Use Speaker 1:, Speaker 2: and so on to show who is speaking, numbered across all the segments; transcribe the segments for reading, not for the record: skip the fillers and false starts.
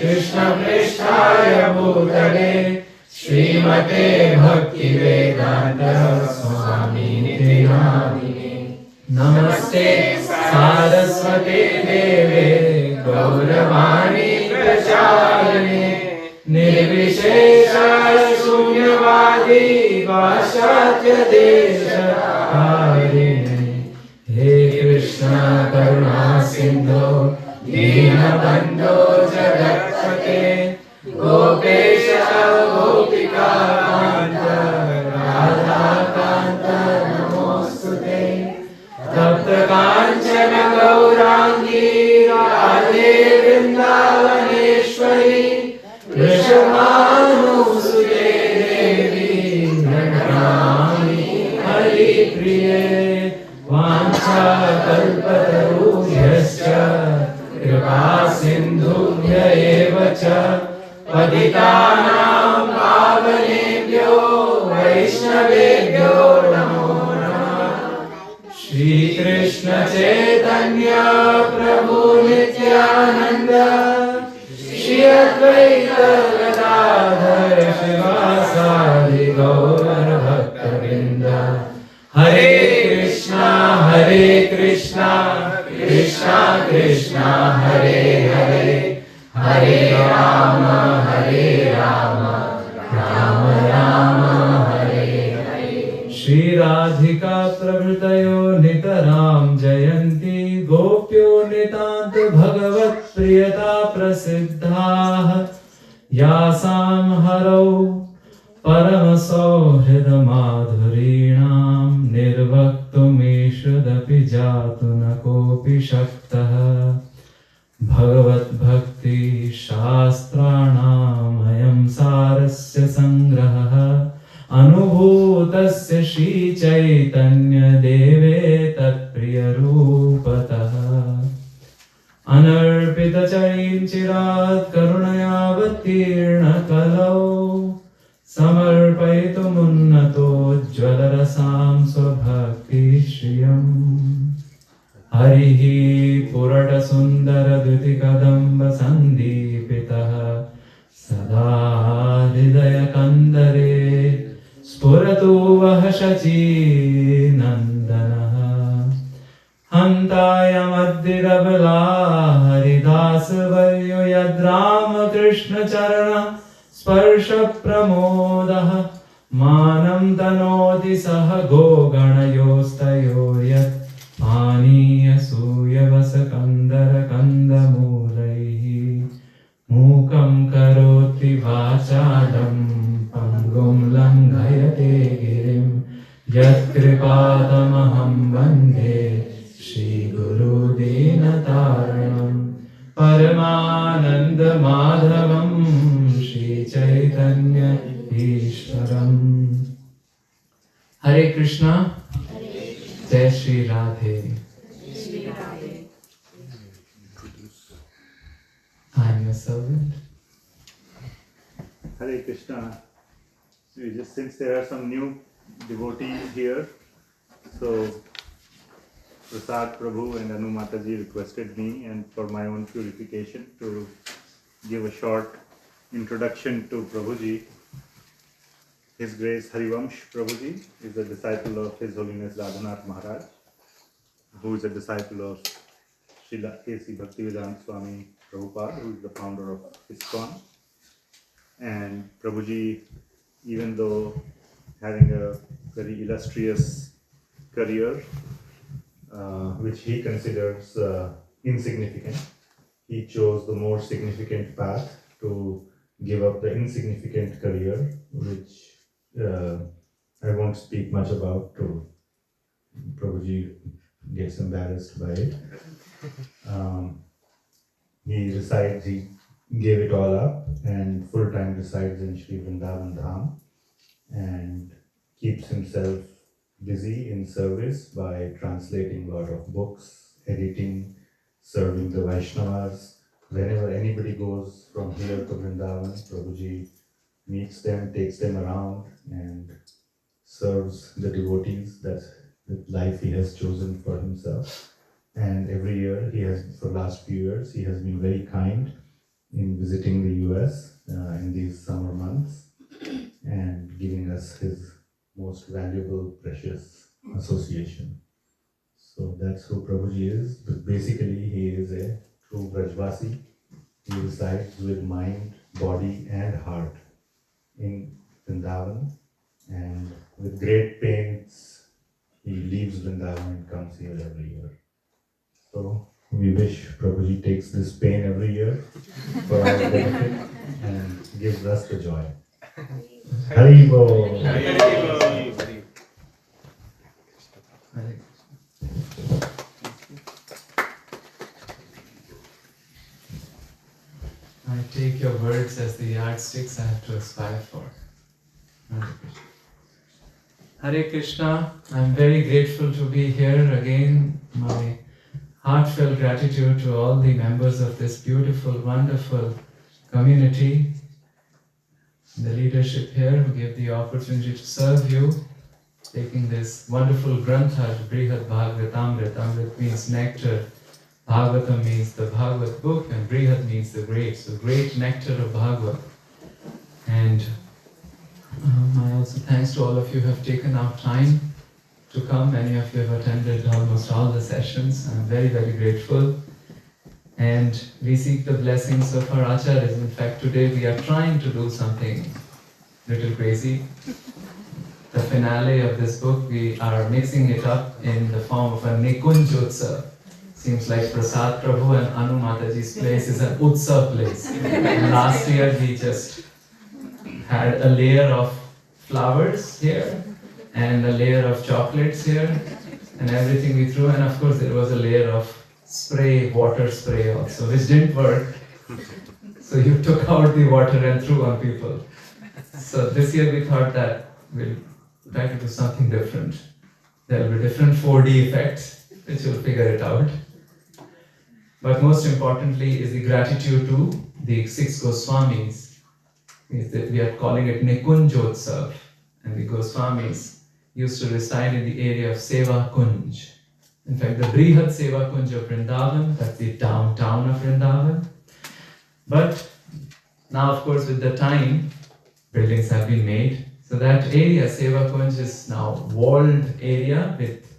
Speaker 1: Krishna Prishthaya Bhutale Shri Srimate Bhakti Vedanta Swami Niti Namine. Namaste Saraswate Deve Gauravani Pracharine Nirvishesha Shunyavadi Vashatya Desha Harine. He Krishna Karuna Sindhu Deenabandho Jagatpate Gopesha Gopika Kanta Radha Kanta Namostute Tapta Kanchana Gaurangi Radhe Vrindavaneshwari Vrishabhanusute Devi Pranami Hari Priye Vancha Kalpatarubhyascha Kripa Sindhubhya eva cha Patitanam Pavanebhyo Vaishnavebhyo Namo Namah. Shri Krishna Chaitanya Prabhu Nityananda Shri Advaita Gadadhar Shivasadi Gaur Bhakta-vrinda. Hare Krishna Krishna Krishna Hare Hare Hare Rama Rama Rama Hare Hare. Shri Radhika Prabhutayo Nitaram Jayanti Gopyo Nitant Bhagavat Priyata Prasiddhah Yasam Haro Paramasauhridamadhurinam Nirvaktumeshadapi jatu nakopi shaktah Bhagavat Bhakti Shastranam Ayam Sarasya Sangraha Anubhutasya Shri Chaitanya Deve Tatpriya Rupatah Anarpita Chaim Chirat Karunayavatirna Kalau Samarpaitu Munnato Jvalarasam Swabhakti Shriyam Harihi Purata Sundara Duti Kadamba Sandipitaha Sada Hridaya Kandare Spuratu Vahashachi Nandanaha Hantaya Madhirabala Haridasa Varyo Yadrama Krishna Charana Sparsha Pramodaha Manam Tanoti Saha Go Ganayostayoryat Paniya Suya Vasakandara Kandamulaihi Mukam Karoti Vachadam Pangum Langhayate Girim Yat Kripatamaham Vande Shri Guru Dinataranam Paramananda Madhavam Shri Chaitanya Ishwaram. Hare Krishna, Jai Shri Radhe. I am a servant.
Speaker 2: Hare Krishna. Since there are some new devotees here, so Prasad Prabhu and Anu Mataji requested me, and for my own purification, to give a short introduction to Prabhuji. His Grace Harivamsa Prabhuji is a disciple of His Holiness Radhanath Maharaj, who is a disciple of Srila A.C. Bhaktivedanta Swami Prabhupada, who is the founder of ISKCON. And Prabhuji, even though having a very illustrious career, which he considers insignificant, he chose the more significant path to give up the insignificant career, which I won't speak much about, to Prabhuji gets embarrassed by it. He gave it all up and full-time resides in Sri Vrindavan Dham and keeps himself busy in service by translating a lot of books, editing, serving the Vaishnavas. Whenever anybody goes from here to Vrindavan, Prabhuji meets them, takes them around and serves the devotees. That's the life he has chosen for himself. And every year, for the last few years, he has been very kind in visiting the US in these summer months.
Speaker 3: as his most valuable, precious association. So that's who Prabhuji is. But basically, he is a true Brajvasi. He resides with mind, body, and heart in Vrindavan. And with great pains, he leaves Vrindavan and comes here every year. So we wish Prabhuji takes this pain every year for our benefit and gives us the joy. Haribol.
Speaker 1: I take your words as the yardsticks I have to aspire for. Hare Krishna, I'm very grateful to be here again. My heartfelt gratitude to all the members of this beautiful, wonderful community, the leadership here who gave the opportunity to serve you, taking this wonderful grantha, Brihad Bhagavatamrit. Amrit means nectar, Bhagavatam means the Bhagavat book, and Brihad means the great. So great nectar of Bhagavat. And I also thanks to all of you who have taken out time to come. Many of you have attended almost all the sessions. I'm very, very grateful. And we seek the blessings of our acharyas. In fact, today we are trying to do something little crazy. The finale of this book, we are mixing it up in the form of a Nikunjotsav. Seems like Prasad Prabhu and Anu Mataji's place is an Utsav place. And last year we just had a layer of flowers here and a layer of chocolates here and everything we threw, and of course there was a layer of spray, water spray also, which didn't work. So you took out the water and threw on people. So this year we thought that we'll try to do something different. There will be different 4D effects, which you'll figure it out. But most importantly is the gratitude to the 6 Goswamis. We are calling it Nikunjotsav, and the Goswamis used to reside in the area of Seva Kunj. In fact, the Brihad Seva Kunj of Vrindavan, that's the downtown of Vrindavan. But now, of course, with the time, buildings have been made. So that area, Seva Kunj, is now walled area with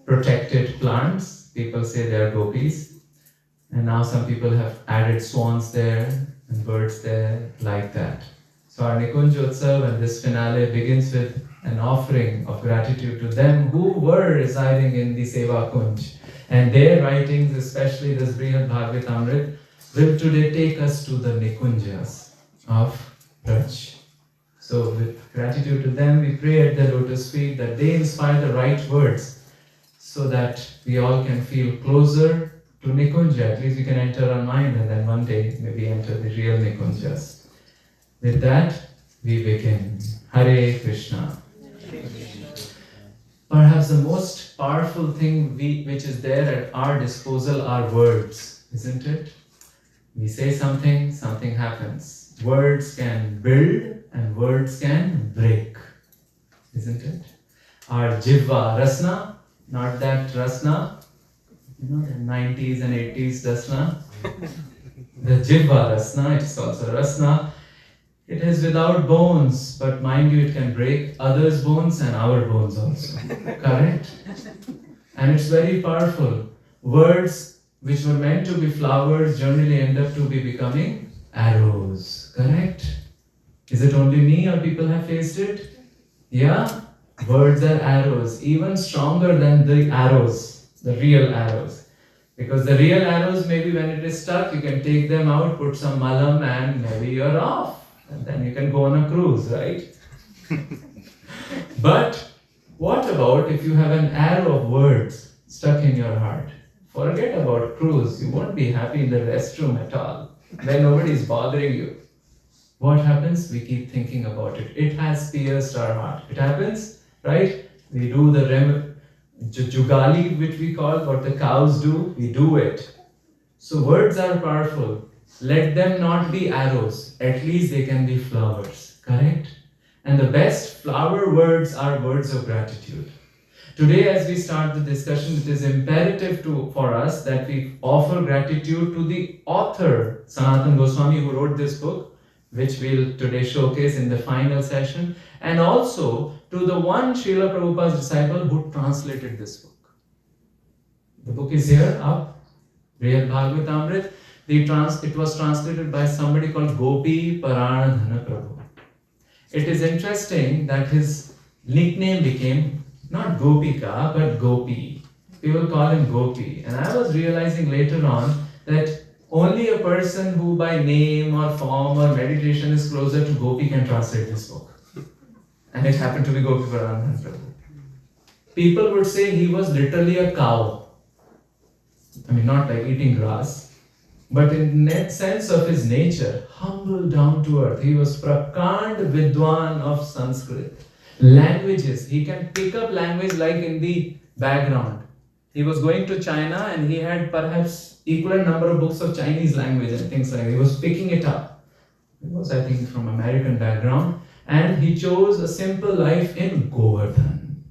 Speaker 1: protected plants. People say they are gopis. And now some people have added swans there and birds there, like that. So our Nikunjotsav and this finale begins with an offering of gratitude to them who were residing in the Seva Kunj. And their writings, especially this Brihad Bhagavatamrit, will today take us to the Nikunjas of Braj. So with gratitude to them, we pray at the lotus feet that they inspire the right words so that we all can feel closer to Nikunja. At least we can enter our mind and then one day maybe enter the real Nikunjas. With that, we begin. Hare Krishna. Perhaps the most powerful thing which is there at our disposal are words, isn't it? We say something, something happens. Words can build and words can break, isn't it? Our Jivva, Rasna, not that Rasna, the 90s and 80s Rasna. The Jivva Rasna, it is also Rasna. It is without bones, but mind you, it can break others' bones and our bones also. Correct? And it's very powerful. Words which were meant to be flowers generally end up to be becoming arrows. Correct? Is it only me or people have faced it? Yeah? Words are arrows, even stronger than the arrows, the real arrows. Because the real arrows, maybe when it is stuck, you can take them out, put some malam, and maybe you're off. And then you can go on a cruise, right? But what about if you have an arrow of words stuck in your heart? Forget about cruise. You won't be happy in the restroom at all when nobody is bothering you. What happens? We keep thinking about it. It has pierced our heart. It happens, right? We do the jugali, which we call, what the cows do. We do it. So words are powerful. Let them not be arrows. At least they can be flowers. Correct? And the best flower words are words of gratitude. Today, as we start the discussion, it is imperative for us that we offer gratitude to the author, Sanatana Goswami, who wrote this book, which we'll today showcase in the final session, and also to the one Srila Prabhupada's disciple who translated this book. The book is here up, Brihad Bhagavatamrit. It was translated by somebody called Gopi Paranadhana Prabhu. It is interesting that his nickname became not Gopika but Gopi. People call him Gopi. And I was realizing later on that only a person who by name or form or meditation is closer to Gopi can translate this book. And it happened to be Gopi Paranadhana Prabhu. People would say he was literally a cow. I mean, not like eating grass, but in net sense of his nature, humble, down to earth. He was prakand vidwan of Sanskrit. Languages, he can pick up language like in the background. He was going to China and he had perhaps equivalent number of books of Chinese language and things like that. He was picking it up. He was, I think, from American background, and he chose a simple life in Govardhan.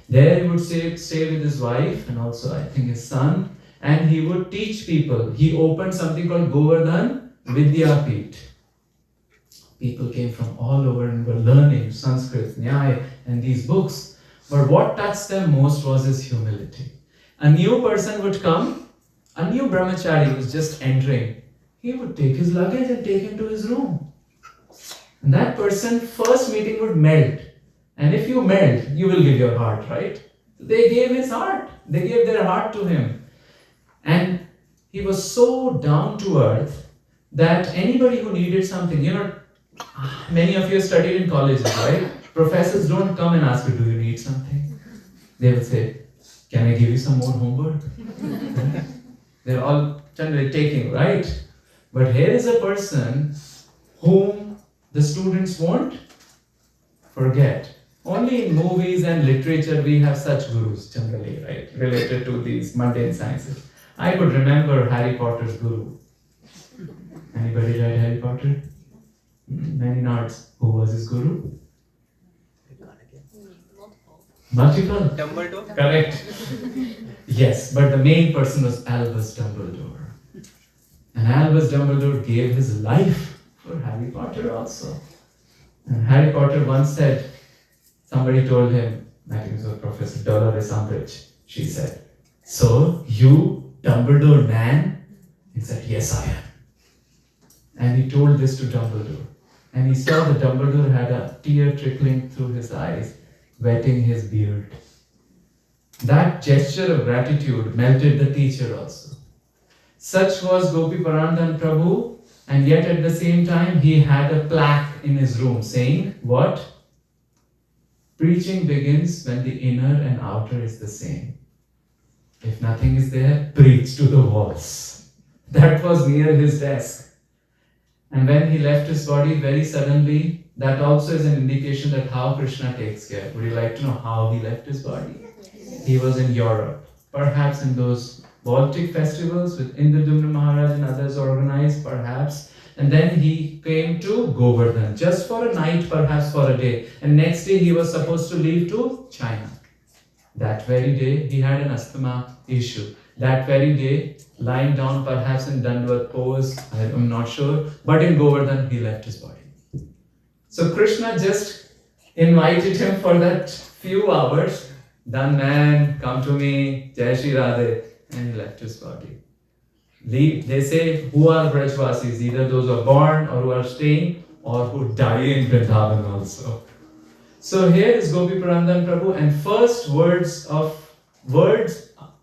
Speaker 1: There he would stay with his wife and also I think his son, and he would teach people. He opened something called Govardhan Vidyapith. People came from all over and were learning Sanskrit, Nyaya, and these books. But what touched them most was his humility. A new person would come, a new brahmachari was just entering. He would take his luggage and take him to his room. And that person, first meeting would melt. And if you melt, you will give your heart, right? They gave his heart. They gave their heart to him. And he was so down to earth that anybody who needed something, many of you studied in colleges, right? Professors don't come and ask you, do you need something? They will say, can I give you some more homework? They're all generally taking, right? But here is a person whom the students won't forget. Only in movies and literature we have such gurus generally, right? Related to these mundane sciences. I could remember Harry Potter's guru. Anybody read Harry Potter? Many nods. Who was his guru? Multiple?
Speaker 4: Dumbledore?
Speaker 1: Correct. Yes, but the main person was Albus Dumbledore. And Albus Dumbledore gave his life for Harry Potter also. And Harry Potter once said, somebody told him, I think it was Professor Dolores Umbridge, she said, so you Dumbledore man? He said, yes, I am. And he told this to Dumbledore. And he saw that Dumbledore had a tear trickling through his eyes, wetting his beard. That gesture of gratitude melted the teacher also. Such was Gopi Paranadhana Prabhu, and yet at the same time he had a plaque in his room saying, what? Preaching begins when the inner and outer is the same. If nothing is there, preach to the walls. That was near his desk. And when he left his body very suddenly, that also is an indication that how Krishna takes care. Would you like to know how he left his body? He was in Europe, perhaps in those Baltic festivals with Indradumna Maharaj and others organized, perhaps. And then he came to Govardhan, just for a night, perhaps for a day. And next day he was supposed to leave to China. That very day he had an asthma issue. That very day, lying down perhaps in Dandvat pose, I'm not sure, but in Govardhan he left his body. So Krishna just invited him for that few hours. Done man, come to me, Jai Shri Radhe, and he left his body. They say who are Brajvasis, either those who are born or who are staying or who die in Vrindavan also. So here is Gopi Paranadhana Prabhu, and first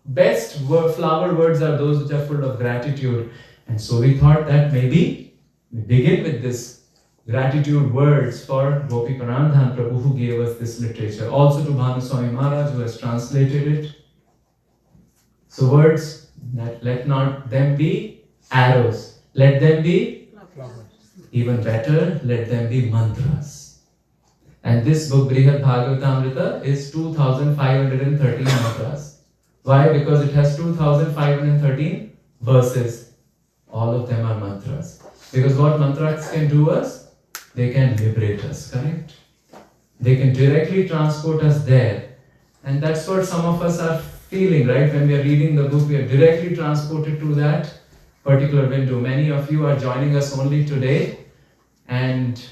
Speaker 1: best flower words are those which are full of gratitude. And so we thought that maybe we begin with this gratitude words for Gopi Paranadhana Prabhu who gave us this literature. Also to Bhanuswami Maharaj who has translated it. So words that let not them be arrows. Let them be even better, let them be mantras. And this book Brihad Bhagavatamrita is 2513 mantras. Why? Because it has 2513 verses. All of them are mantras. Because what mantras can do us? They can liberate us, correct? They can directly transport us there. And that's what some of us are feeling, right? When we are reading the book, we are directly transported to that particular window. Many of you are joining us only today. and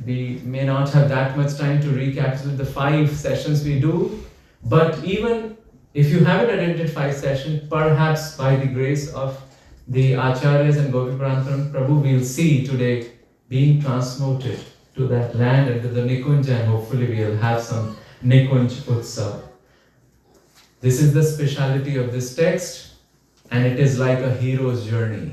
Speaker 1: we may not have that much time to recapitulate the 5 sessions we do, but even if you haven't attended 5 sessions, perhaps by the grace of the Acharyas and Gopiparantaram Prabhu, we'll see today being transmuted to that land and to the Nikunja, and hopefully we'll have some Nikunj Utsav. This is the speciality of this text, and it is like a hero's journey.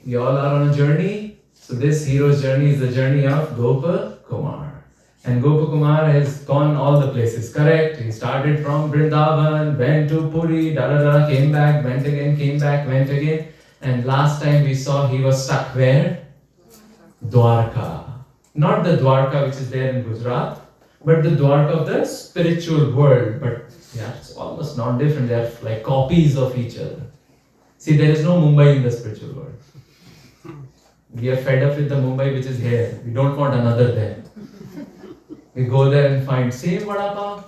Speaker 1: We all are on a journey, so this hero's journey is the journey of Gopa Kumar. And Gopa Kumar has gone all the places, correct? He started from Vrindavan, went to Puri, came back, went again, came back, went again. And last time we saw he was stuck where? Dwarka. Not the Dwarka which is there in Gujarat, but the Dwarka of the spiritual world. But yeah, it's almost not different. They are like copies of each other. See, there is no Mumbai in the spiritual world. We are fed up with the Mumbai which is here. We don't want another there. We go there and find same vada pav.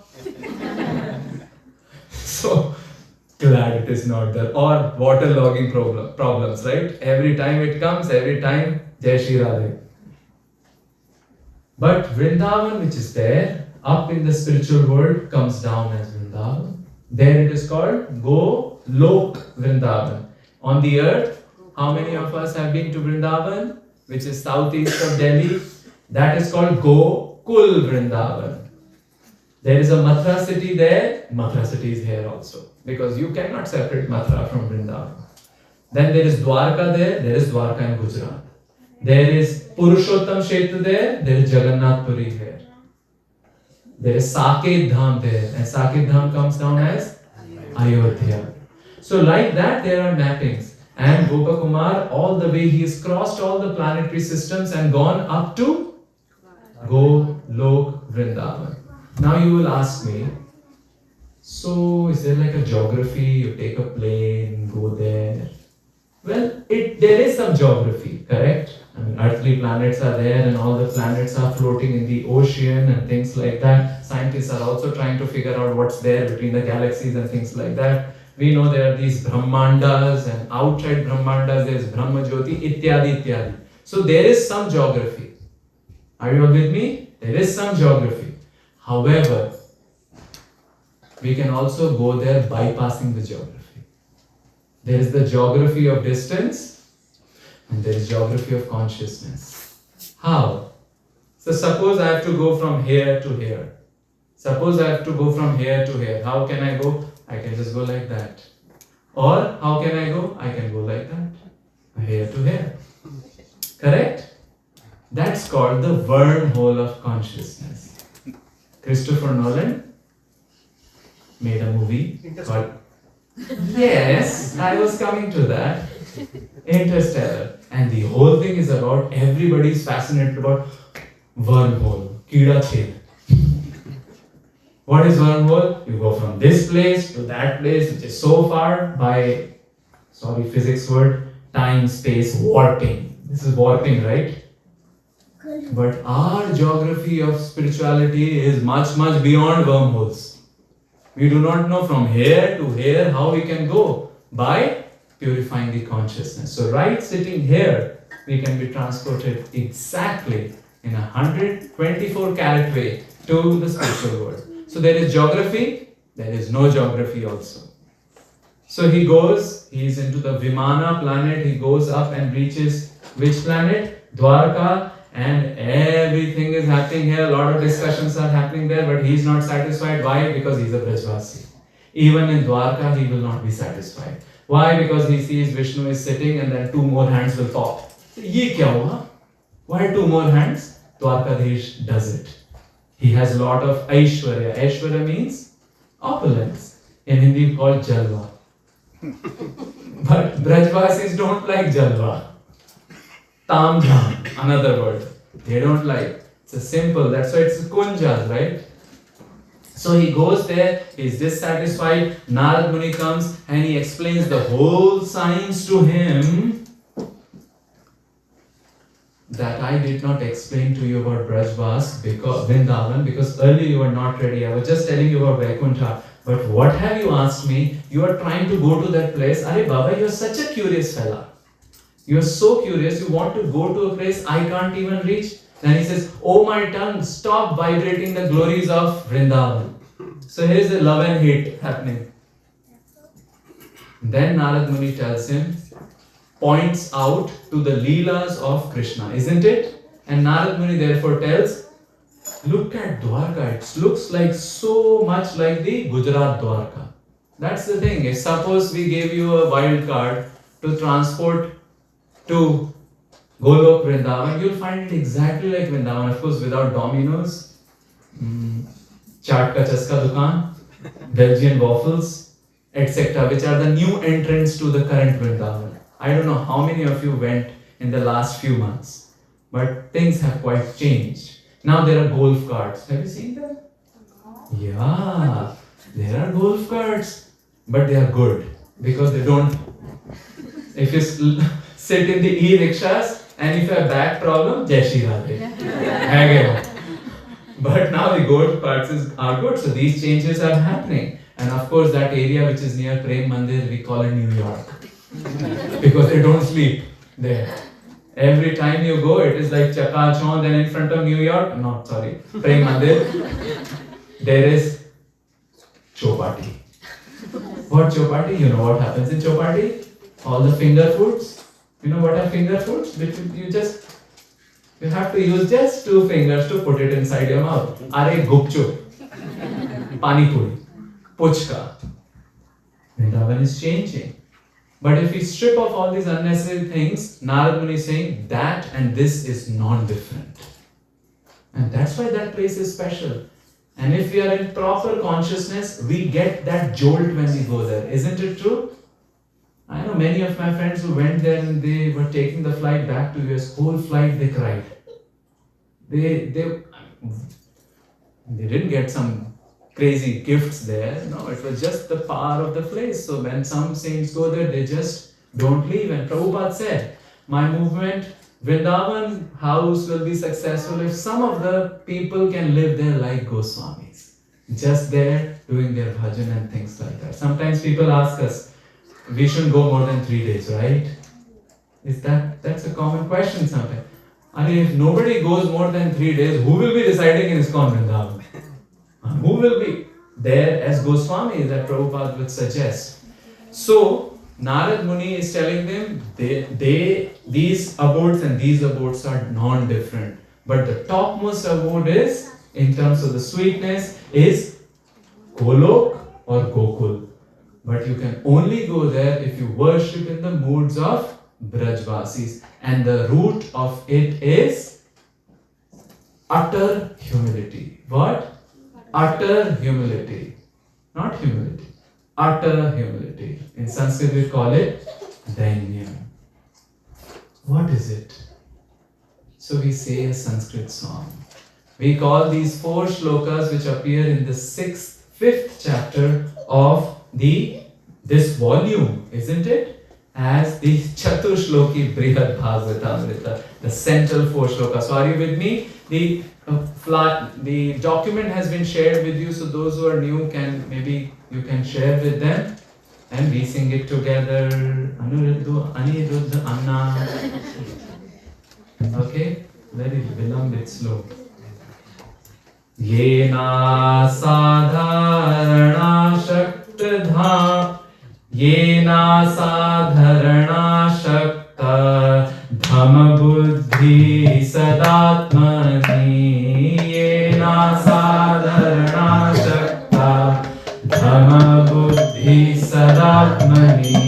Speaker 1: So glad it is not there. Or waterlogging problems, right? Every time it comes, every time Jai Shri Radhe. But Vrindavan, which is there, up in the spiritual world, comes down as Vrindavan. There it is called Go Lok Vrindavan. On the earth, how many of us have been to Vrindavan, which is southeast of Delhi? That is called Go Kul Vrindavan. There is a Mathura city there. Mathura city is here also, because you cannot separate Mathura from Vrindavan. Then there is Dwarka there. There is Dwarka in Gujarat. There is Purushottam Kshetra there. There is Jagannath Puri here. There is Saket Dham there, and Saket Dham comes down as Ayodhya. So like that, there are mappings. And Gopakumar, all the way he has crossed all the planetary systems and gone up to Golok Vrindavan. Now you will ask me, so is there like a geography? You take a plane, go there. Well, there is some geography, correct? I mean, earthly planets are there and all the planets are floating in the ocean and things like that. Scientists are also trying to figure out what's there between the galaxies and things like that. We know there are these Brahmandas, and outside Brahmandas there is Brahma Jyoti, ityadi, ityadi. So there is some geography. Are you all with me? There is some geography. However, we can also go there bypassing the geography. There is the geography of distance and there is geography of consciousness. How? So suppose I have to go from here to here. Suppose I have to go from here to here. How can I go? I can just go like that. Or how can I go? I can go like that. Here to here. Correct? That's called the wormhole of consciousness. Christopher Nolan made a movie called... Yes, I was coming to that. Interstellar. And the whole thing is about, everybody's fascinated about wormhole. Kida Chhed. What is wormhole? You go from this place to that place, which is so far by, sorry, physics word, time, space, warping. This is warping, right? But our geography of spirituality is much, much beyond wormholes. We do not know from here to here how we can go by purifying the consciousness. So right sitting here, we can be transported exactly in 124 carat way to the spiritual world. So there is geography, there is no geography also. So he goes, he's into the Vimana planet, he goes up and reaches which planet? Dwarka, and everything is happening here, a lot of discussions are happening there, but he's not satisfied. Why? Because he's a Brajvasi. Even in Dwarka, he will not be satisfied. Why? Because he sees Vishnu is sitting and then 2 more hands will pop. So, ye kya hua? Why 2 more hands? Dwarkadhish does it. He has a lot of Aishwarya. Aishwarya means opulence. In Hindi called Jalva. But Brajvasis don't like Jalva. Tam Jam, another word. They don't like. It's a simple, that's why it's Kunjas, right? So he goes there, he's dissatisfied. Narad Muni comes and he explains the whole science to him that I did not explain to you about Brajvas, because Vrindavan, because earlier you were not ready. I was just telling you about Vaikuntha. But what have you asked me? You are trying to go to that place. Arey Baba, you are such a curious fella. You're so curious, you want to go to a place I can't even reach. Then he says, oh my tongue, stop vibrating the glories of Vrindavan. So here's the love and hate happening. Then Narad Muni tells him, points out to the Leelas of Krishna, isn't it? And Narad Muni therefore tells, look at Dwarka, it looks like so much like the Gujarat Dwarka. That's the thing. If suppose we gave you a wild card to transport to Golok Vrindavan, you'll find it exactly like Vrindavan, of course without Domino's, chaat ka chaska dukan, Belgian waffles, etc., which are the new entrants to the current Vrindavan. I don't know how many of you went in the last few months, but things have quite changed. Now there are golf carts. Have you seen them? Yeah, there are golf carts, but they are good because they don't. If you sit in the e-rickshaws and if you have back problem, Jai Shri Radhe. But now the golf carts are good, so these changes are happening. And of course, that area which is near Prem Mandir, we call it New York because they don't sleep there. Every time you go, it is like Chaka Chond, and in front of New York, no, sorry, Prem Mandir, there is Chopati. What Chopati? You know what happens in Chopati? All the finger foods. You know what are finger foods? You have to use just 2 fingers to put it inside your mouth. Are gupchup, pani puri, puchka. Vrindavan is changing. But if we strip off all these unnecessary things, Narad Muni is saying that and this is non-different. And that's why that place is special. And if we are in proper consciousness, we get that jolt when we go there. Isn't it true? I know many of my friends who went there and they were taking the flight back to US. Whole flight they cried. They didn't get some crazy gifts there. No, it was just the power of the place. So when some saints go there, they just don't leave. And Prabhupada said, my movement, Vrindavan house will be successful if some of the people can live there like Goswamis. Just there doing their bhajan and things like that. Sometimes people ask us, we shouldn't go more than 3 days, right? That's a common question sometimes. And if nobody goes more than 3 days, who will be residing in ISKCON Vrindavan? Who will be there as Goswami that Prabhupada would suggest? So, Narad Muni is telling them, these abodes and these abodes are non-different. But the topmost abode is, in terms of the sweetness, is Golok or Gokul. But you can only go there if you worship in the moods of Brajvasis. And the root of it is utter humility. What? Utter humility. Not humility. Utter humility. In Sanskrit we call it Dainyam. What is it? So we say a Sanskrit song. We call these 4 shlokas which appear in the 5th chapter of this volume, isn't it? As the Chatushloki Brihad Bhagavatamrita, the central 4 shlokas. So are you with me? The document has been shared with you, so those who are new maybe you can share with them, and we sing it together. Anuruddha Aniruddha Anna. Okay, very bit slow. Yena sadharana shaktadha Yena sadharana shakta Dhama buddhi sadatmani Yena sadharana shakta Dhama buddhi sadatmani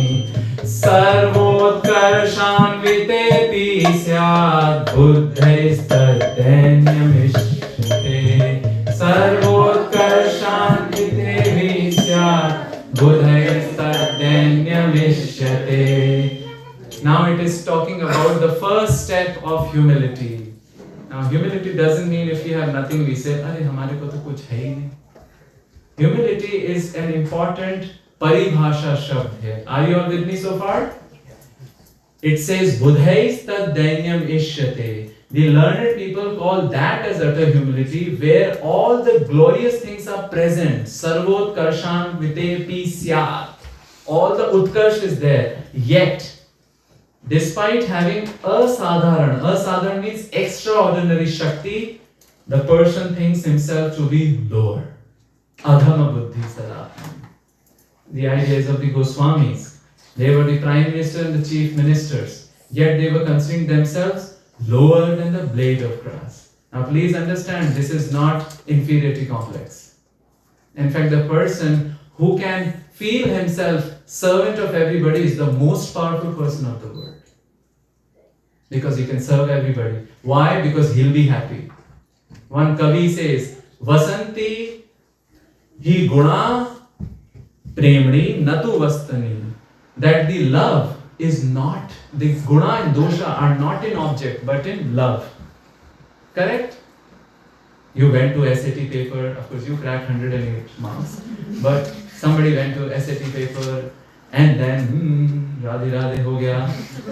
Speaker 1: Sarvotkarshanvitepi syad buddhaistadanyamishyate Sarvotkarshanvitepi syad buddhaistadanyamishyate. Now it is talking about the first step of humility. Now humility doesn't mean if you have nothing we say, "Arey hamare ko to kuch hai hi nahi." Humility is an important paribhasha shabd here. Are you all with me so far? It says buddhais tad dainyam ishyate. The learned people call that as utter humility, where all the glorious things are present. Sarvot karshan vitepi syat. All the utkarsh is there. Yet Despite having asadharan means extraordinary Shakti, the person thinks himself to be lower. Adhama buddhi sadatman. The ideas of the Goswamis. They were the prime minister and the chief ministers, yet they were considering themselves lower than the blade of grass. Now please understand, this is not inferiority complex. In fact, the person who can feel himself servant of everybody is the most powerful person of the world. Because he can serve everybody. Why? Because he'll be happy. One Kavi says, Vasanti hi guna premni natu vastani. That the love is not, the guna and dosha are not in object but in love. Correct? You went to SAT paper, of course you cracked 108 marks, but somebody went to SAT paper and then Radhe Radhe ho gaya,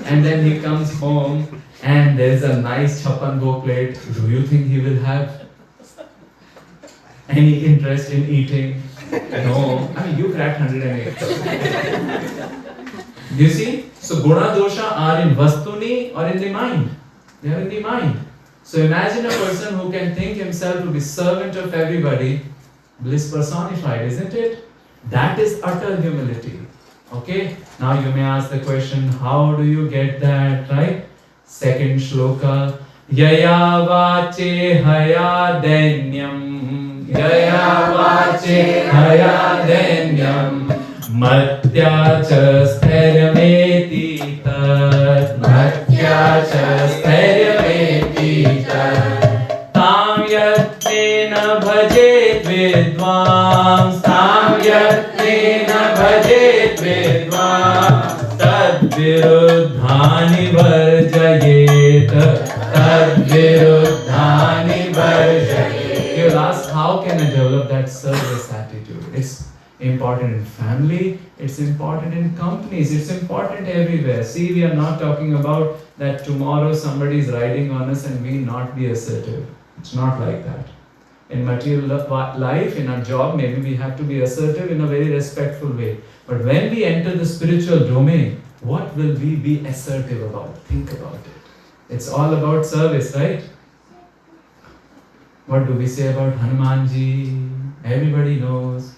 Speaker 1: and then he comes home and there's a nice chapan bhog plate. Do you think he will have any interest in eating? No. I mean, you cracked 108. You see? So guna dosha are in vastuni or in the mind. They are in the mind. So imagine a person who can think himself to be servant of everybody, bliss personified, isn't it? That is utter humility. Okay? Now you may ask the question, how do you get that, right? Second shloka. Yaya vache haya denyam. Yaya vache haya denyam. Matya cha stharyameti tat. Matya cha stharyameti tat. Tam yatnena bhajet vidvams. Tam yatnena bhajet vidvams. Tad viruddhani varjayet. Tad viruddhani varjayet. You will ask, how can I develop that service attitude? It's important in family, it's important in companies, it's important everywhere. See, we are not talking about that tomorrow somebody is riding on us and we not be assertive. It's not like that. In material life, in our job, maybe we have to be assertive in a very respectful way. But when we enter the spiritual domain, what will we be assertive about? Think about it. It's all about service, right? What do we say about Hanumanji? Everybody knows.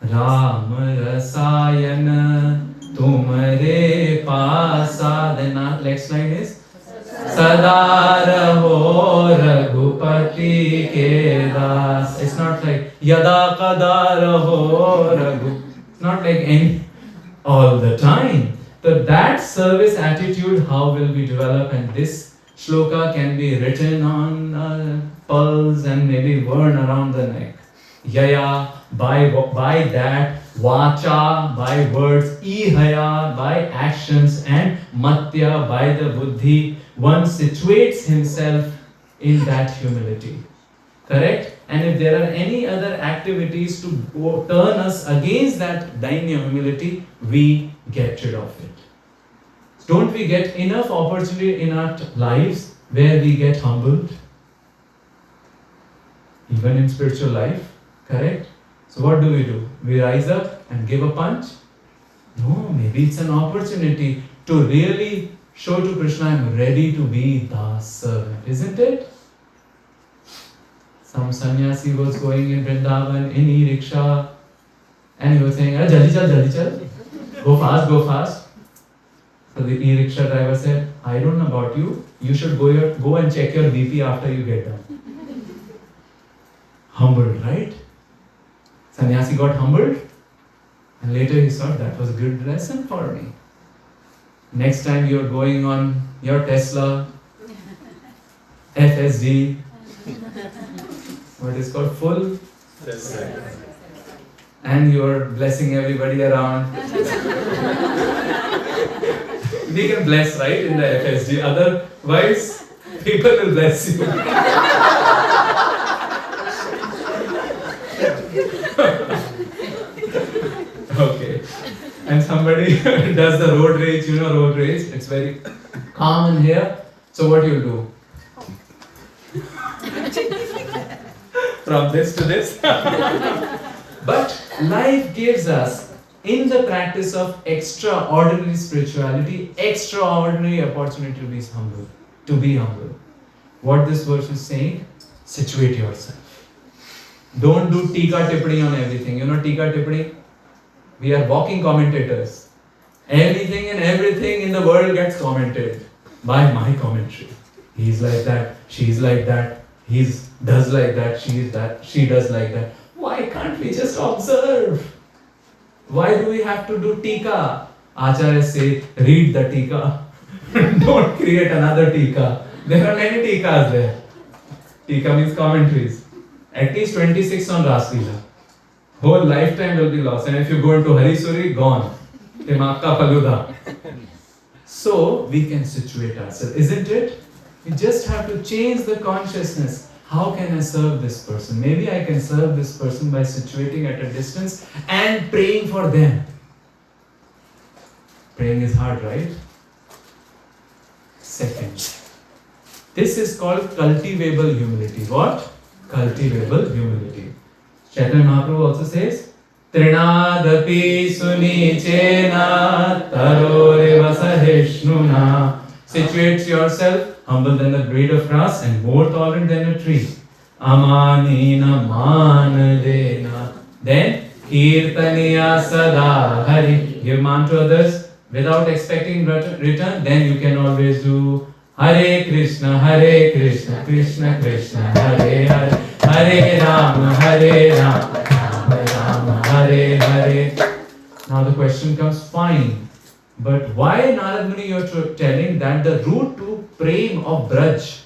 Speaker 1: Ram Rasayana Tumare Pasa. Then next line is Sada Raho Raghupati Ke Das. It's not like Yada Kada Raho Raghu. It's not like any all the time. So that service attitude, how will we develop? And this shloka can be written on pearls and maybe worn around the neck. Yaya, by that, vacha, by words, ihaya, by actions, and matya, by the buddhi, one situates himself in that humility. Correct? And if there are any other activities to turn us against that dainya humility, we get rid of it. Don't we get enough opportunity in our lives where we get humbled? Even in spiritual life, correct? So what do? We rise up and give a punch? No, maybe it's an opportunity to really show to Krishna, I'm ready to be the servant, isn't it? Some sannyasi was going in Vrindavan in e-rickshaw and he was saying, jaldi chal, go fast. So the e-rickshaw driver said, I don't know about you, you should go and check your BP after you get done. Humbled, right? Sannyasi got humbled and later he thought that was a good lesson for me. Next time you're going on your Tesla, FSD, what is called full, and you're blessing everybody around. We can bless, right, in the FSD, otherwise people will bless you. Okay. And somebody does the road rage, road rage, it's very calm in here. So what you'll do? From this to this. But life gives us in the practice of extraordinary spirituality, extraordinary opportunity to be humble. To be humble. What this verse is saying, situate yourself. Don't do tika tippani on everything. You know tika tippani? We are walking commentators. Everything and everything in the world gets commented by my commentary. He's like that, she's like that, he does like that, she is that, she does like that. Why can't we just observe? Why do we have to do tika? Acharya say, read the tika. Don't create another tika. There are many tikas there. Tika means commentaries. At least 26 on Raslila. Whole lifetime will be lost. And if you go into Harisuri, gone. Timakka Paluda. So we can situate ourselves, isn't it? We just have to change the consciousness. How can I serve this person? Maybe I can serve this person by situating at a distance and praying for them. Praying is hard, right? Second, this is called cultivable humility. What? Cultivable humility. Chaitanya Mahaprabhu also says, Trinadapi sunichena tarore vasahishnuna. Situate yourself, humble than a blade of grass and more tolerant than a tree. Amanina manadena. Then, kirtaniya sada hari. Give man to others without expecting return. Then you can always do Hare Krishna, Krishna Krishna, Hare Hare, Hare Rama, Rama Rama, Hare Hare. Now the question comes, fine, but why Narad Muni you are telling that the route to prem of Braj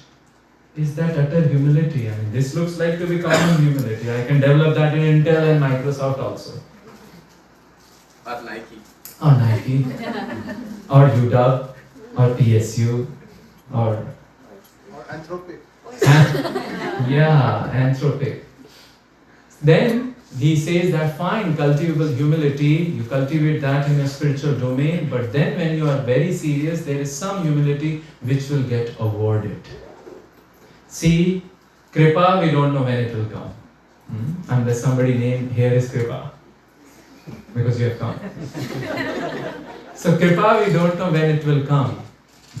Speaker 1: is that utter humility? I mean, this looks like to be common humility. I can develop that in Intel and Microsoft also.
Speaker 4: Or Nike.
Speaker 1: Or Nike. Or UW. Or TSU. Or
Speaker 4: Anthropic.
Speaker 1: Yeah, Anthropic. Then he says that fine, cultivable humility, you cultivate that in a spiritual domain, but then when you are very serious, there is some humility which will get awarded. See, Kripa, we don't know when it will come. Unless somebody named here is Kripa. Because you have come. So Kripa, we don't know when it will come.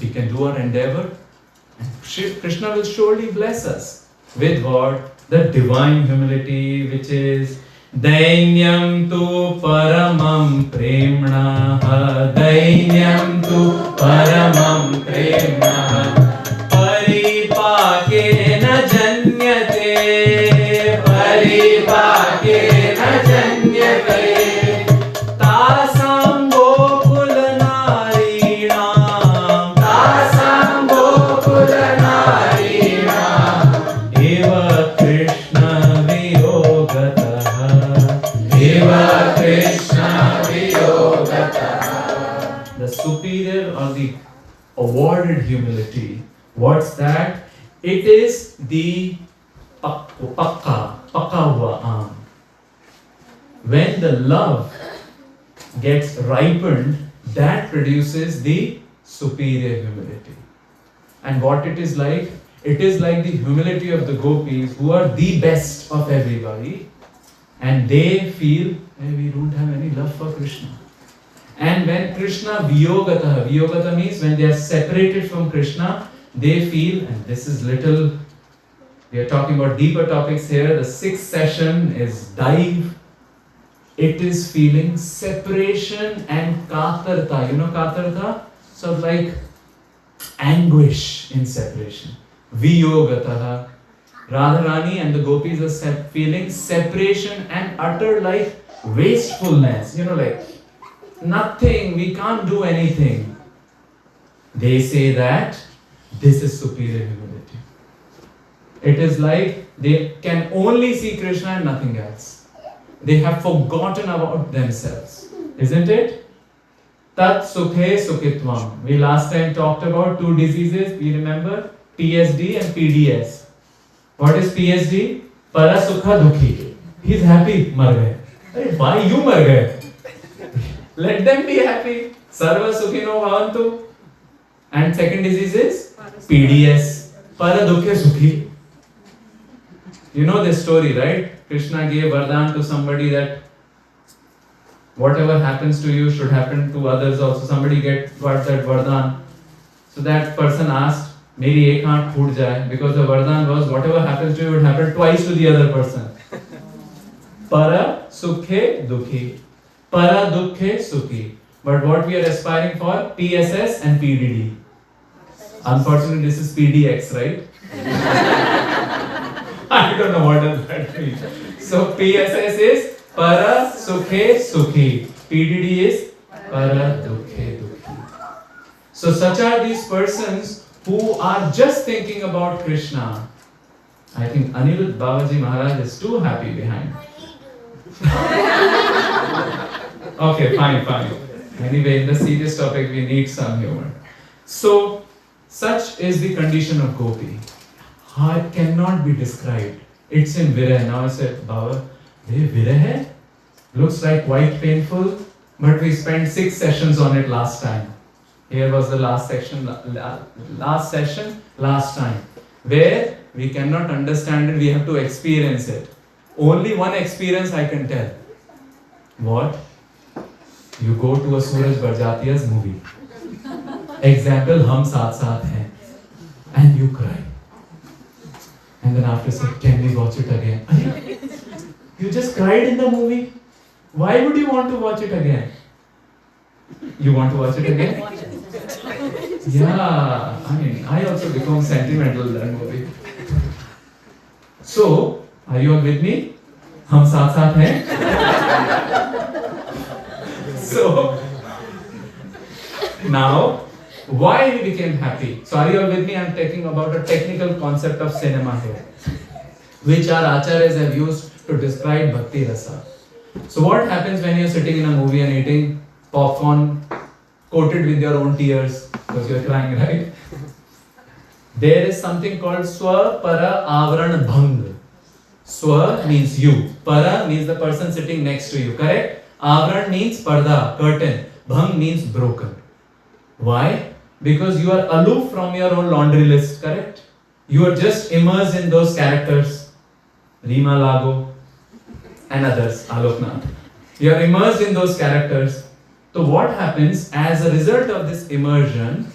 Speaker 1: We can do our endeavor. Krishna will surely bless us. With what? The divine humility, which is Dainyam tu paramam premna. Dainyam tu paramam premna. Paripake na janyate. Paripake na janyate. Tasam gokul narinam. Tasam gokul narinam. Eva Krishna viyogataha. Eva Krishna viyogataha. The superior or the awarded humility. What's that? It is the pakka hua. When the love gets ripened, that produces the superior humility. And what it is like? It is like the humility of the gopis, who are the best of everybody, and they feel, hey, we don't have any love for Krishna. And when Krishna viyogata means when they are separated from Krishna, they feel, and this is little, we are talking about deeper topics here. The sixth session is dive. It is feeling separation and katarta. You know katarta? So like anguish in separation. Viyogataha. Radharani and the gopis are feeling separation and utter like wastefulness. You know, like nothing, we can't do anything. They say that this is superior humility. It is like they can only see Krishna and nothing else. They have forgotten about themselves. Isn't it? Tat sukhe sukhitvam. We last time talked about two diseases. We remember? PSD and PDS. What is PSD? Para sukha dukhi. He's happy. Mar gaye. Why you mar gaye? Let them be happy. Sarva sukhino bhavantu. And second disease is PDS. Para dukkhe sukhi. You know this story, right? Krishna gave Vardhan to somebody that Whatever happens to you should happen to others also. Somebody got that vardhan. So that person asked, मेरी एक आंख फूट जाए, because the vardhan was whatever happens to you would happen twice to the other person. Para sukhe dukhi. Para dukhe sukhi. But what we are aspiring for? PSS and PDD. Unfortunately, this is PDX, right? I don't know what does that mean. So PSS is Para Sukhe Sukhi. PDD is Para Dukhe Dukhi. So such are these persons who are just thinking about Krishna. I think Anirudh Babaji Maharaj is too happy behind. Okay, fine. Anyway, in the serious topic, we need some humor. So, such is the condition of gopi. It cannot be described. It's in Virah. Now I said, Baba, Virah looks like quite painful, but we spent 6 sessions on it last time. Here was the last session, last time, where we cannot understand it, we have to experience it. Only one experience I can tell. What? You go to a Suraj Barjatia's movie. Example, Hum Saath Saath Hain. And you cry. And then after say, can we watch it again? You just cried in the movie. Why would you want to watch it again? You want to watch it again? Yeah, I also become sentimental in that movie. So, are you all with me? Hum saath saath hain? So, now, why we became happy? So, are you all with me? I am talking about a technical concept of cinema here, which our acharyas have used to describe bhakti rasa. So, what happens when you are sitting in a movie and eating popcorn coated with your own tears because you are crying, right? There is something called Swa Para Avran Bhang. Swa means you. Para means the person sitting next to you, correct? Avran means parda, curtain. Bhang means broken. Why? Because you are aloof from your own laundry list, correct? You are just immersed in those characters. Rima Lago and others, Aloknath. You are immersed in those characters. So what happens as a result of this immersion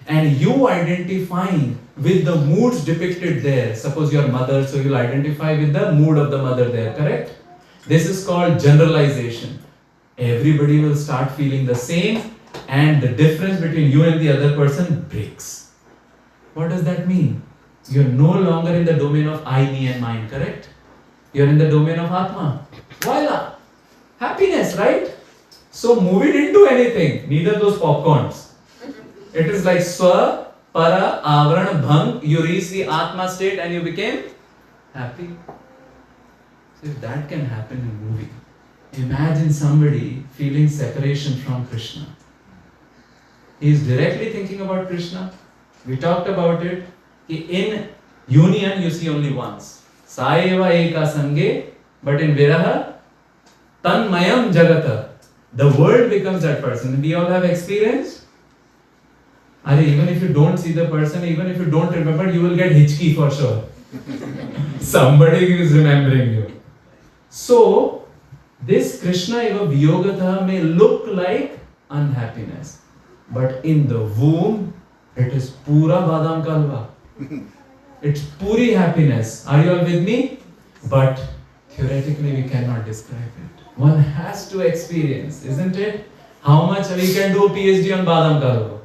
Speaker 1: and you identifying with the moods depicted there, suppose your mother, so you'll identify with the mood of the mother there, correct? This is called generalization. Everybody will start feeling the same and the difference between you and the other person breaks. What does that mean? You're no longer in the domain of I, me and mine, correct? You're in the domain of Atma. Voila! Happiness, right? So move it into anything, neither those popcorns. It is like Swa, Para, Avran, Bhang. You reach the Atma state and you became happy. So if that can happen in movie, imagine somebody feeling separation from Krishna. He is directly thinking about Krishna. We talked about it. In union you see only once. Saeva eka sange, but in Viraha, tanmayam jagata. The world becomes that person. We all have experience. Even if you don't see the person, even if you don't remember, you will get hitchki for sure. Somebody is remembering you. So, this Krishna eva viyogata may look like unhappiness. But in the womb, it is pura badam ka halwa. It's puri happiness. Are you all with me? But theoretically, we cannot describe it. One has to experience, isn't it? How much we can do PhD on badam ka halwa.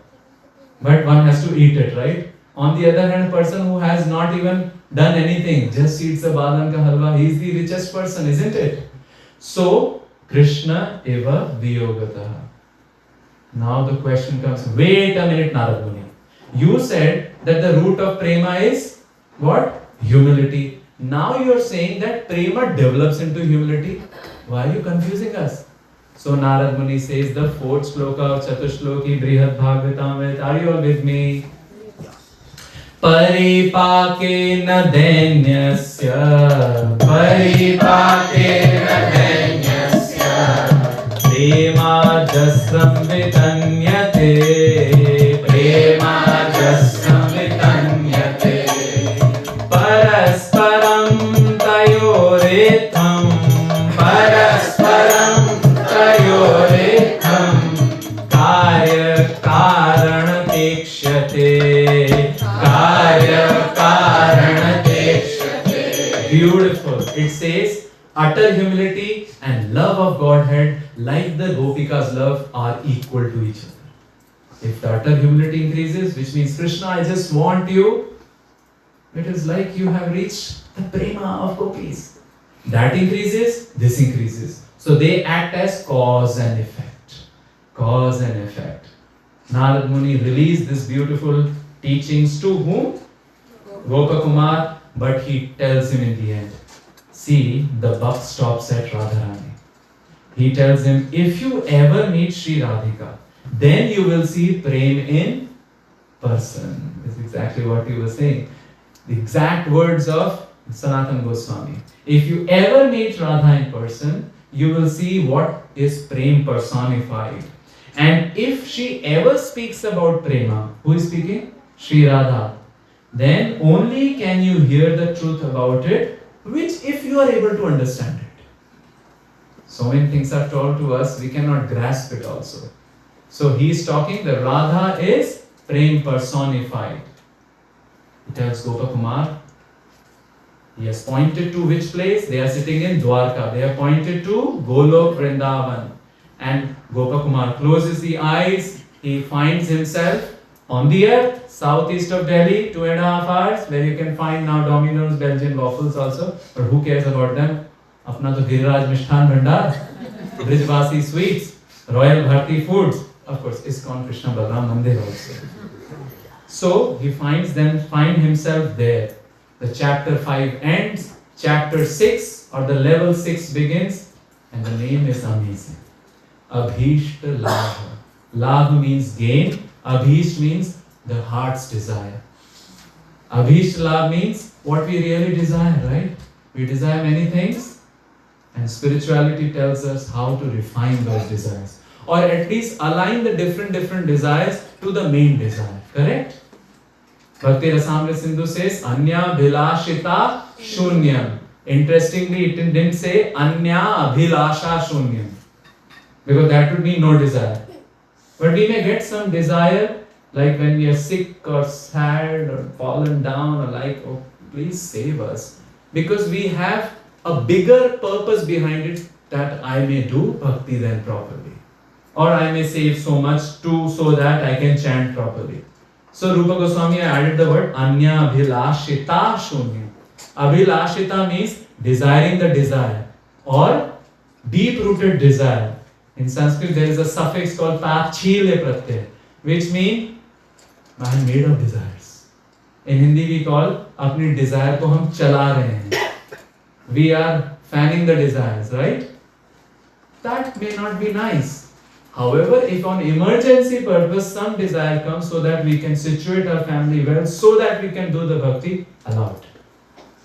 Speaker 1: But one has to eat it, right? On the other hand, a person who has not even done anything, just eats the badam ka halwa, he is the richest person, isn't it? So, Krishna eva viyogata. Now the question comes, wait a minute, Narad Muni. You said that the root of prema is what? Humility. Now you are saying that prema develops into humility. Why are you confusing us? So Narad Muni says the 4th sloka of Chatushloki Brihad Bhagavatam. Are you all with me? Paripake na dainyasya, paripake na dainyasya, prema jasram vitanyate, prema jasram vitanyate, parasparam tayoretham, parasparam tayoretham. It says, utter humility and love of Godhead, like the Gopikas' love, are equal to each other. If the utter humility increases, which means Krishna, I just want you, it is like you have reached the prema of gopis. That increases, this increases. So they act as cause and effect. Cause and effect. Narad Muni released this beautiful teachings to whom? Gopakumar, but he tells him in the end, see, the buck stops at Radharani. He tells him, if you ever meet Sri Radhika, then you will see Prem in person. This is exactly what he was saying. The exact words of Sanatana Goswami. If you ever meet Radha in person, you will see what is Prem personified. And if she ever speaks about Prema, who is speaking? Sri Radha. Then only can you hear the truth about it, which if you are able to understand it. So many things are told to us, we cannot grasp it also. So he is talking, the Radha is Prem personified. He tells Gopakumar, he has pointed to which place? They are sitting in Dwarka. They are pointed to Golok Vrindavan. And Gopakumar closes the eyes. He finds himself on the earth, southeast of Delhi, 2.5 hours, where you can find now Domino's, Belgian waffles also. But who cares about them? Apna to Giriraj Mishthan Bhandar, Brijvasi sweets, Royal Bharti foods. Of course, ISKCON Krishna Balaram Mandir also. So he find himself there. The chapter 5 ends, chapter 6 or the level 6 begins, and the name is amazing. Abhishta Labha. Labha means gain. Abhish means the heart's desire. Abhishta Labha means what we really desire, right? We desire many things, and spirituality tells us how to refine those desires, or at least align the different desires to the main desire. Correct? Bhakti Rasamrita Sindhu says, Anya Bhilashita Shunyam. Interestingly, it didn't say Anya Abhilasha Shunyam, because that would mean no desire. But we may get some desire, like when we are sick or sad or fallen down, or like, oh, please save us. Because we have a bigger purpose behind it, that I may do bhakti then properly. Or I may save so much too, so that I can chant properly. So Rupa Goswami added the word Anya Abhilashita Shunya. Abhilashita means desiring the desire, or deep-rooted desire. In Sanskrit there is a suffix called Tachile Pratyay, which means I am made of desires. In Hindi we call apni desire ko hum chala rahe hain. We are fanning the desires, right? That may not be nice. However, if on emergency purpose some desire comes so that we can situate our family well, so that we can do the bhakti, allowed.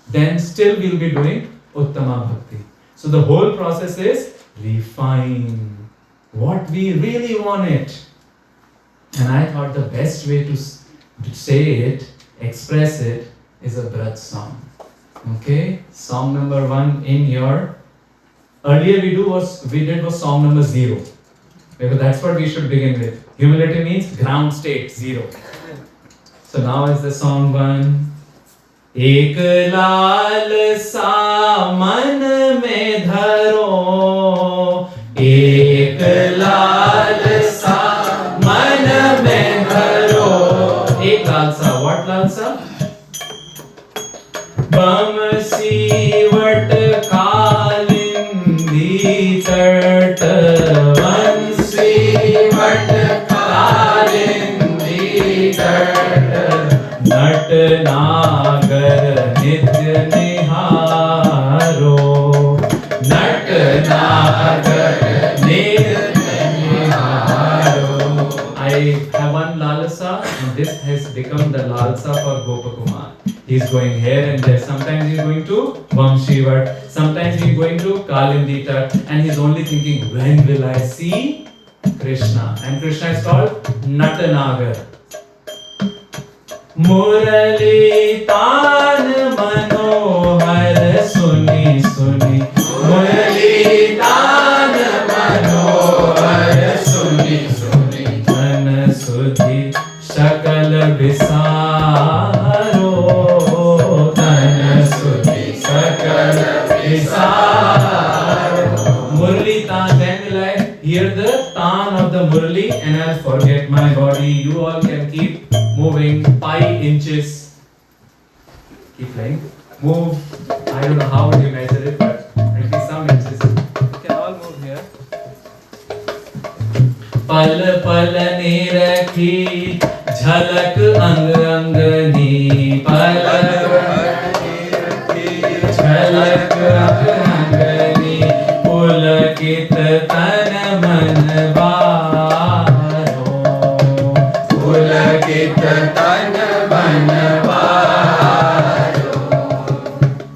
Speaker 1: Then still we will be doing Uttama Bhakti. So the whole process is refine what we really want it. And I thought the best way to say it, express it, is a Braj song. Okay? Song number 1 in your... Earlier we did was song number 0. Because that's what we should begin with. Humility means ground state, 0. So now is the song 1. Ek laal sa man mein dharo, ek laal sa man mein dharo. Ek lalsa, what lalsa? Bam sivat kalindi tat, vansi vat kalindi tat, nat nagar nitya niharo, nat nagar nitya niharo. I have one lalasa, and this has become the lalsa for Gopakumar. He is going here and there. Sometimes he is going to Vamshivat, sometimes he is going to Kalindi Tat, and he is only thinking, when will I see Krishna? And Krishna is called Natanagar. Murali Tan Manohar Suni Suni, Murali Tan Manohar Suni Suni, Tan Sudhi Shakal Visaro, Tan Sudhi Shakal Murli Tan, then will I hear the Tan of the Murli and I'll forget my body. You all can keep moving 5 inches. Keep playing. Move. I don't know how you measure it, but at least some inches. You can all move here. पल पल ने रखी झलक अंग अंगनी पल झलक अंग अंगनी पुलकित तन मन बारो पुलकित तन मन बारो.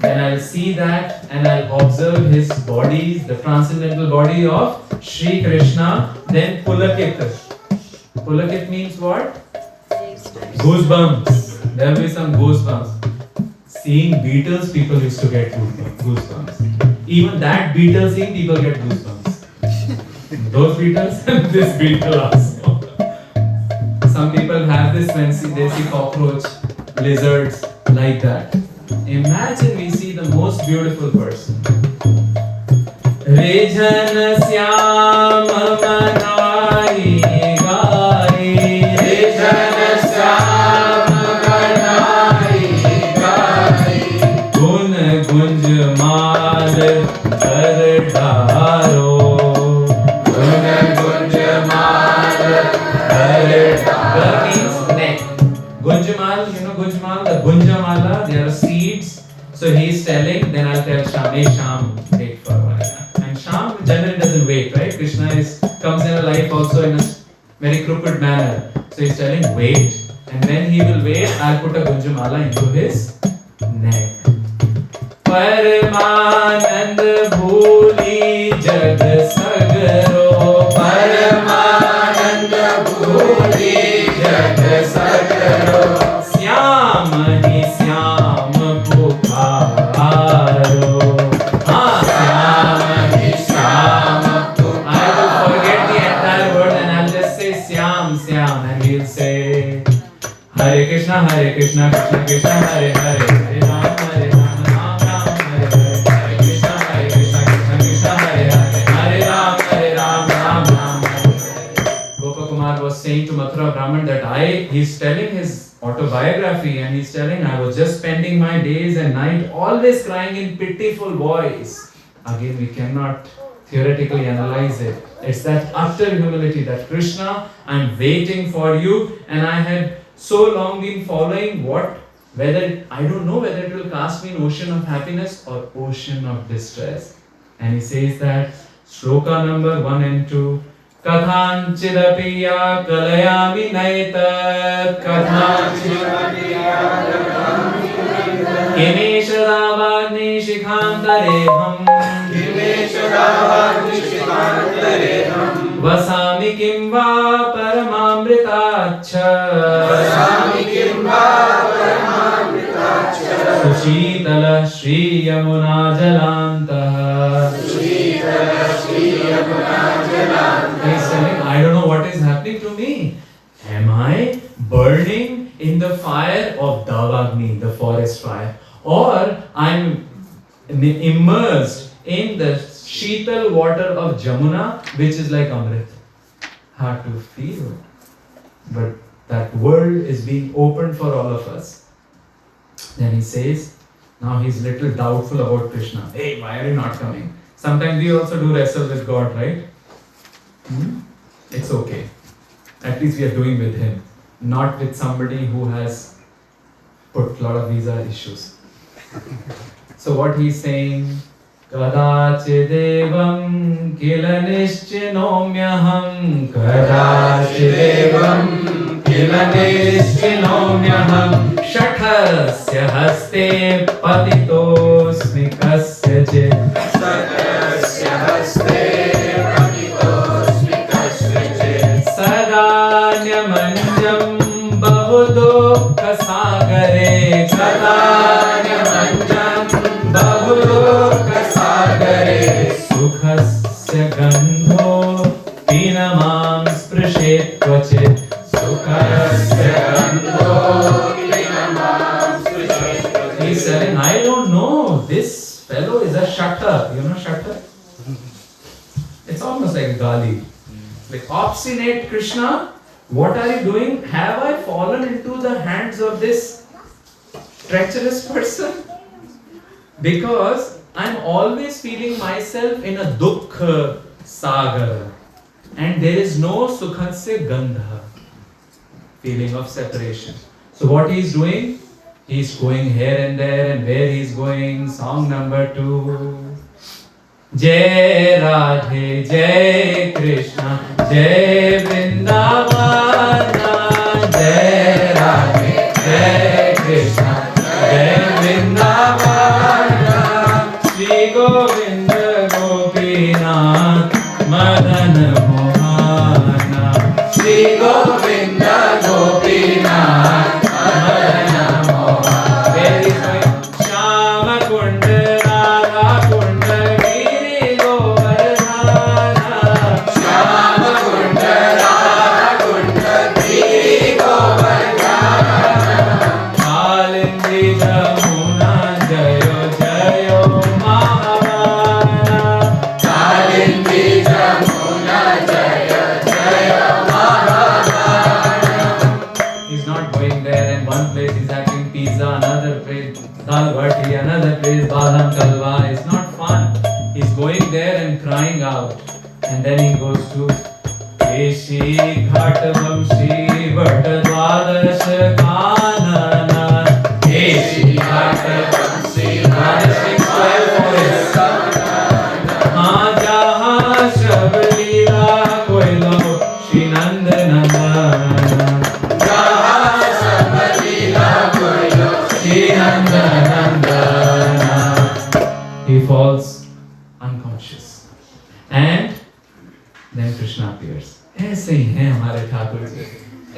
Speaker 1: Then I'll see that and I'll observe his bodies, the transcendental body of Shri Krishna. Then Pulakit. Pulakit means what? Goosebumps. There will be some goosebumps. Seeing Beatles, people used to get goosebumps. Even that Beatles seeing, people get goosebumps. Those Beatles and this Beatle also. Some people have this when they see cockroach, lizards, like that. Imagine we see the most beautiful person. Rejan Syam Manai Gai Rejan Syam Manai Gai Gun Gunj Mal Kar Daro Gun Gunj Mal Kar Dar means neck. Gunjamal, you know Gunjamal, the Gunjamala, they are seeds. So he is telling, then I'll tell Sham, hey Sham, wait for a while. And Sham generally doesn't wait, right? Krishna comes in a life also in a very crooked manner. So he's telling, wait. And when he will wait, I'll put a Gunjamala into his neck. Paramanand bhuli jag sagaro Paramanand bhuli jag sagaro Syam hi Syam pukaro Syam hi Syam pukaro. I will forget the entire word and I'll just say Syam Syam and he'll say Hare Krishna Krishna Krishna Hare Hare Hare Ram Hare Ram was saying to Mathura Brahman that he's telling his autobiography and he's telling I was just spending my days and night always crying in pitiful voice. Again, we cannot theoretically analyze it. It's that utter humility that Krishna, I'm waiting for you and I had so long been following whether I don't know whether it will cast me in ocean of happiness or ocean of distress. And he says that Shloka number 1 and 2 Kathanchidapiya kalayami naitat Kathanchidapiya kalayami naitat Kimeshadavagni shikhantareham Kimeshadavagni shikhantareham Vasami kimva paramamritacha Vasami kimva paramamritacha Sushitala Shri Yamuna Jalantah Sushitala Shri Yamuna Jalantah. He's saying, I don't know what is happening to me. Am I burning in the fire of Davagni, the forest fire? Or I'm immersed in the Sheetal water of Jamuna, which is like Amrit. Hard to feel. But that world is being opened for all of us. Then he says, now he's little doubtful about Krishna. Hey, why are you not coming? Sometimes we also do wrestle with God, right? It's okay. At least we are doing with him, not with somebody who has put a lot of visa issues. So what he's saying, Kadachidevam kila nishchinomyaham Kadachidevam kila nishchinomyaham Shathasya haste patitosmi kasyachit Shathasya haste Sadanyam bahudukha sagare Sadanyam bahudukha sagare Sukhasya gandho pinamam sprishet kvachit Sukhasya gandho pinamam sprishet kvachit. He's saying, I don't know, this fellow is a shatta. You know shatta? It's almost like gali. Like obstinate Krishna, what are you doing? Have I fallen into the hands of this treacherous person? Because I'm always feeling myself in a dukha sagar. And there is no sukhat se gandha, feeling of separation. So what he is doing? He is going here and there, and where he is going, song number 2. Jai Radhe, Jai Krishna, Jai Vrindavan, Jai Radhe, Jai Krishna, Jai Vrindavan, Shri Govinda Gopinath, Madan Mohana, Shri Govinda Gopinath, Madan Mohana. Where is going? Shama Kunda, Radha Kunda, Giri Govardhana, Shama Kunda, Radha Kunda, Giri Govardhana, Kalindi Jamuna, Jayo Jayo Mahavana, Kalindi Jamuna, Jayo Jayo Mahavana. He's not going there, and one place he's having pizza, another place dal bati, another place badam kalwa. It's not fun. He's going there and crying out, and then he goes to Keshi Ghat Vamshi Vat Dwadash Kanana, Keshi Ghat Vamshi Vat 12 forests. हाँ जहाँ शब लीला कोई लो श्री नंद नंदन, जहाँ शब लीला कोई लो श्री नंद नंदन. He falls unconscious, and then Krishna appears. ऐसे ही हैं हमारे ठाकुर जी,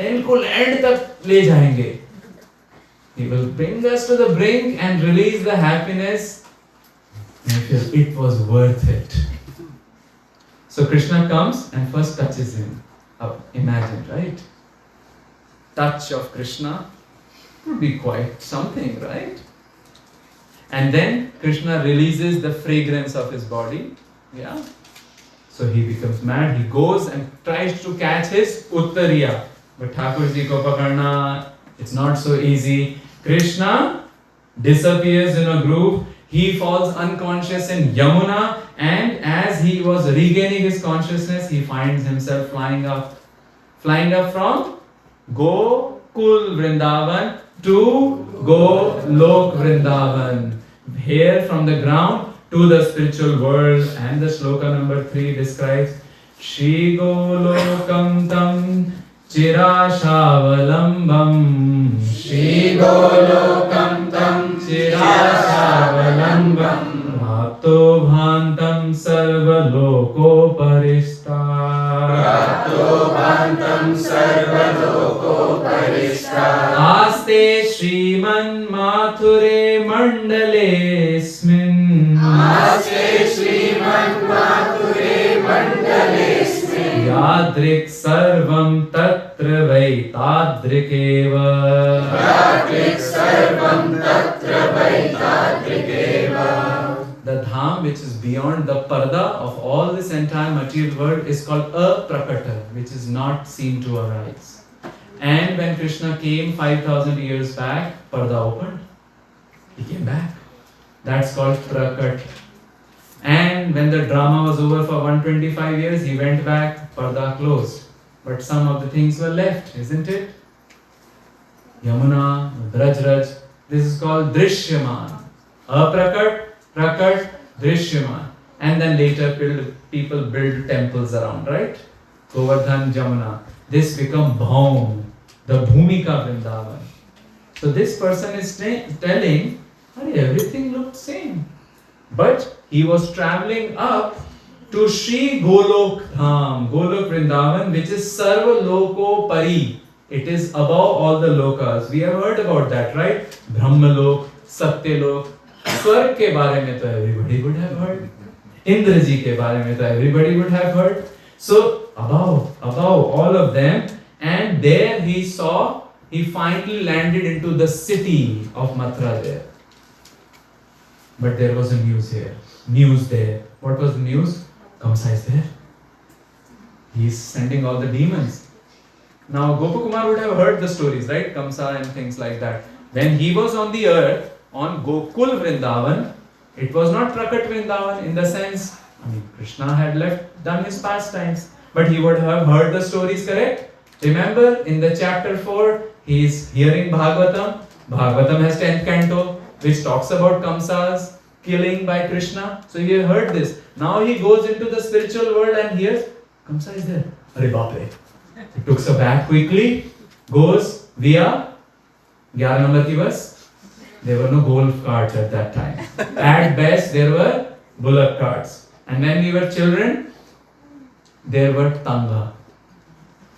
Speaker 1: इनको land तक ले जाएंगे. He will bring us to the brink and release the happiness. And I feel it was worth it. So Krishna comes and first touches him. Imagine, right? Touch of Krishna would be quite something, right? And then Krishna releases the fragrance of his body. Yeah. So he becomes mad. He goes and tries to catch his uttariya. But Thakurji ko pakarna, it's not so easy. Krishna disappears in a groove. He falls unconscious in Yamuna, and as he was regaining his consciousness, he finds himself flying up from Gokul Vrindavan to Golok Vrindavan. Here from the ground to the spiritual world. And the shloka number 3 describes Shri Golokam Tam Chirashavalambam, Shri Golokam Tam Chirashavalambam, Rapto Bhantam Sarvaloko Parishta, Rapto Bhantam Sarvaloko Parishta, Aste Shriman Mathure Mandalesmin, Aste Shriman Mathure Mandalesmin, Yadrik Sarvam Tatra Vaitadrikeva, Yadrik Sarvam Tatra Vaitadrikeva. The dham which is beyond the parda of all this entire material world is called aprakata, which is not seen to our eyes. And when Krishna came 5,000 years back, parda opened. He came back. That's called prakat. And when the drama was over for 125 years, he went back, parda closed. But some of the things were left, isn't it? Yamuna, Brajraj, this is called Drishyaman. Aprakat, Prakat, Drishyaman. And then later people build temples around, right? Govardhan, Jamuna. This become Bhaum, the Bhumika Vrindavan. So this person is telling, everything looked same. But he was traveling up to Shri Golok Dham, Golok Vrindavan, which is Sarva Loko Pari. It is above all the lokas. We have heard about that, right? Brahmalok, Satyalok. Swarg ke baare mein to everybody would have heard. Indra ji ke baare mein to everybody would have heard. So above all of them, and there he finally landed into the city of Mathura there. But there was a news here. news there. What was the news? Kamsa is there. He's sending all the demons. Now Gopakumar would have heard the stories, right? Kamsa and things like that. When he was on the earth, on Gokul Vrindavan, it was not Prakat Vrindavan in the sense, Krishna had done his pastimes, but he would have heard the stories, correct? Remember in the chapter 4, he is hearing Bhagavatam. Bhagavatam has 10th canto, which talks about Kamsa's killing by Krishna. So he heard this. Now he goes into the spiritual world and hears, Kamsa is there. Arey Baap. He took a back quickly, goes via 11 number ki bus. There were no golf carts at that time. At best, there were bullock carts. And when we were children, there were tanga.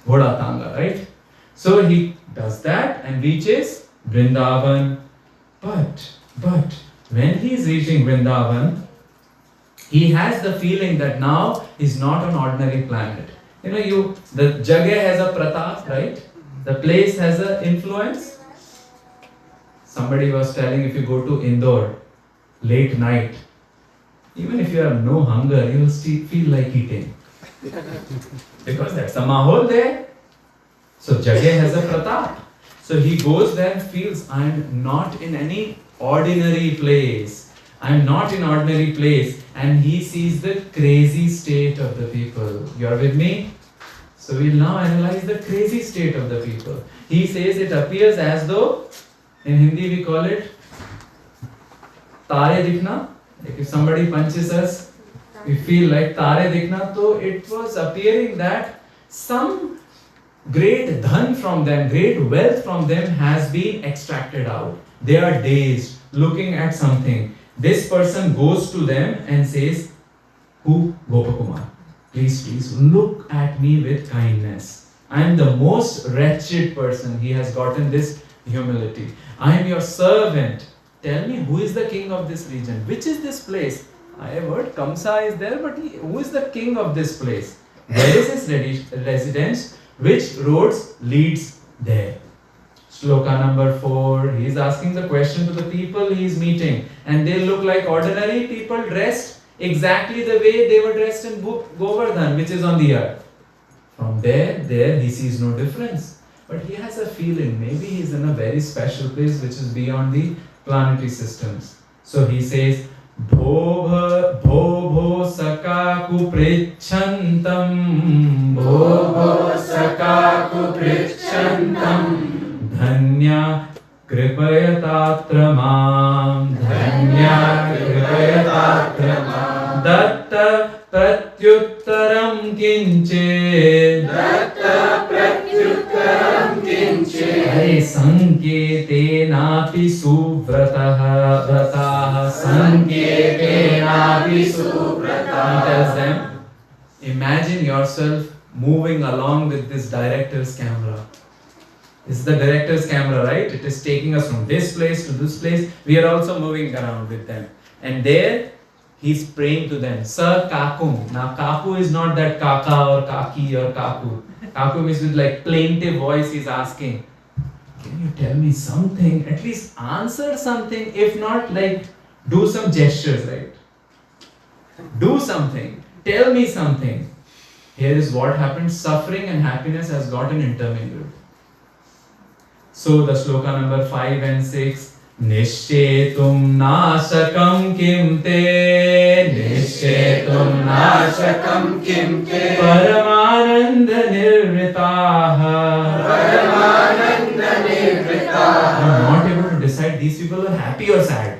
Speaker 1: Ghoda tanga, right? So he does that and reaches Vrindavan. But when he is reaching Vrindavan, he has the feeling that now he's not an ordinary planet. The Jagah has a pratap, right? The place has an influence. Somebody was telling, if you go to Indore late night, even if you have no hunger, you will still feel like eating. Because that's the mahol there. So Jagah has a pratap. So he goes there and feels, I am not in any ordinary place. I am not in ordinary place. And he sees the crazy state of the people. You are with me? So we'll now analyze the crazy state of the people. He says it appears as though, in Hindi we call it Tare Dikhna. Like if somebody punches us, we feel like Tare Dikhna. So it was appearing that some great dhan from them, great wealth from them has been extracted out. They are dazed, looking at something. This person goes to them and says, who? Gopakumar. Please look at me with kindness. I am the most wretched person. He has gotten this humility. I am your servant. Tell me who is the king of this region? Which is this place? I have heard Kamsa is there, but who is the king of this place? Where is his residence? Which roads leads there? Shloka number 4, he is asking the question to the people he is meeting, and they look like ordinary people dressed exactly the way they were dressed in Govardhan, which is on the earth. From there he sees no difference. But he has a feeling, maybe he is in a very special place which is beyond the planetary systems. So he says, Bho bho sakaku prichantam, Bho sakaku prichantam, Dhanya kripayatatra mam, Dhanya kripayatatra mam, Datta pratyuttaram kinche, Datta pratyuttaram kinche, Hare sanketenapi suvrataha, vrataha sanketenapi suvrataha. He tells them, imagine yourself moving along with this director's camera. This is the director's camera, right? It is taking us from this place to this place. We are also moving around with them. And there, he's praying to them. Sir Kakum. Now, Kaku is not that Kaka or Kaki or Kaku. Kaku is with like plaintive voice, he's asking, can you tell me something? At least answer something. If not, like, do some gestures, right? Do something. Tell me something. Here is what happened. Suffering and happiness has gotten intermingled. So the shloka number 5 and 6. Nishchetum nashakam kimte, Nishchetum nashakam kimte, Paramananda nirvritaha, Paramananda nirvritaha. I'm not able to decide these people are happy or sad.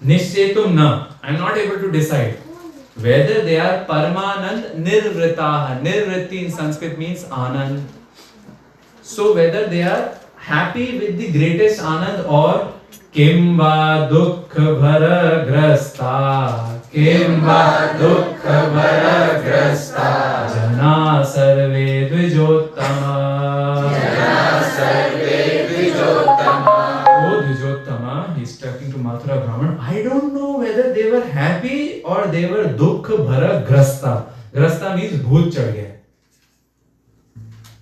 Speaker 1: Nishchetum na. I'm not able to decide whether they are Paramanand nirvritaha. Nirvriti in Sanskrit means Anand. So whether they are happy with the greatest Anand or Kimba Dukha Bhara Grasta, Kimba Dukha Bhara Grasta, Jana Sarve Dvijottama, Jana Sarve Dvijottama. Oh Dvijottama, he's talking to Mathura Brahman. I don't know whether they were happy or they were Dukha Bhara Grasta. Grasta means bhoot chad gaya.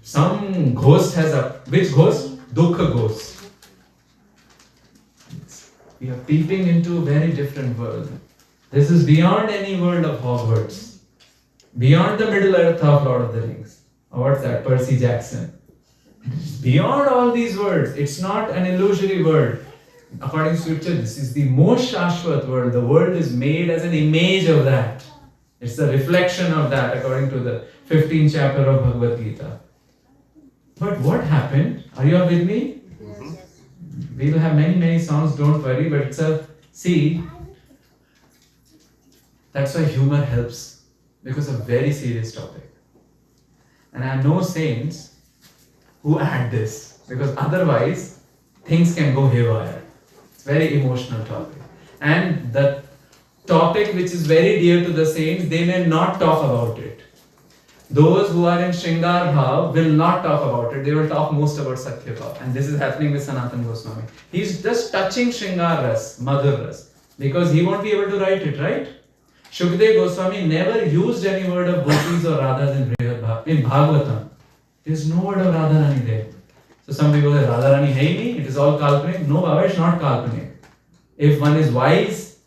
Speaker 1: Some ghost has a, which ghost? Dukha ghost. We are peeping into a very different world. This is beyond any world of Hogwarts, beyond the Middle Earth of Lord of the Rings. Or what's that, Percy Jackson? Beyond all these worlds, it's not an illusory world. According to scripture, this is the most Shashwat world. The world is made as an image of that. It's the reflection of that, according to the 15th chapter of Bhagavad Gita. But what happened? Are you all with me?
Speaker 4: Yes.
Speaker 1: We will have many songs, don't worry, but it's a, see, that's why humor helps, because of a very serious topic. And I know saints who add this, because otherwise things can go haywire. It's a very emotional topic. And the topic which is very dear to the saints, they may not talk about it. Those who are in Shringar Bhav will not talk about it. They will talk most about Satya Bhav. And this is happening with Sanatana Goswami. He's just touching Shringar Ras, Madhur Ras, because he won't be able to write it, right? Shukdev Goswami never used any word of gopis or radhas in Bhagavatam. There's no word of Radharani there. So some people say Radharani hai nahi, it is all kalpanik. No, Baba, it's not kalpanik. If one is wise,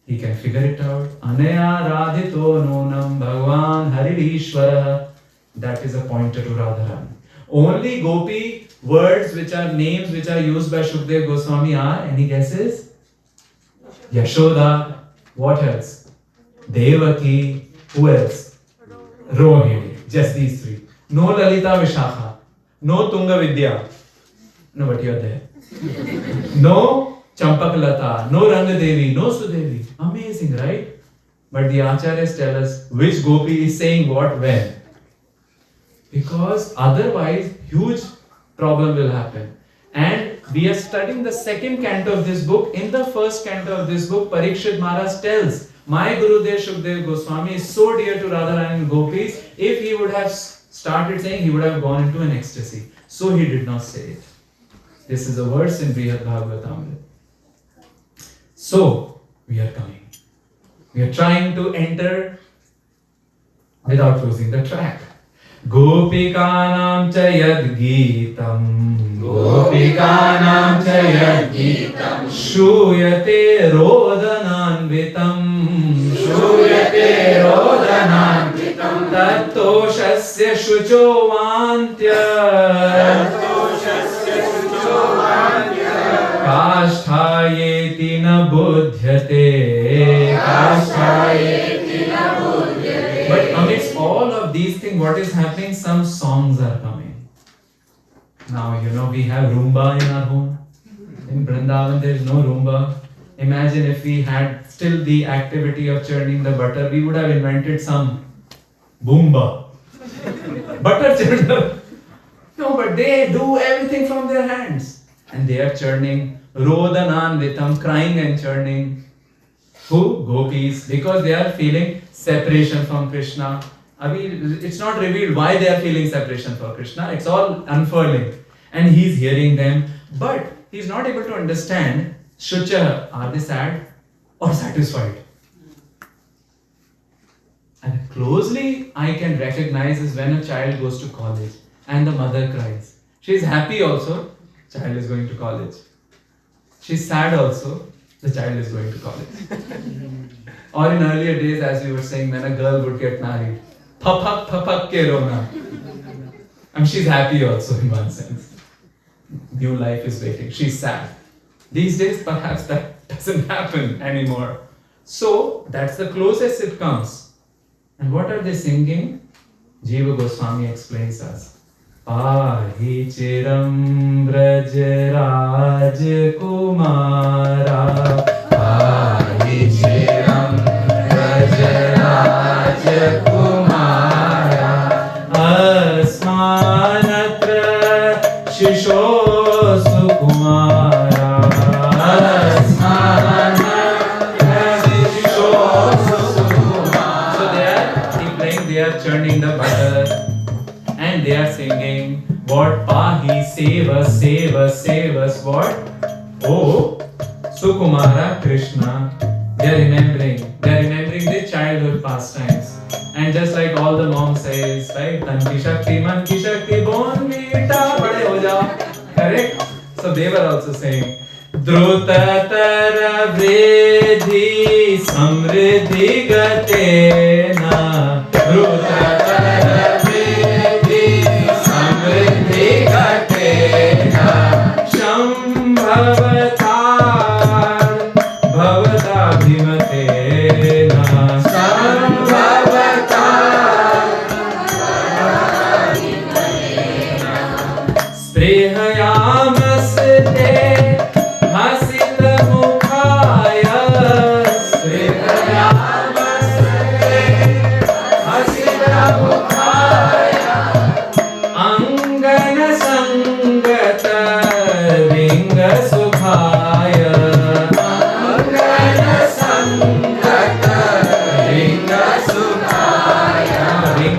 Speaker 1: he can figure it out. Anaya radhito nonam bhagwan haririshwara. That is a pointer to Radharani. Only gopi words which are names which are used by Shukdev Goswami are, any guesses? Yashoda. What else? Devaki. Who else? Rohini. Just these three. No Lalita Vishakha. No Tunga Vidya. No, but you're there. No Champak Lata. No Rangadevi. No Sudevi. Amazing, right? But the Acharyas tell us which gopi is saying what when. Because otherwise, huge problem will happen. And we are studying the second canto of this book. In the first canto of this book, Parikshit Maharaj tells, my Gurudev Shukdev Goswami is so dear to Radharani and gopis, if he would have started saying, he would have gone into an ecstasy. So he did not say it. This is a verse in Brihad Bhagavatamrita. So, we are coming. We are trying to enter without losing the track. Gopikanam cha yad geetam Gopikanam cha yad geetam Shuyate rodananvitam Shuyate rodananvitam Tattoshasya shucho vantya Tattoshasya shucho vantya Kasthayeti na buddhyate Kasthayeti na buddhyate. But amidst all of these things, what is happening? Some songs are coming. Now, we have Roomba in our home. In Vrindavan, there is no Roomba. Imagine if we had still the activity of churning the butter, we would have invented some Boomba. Butter churner. No, but they do everything from their hands. And they are churning Rodananvitam, crying and churning. Who? Gopis. Because they are feeling separation from Krishna. It's not revealed why they are feeling separation from Krishna. It's all unfurling. And he's hearing them. But he's not able to understand, Shucha, are they sad or satisfied? And closely I can recognize is when a child goes to college and the mother cries. She is happy also, child is going to college. She's sad also, the child is going to college. Or in earlier days, as we were saying, when a girl would get married, papak papak ke rona. And she's happy also in one sense. New life is waiting. She's sad. These days, perhaps that doesn't happen anymore. So, that's the closest it comes. And what are they singing? Jiva Goswami explains us. Pahi chiram braj raj kumara. Pahi chiram braj raj kumara. Asmanatra shisho sukumara. Asmanatra shisho sukumara. So they are churning the butter. And they are singing, what? Pahi, save us, save us, save us. What? Oh, Sukumara Krishna. They are remembering their childhood pastimes. And just like all the moms says, right? Tan ki shakti, man ki shakti, bon beta, bade ho jao. Correct? So they were also saying, द्रुततर वृद्धि समृद्धि गतेना द्रुततर वृद्धि समृद्धि गतेना संभवतार भवताभिमतेना संभवतार स्पृहयामस्ते हसित मुखाय स्पृहयामस्ते हसित मुखाय अंगन संगत ring सुखाय अंगन संगत ring सुखाय ring,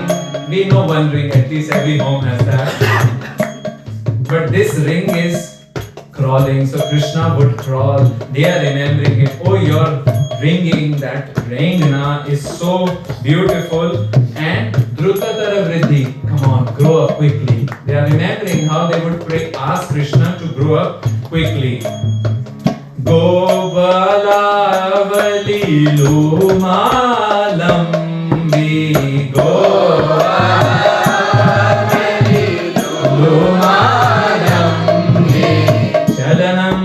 Speaker 1: we know one ring, at least every home has that. But this ring is crawling, so Krishna would crawl. They are remembering it. Oh, you're ringing, that ring na is so beautiful. And Drutatara Vriddhi, come on, grow up quickly. They are remembering how they would ask Krishna to grow up quickly. Gobalavali lumalambi Gobalavali lumalambi Chalanam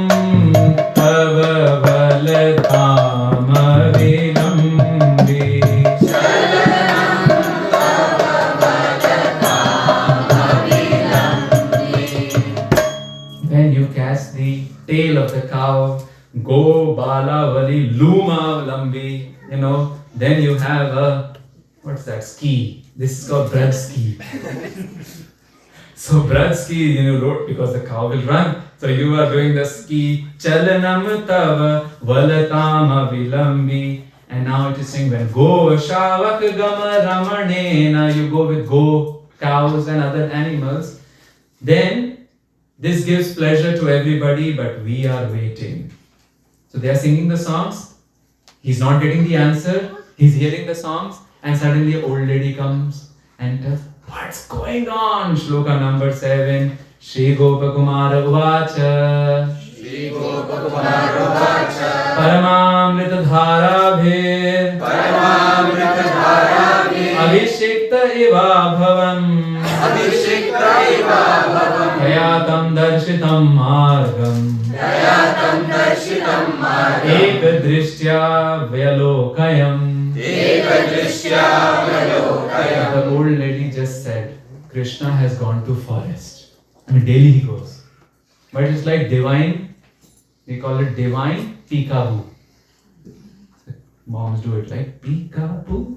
Speaker 1: tava valathamavilambi Chalanam tava valathamavilambi. When you catch the tail of the cow, go balavali luma lambi, then you have a, what's that, ski. This is called bread ski. So bread ski, because the cow will run. So you are doing the ski. Chalanam tava valatama vilambi. And now it is saying when go shavak gama ramanena, you go with go, cows and other animals, then this gives pleasure to everybody, but we are waiting. So they are singing the songs. He's not getting the answer. He's hearing the songs, and suddenly an old lady comes and tells, what's going on? Shloka number 7. Shri Gopakumara Uvacha. Shri Gopakumara Uvacha. Paramamrita Dharabhir. Paramamrita Dharabhir. Abhishekta Iva Bhavam. Abhishekta Iva Bhavam. Kayatam Darshitam Margam. Kayatam Darshitam Margam. Eka Drishtya Vyalokayam. Eka Drishtya Vyalokayam. The old lady just said, Krishna has gone to forest. I mean, daily he goes. But it's like divine, we call it divine peekaboo. Moms do it like peekaboo.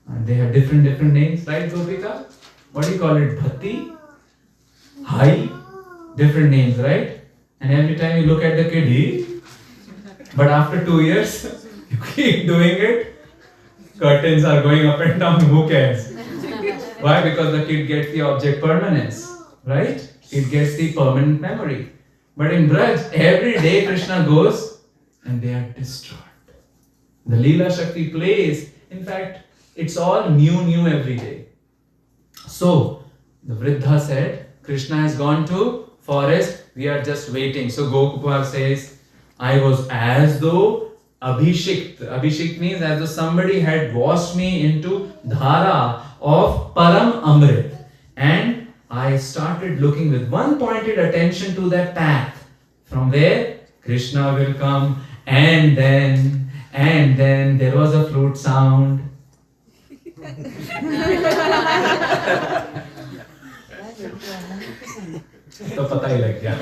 Speaker 1: And they have different names, right, Gopika? What do you call it? Bhatti? Hai? Different names, right? And every time you look at the kid, he. But after 2 years, you keep doing it, curtains are going up and down, who cares? Why? Because the kid gets the object permanence, right? It gets the permanent memory. But in Braj, every day Krishna goes and they are destroyed. The Leela Shakti plays. In fact, it's all new every day. So, the Vriddha said, Krishna has gone to forest, we are just waiting. So Gokupal says, I was as though Abhishikt. Abhishikt means as though somebody had washed me into dhara of Param Amrit. And I started looking with one pointed attention to that path. From where Krishna will come. And then there was a flute sound. तो पता ही लग गया.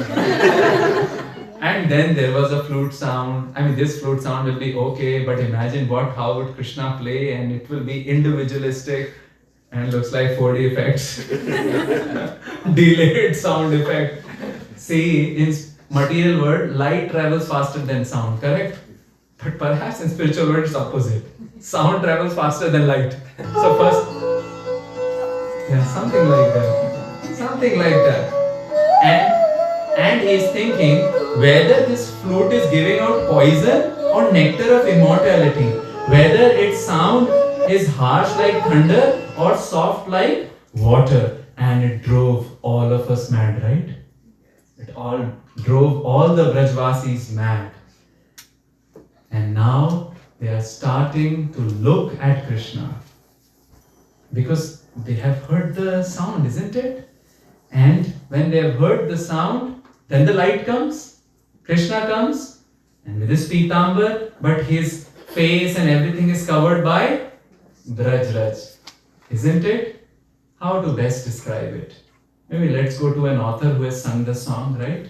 Speaker 1: And then there was a flute sound. I mean, this flute sound will be okay, but imagine how would Krishna play, and it will be individualistic and looks like 4D effects. Delayed sound effect. See, in material world, light travels faster than sound, correct? But perhaps in spiritual world, it's opposite. Sound travels faster than light. So first, yeah, something like that. And he is thinking whether this flute is giving out poison or nectar of immortality, whether its sound is harsh like thunder or soft like water, and it drove all of us mad, right? It all drove all the Brajvasis mad. And now they are starting to look at Krishna because they have heard the sound, isn't it? And when they have heard the sound, then the light comes, Krishna comes, and with his Pitambar, but his face and everything is covered by Brajraj. Isn't it? How to best describe it? Maybe let's go to an author who has sung the song, right?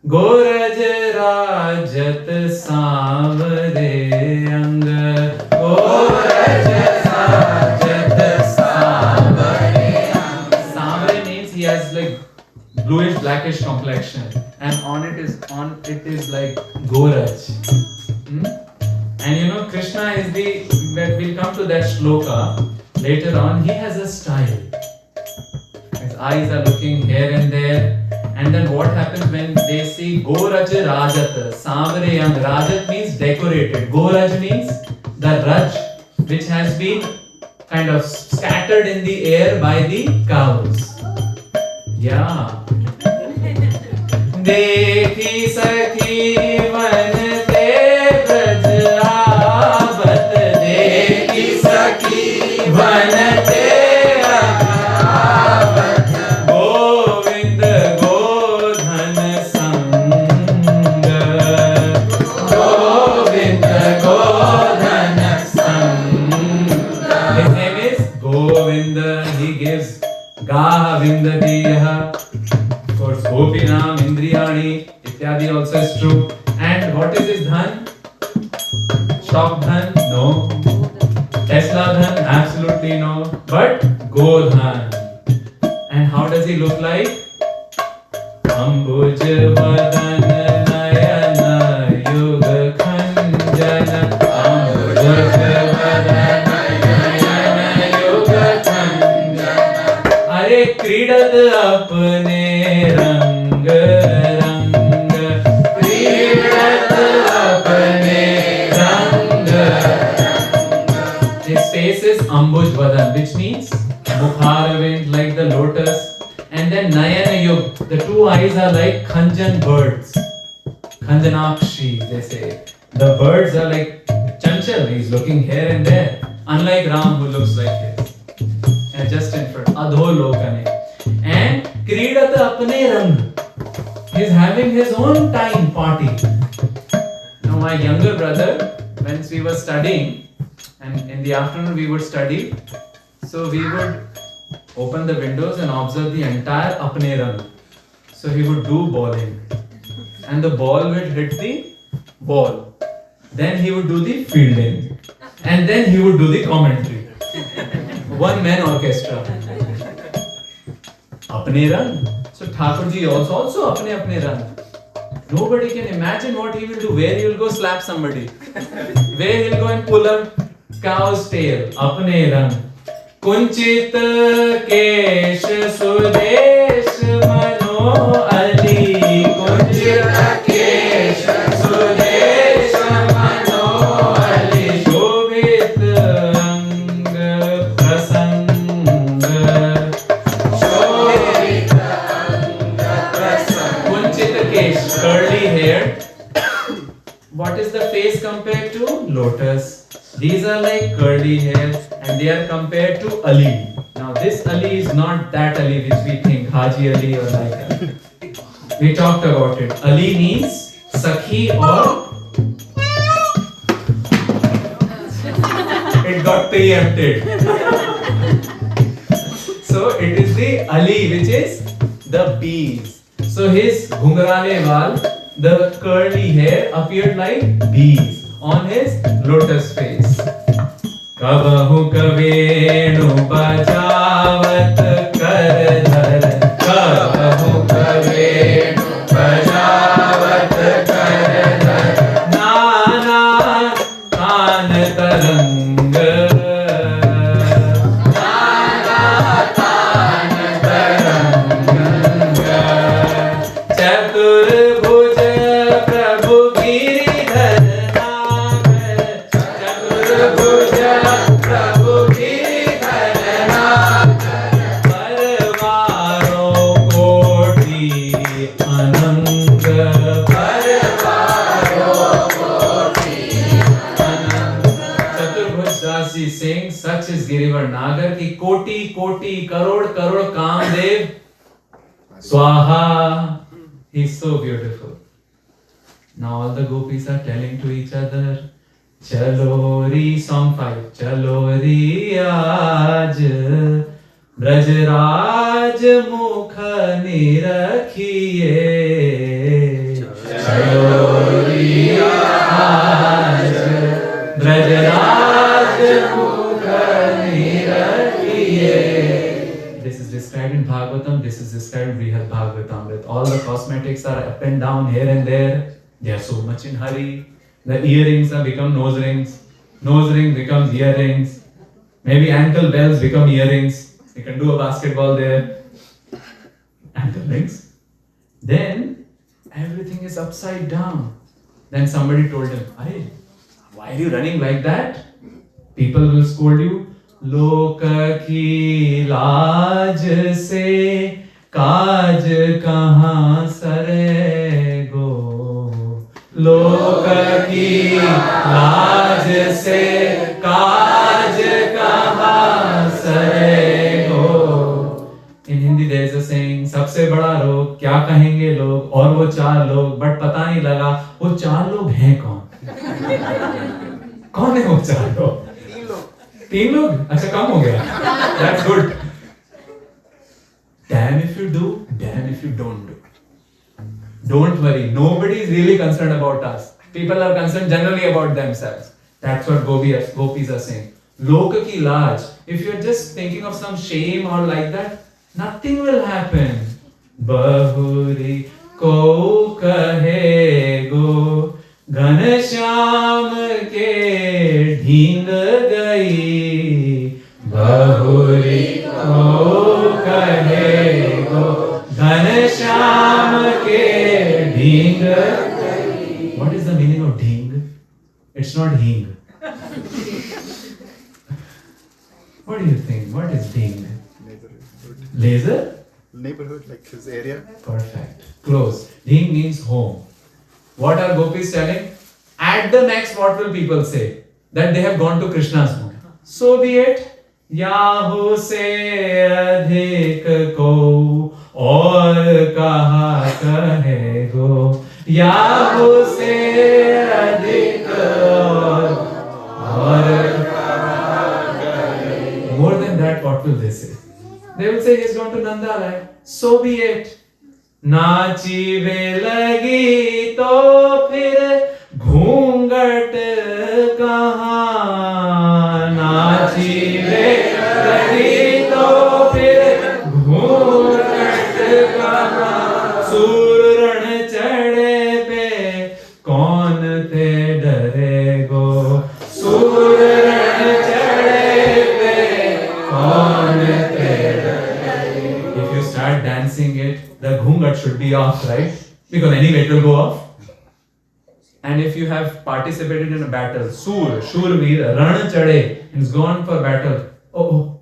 Speaker 1: Goraj Rajat Savare Ang Goraj Rajat Savare Ang. Savare means he has like bluish blackish complexion, and on it is like Goraj. And you know, Krishna is when we'll come to that shloka later on, he has a style. His eyes are looking here and there. And then what happens when they see Goraj Rajat, Savare Yang? Rajat means decorated. Goraj means the Raj, which has been kind of scattered in the air by the cows. Yeah. Dekhi sakhi vanate braj avat, dekhi sakhi vanate avat, Govind Godhan sang, Govind Godhan sang. His name is Govinda. He gives Gaha Vindadiyaha. Of course, Gopinam, Indriyani, Ityadi also is true. And what is his dhan? Stock dhan? No. Tesla dhan? Absolutely no. But Godhan. And how does he look like? Ambuj vadan nayana yuga khanjana. Ambuj vadan nayana yuga khanjana. Are kridat apne rang rang. Kridat apne rang rang. His face is Ambuj vadan, which means Mukharavind, like the lotus. And then Nayana Yug, the two eyes are like Khanjan birds. Khanjanakshi, they say. The birds are like Chanchal, he's looking here and there. Unlike Ram, who looks like this. And just in front, Adho Lokane. And Kridata Apne Rang. He's having his own time party. Now, my younger brother, when we were studying, and in the afternoon we would study, so we would open the windows and observe the entire apne rang. So he would do bowling, and the ball would hit the ball. Then he would do the fielding, and then he would do the commentary. One man orchestra. Apne rang. So Thakurji also apne rang. Nobody can imagine what he will do. Where he will go slap somebody. Where he will go and pull a cow's tail. Apne rang. कुंचित केश सुदेश मनो अली, कुंचित केश सुदेश मनो अली, शोभित अंग प्रसंग, शोभित अंग प्रसंग. कुंचित केश, curly hair. What is the face compared to? Lotus. These are like curly hairs, and they are compared to Ali. Now this Ali is not that Ali which we think, Haji Ali or like that. We talked about it. Ali means Sakhi or it got preempted. So it is the Ali which is the bees. So his ghungrale wal, the curly hair appeared like bees on his lotus face. Kabahu kavenu bajavat kardhar, kabahu kavenu bajavat kardhar, nana taan tarang, nana taan tarang, chatur bhuj prabhu giridhar. Prabhu Giridhar Nagar, Parva Tulasji sings, such is Girivar Nagar ki koti koti karod karod Kamdev Swaha. He's so beautiful. Now all the gopis are telling to each other, Chalori, song 5. Chalori aaj Brajraj mukha nirakhiye. Chalori aaj Brajraj mukha nirakhiye. This is described in Bhagavatam, this is described in Brihad Bhagavatam. With all the cosmetics are up and down here and there. They are so much in hurry. The earrings have become nose rings. Nose ring becomes earrings. Maybe ankle bells become earrings. You can do a basketball there. Ankle rings. Then everything is upside down. Then somebody told him, "Arey, why are you running like that? People will scold you. लोक की लाज से काज कहाँ सरेगो. लोक की लाज से काज कहाँ सरेगो. In Hindi there is a saying, सबसे बड़ा रोग क्या कहेंगे लोग, और वो 4 लोग, बट पता नहीं लगा वो 4 लोग हैं कौन. कौन है वो 4 लोग? 3 लोग. अच्छा कम हो गया. That's good. Damn if you do, damn if you don't do. Don't worry, nobody is really concerned about us. People are concerned generally about themselves. That's what gopis are saying. Loka ki laaj. If you're just thinking of some shame or like that, nothing will happen. Bahuri ko kahe go Ghanshyam के ढींग गई. बहुरी को कहे गो घनश्याम के ढींग गई. What is the meaning of Dhing? It's not hing. What do you think? What is Dhing? Laser?
Speaker 4: Neighborhood, like his area.
Speaker 1: Perfect. Close. Dhing means home. What are gopis telling? At the max, what will people say? That they have gone to Krishna's home. So be it. Yahu se adhik ko aur kaha kahego. Yahu se adhik aur kaha kahego. More than that, what will they say? They will say he has gone to Nandalaya. So be it. नाची वे लगी तो फिर घूंघट कहाँ. नाची वे लगी तो फिर घूंघट कहाँ. सूर रण चढ़े पे कौन थे डरे गो. सूर रण चढ़े पे कौन थे डरे. If you start dancing it, the ghungat should be off, right? Because anyway it will go off. And if you have participated in a battle, Shurveer, Ran Chade, and has gone for battle. Oh,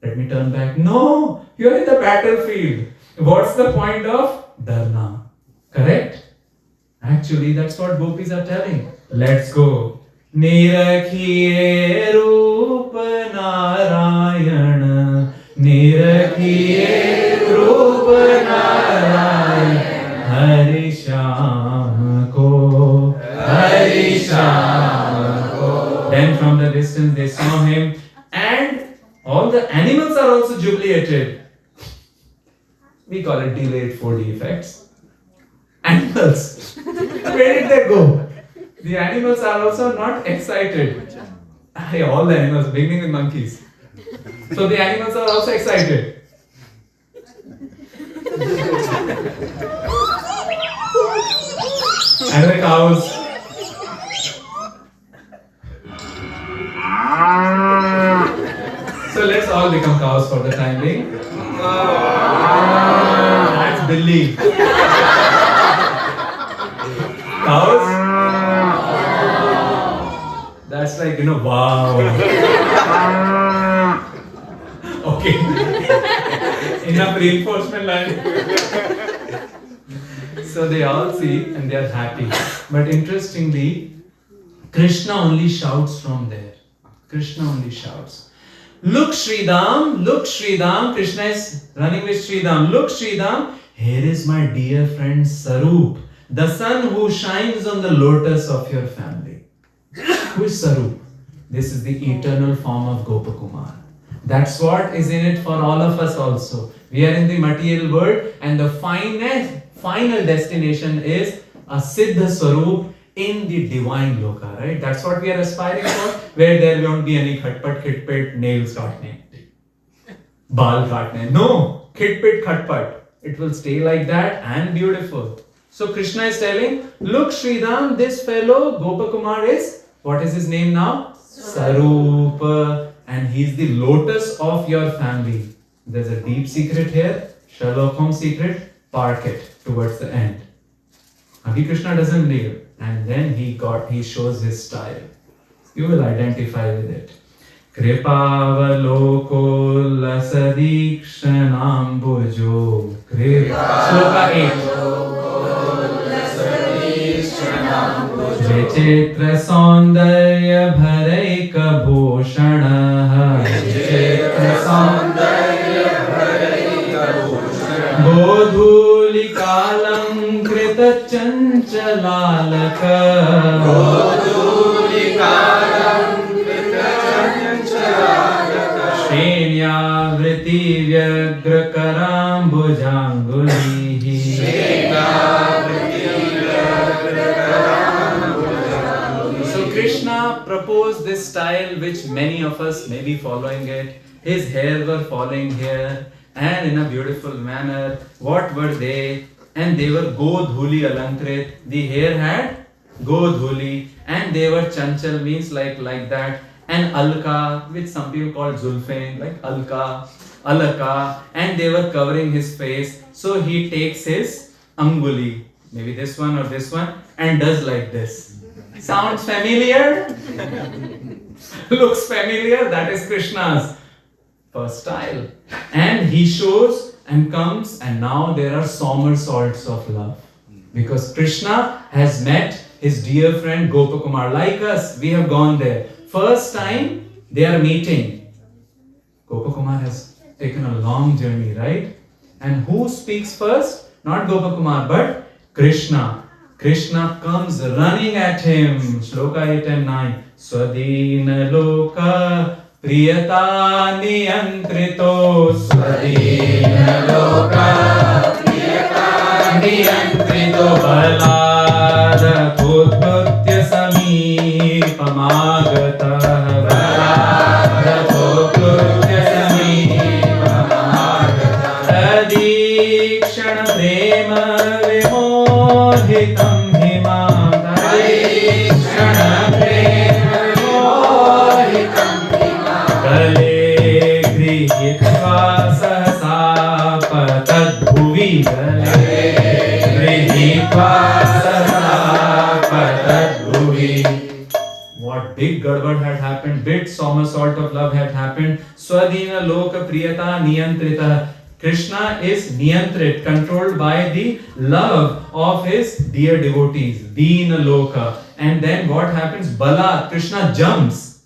Speaker 1: let me turn back. No, you are in the battlefield. What's the point of Dharna? Correct? Actually, that's what gopis are telling. Let's go. Nirakhiye Roop Narayan. Nirakhiye Roop Narayan. Hari Sham ko. Hari Sham ko. Then from the distance they saw him, and all the animals are also jubilated. We call it delayed 4D effects. Animals. Where did they go? The animals are also not excited. All the animals, beginning with monkeys. So the animals are also excited. And the cows. So let's all become cows for the time being. That's Billy. Cows? That's like, wow. Okay. Enough reinforcement line. So they all see and they are happy. But interestingly, Krishna only shouts from there. Krishna only shouts, look Sridham, Krishna is running with Sridham, look Sridham, here is my dear friend Sarup, the sun who shines on the lotus of your family. Who is Sarup? This is the eternal form of Gopakumar. That's what is in it for all of us also. We are in the material world and the final destination is a Siddha Swarup in the divine loka, right? That's what we are aspiring for, where there won't be any khatpat, khitpit, nails kaatne, baal kaatne. No, khitpit, khatpat. It will stay like that and beautiful. So Krishna is telling, look Sridham, this fellow Gopakumar is, what is his name now? Sarup. And he is the lotus of your family. There's a deep secret here, Sherlock Holmes secret, park it towards the end. Abhi Krishna doesn't leave. And then he shows his style. You will identify with it. Kripavaloko lasadikshanambujo. Sloka 8. Vichitra saundarya bharaika bhushana. Vichitra saundarya bharaika bhushana. Godhulikalam krita chanchalalaka. Godhulikalam krita chanchalalaka. Shrenyaavriti vyagrakaram bhujangulihi. Krishna proposed this style which many of us may be following it. His hair were falling here and in a beautiful manner. What were they? And they were Godhuli Alankrit. The hair had Godhuli and they were Chanchal means like that. And Alka, which some people call Zulfain, like Alaka. And they were covering his face. So he takes his Anguli, maybe this one or this one, and does like this. Sounds familiar? Looks familiar? That is Krishna's first style. And he shows and comes, and now there are somersaults of love. Because Krishna has met his dear friend Gopakumar. Like us, we have gone there. First time they are meeting. Gopakumar has taken a long journey, right? And who speaks first? Not Gopakumar, but Krishna. Krishna comes running at him. Shloka 8 and 9. Swadina loka priyata niyantrito. Swadina loka priyata niyantrito. Balada kutmutya samipamagata. Balada kutmutya samipamagata. Adikshana prema vimohitam. What big gadbad had happened, big somersault of love had happened. Swadina loka priyata niyantrita. Krishna is niyantrit, controlled by the love of his dear devotees. Dina loka. And then what happens? Bala, Krishna jumps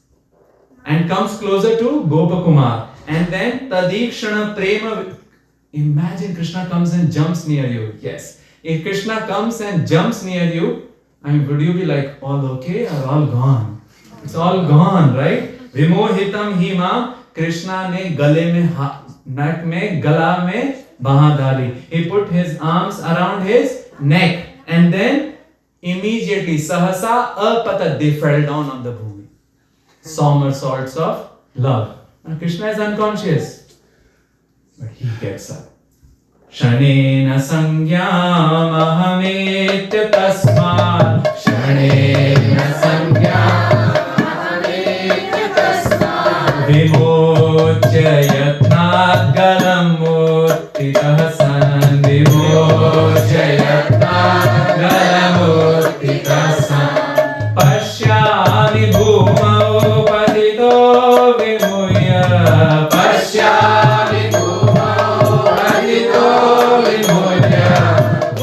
Speaker 1: and comes closer to Gopakumar. And then Tadikshana prema. Imagine Krishna comes and jumps near you. Yes. If Krishna comes and jumps near you, I mean, would you be like, all okay or all gone? It's all gone, right? Vimohitam hima. Krishna ne gale mein, neck mein, gala mein baha dali. He put his arms around his neck. And then immediately, sahasa apata, they fell down on the bhumi. Somersaults of love. And Krishna is unconscious. But he gets up. Shanena sangyam ahametya tasmat. Shanena sangyam ahametya tasmat. Vimochya yatnat galam murtitah san. Vimochya yatnat galam murtitah san. Pashyami bhumau patito vimuya. Pashyami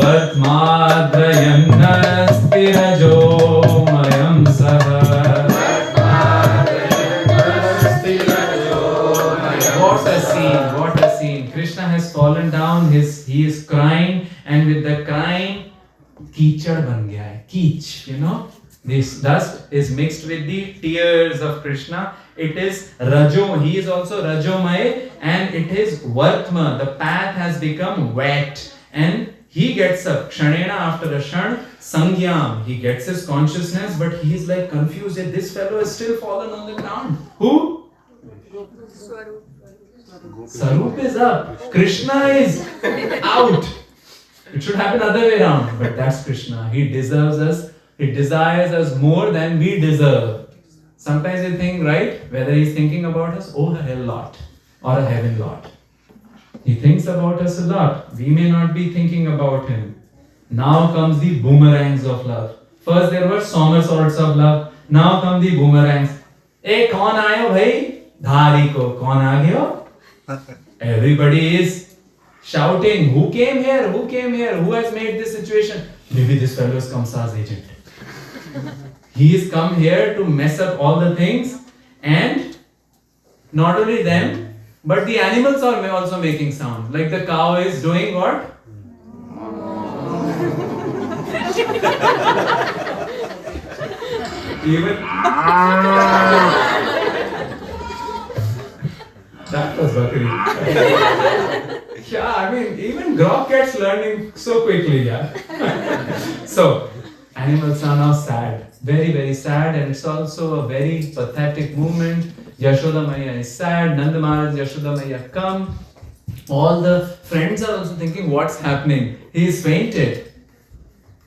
Speaker 1: Vatmadrayam nasti rajomayam saha. कीचड़ बन गया है. Keech, you know, this dust is mixed with the tears of Krishna. It is Rajo. He is also Rajomay, and it is Vartma. The path has become wet, and he gets up. Kshanena after a shan, Sangyam. He gets his consciousness, but he is like confused that this fellow is still fallen on the ground. Who? Sarup is up. Krishna is out. It should happen other way around, but that's Krishna. He deserves us. He desires us more than we deserve. Sometimes we think, right, whether he's thinking about us, oh, a hell lot or a heaven lot. He thinks about us a lot. We may not be thinking about him. Now comes the boomerangs of love. First there were somersaults of love. Now come the boomerangs. Hey, kaun aayo bhai? Dhari ko kaun aa gayo? Everybody is shouting, who came here? Who came here? Who has made this situation? Maybe this fellow is Kamsa's agent. He has come here to mess up all the things, and not only them, but the animals are also making sound. Like the cow is doing what? Even that was Bakri. Yeah, I mean, even Grok gets learning so quickly, yeah. So, animals are now sad. Very, very sad, and it's also a very pathetic movement. Yashoda Maya is sad, Nanda Maharaj, Yashoda Maya come. All the friends are also thinking, what's happening? He is fainted.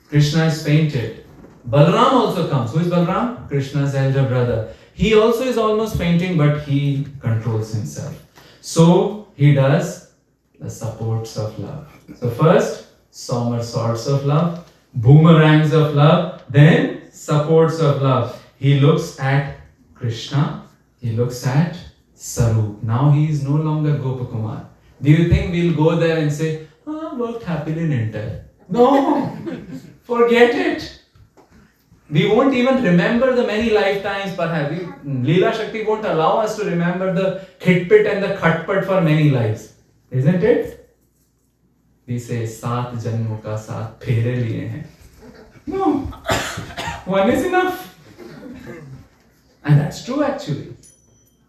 Speaker 1: Krishna is fainted. Balram also comes. Who is Balram? Krishna's elder brother. He also is almost fainting, but he controls himself. So he does the supports of love. So first, somersaults of love, boomerangs of love, then supports of love. He looks at Krishna, he looks at Sarup. Now he is no longer Gopakumar. Do you think we'll go there and say, worked happily in Intel? No, forget it. We won't even remember the many lifetimes, perhaps. Leela Shakti won't allow us to remember the khitpit and the khatpat for many lives. Isn't it? We say, 7 janmo ka 7 phere liye hain. No, one is enough. And that's true actually.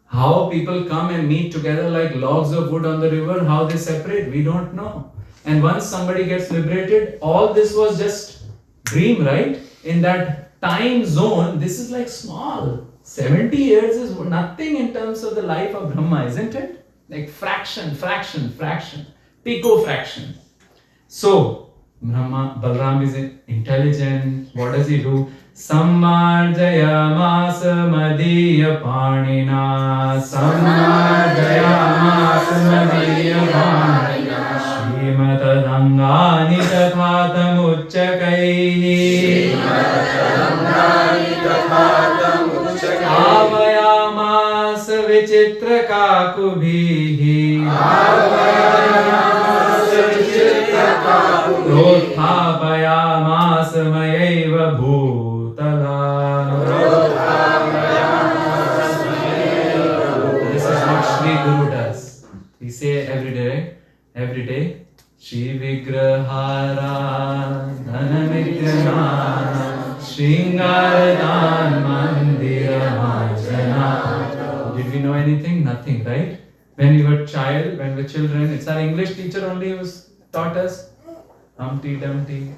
Speaker 1: How people come and meet together like logs of wood on the river, how they separate, we don't know. And once somebody gets liberated, all this was just dream, right? In that time zone, this is like small. 70 years is nothing in terms of the life of Brahma, isn't it? Like fraction, pico fraction. So, Balram is intelligent. What does he do? Sammarjayamasa madhya panina. Sammarjayamasa madhya panina. Shrimatadangani tathatam uchchakaihi. Avayamasa vichitra kakubhihi. Rotthapayamasa mayaiva bhutala. This is what Shri Guru does. We say every day, Shri Vigrahara Dhana Vigrahana Shringaradan Mandira Majana. Did we know anything? Nothing, right? When we were children, it's our English teacher only who taught us. Humpty Dumpty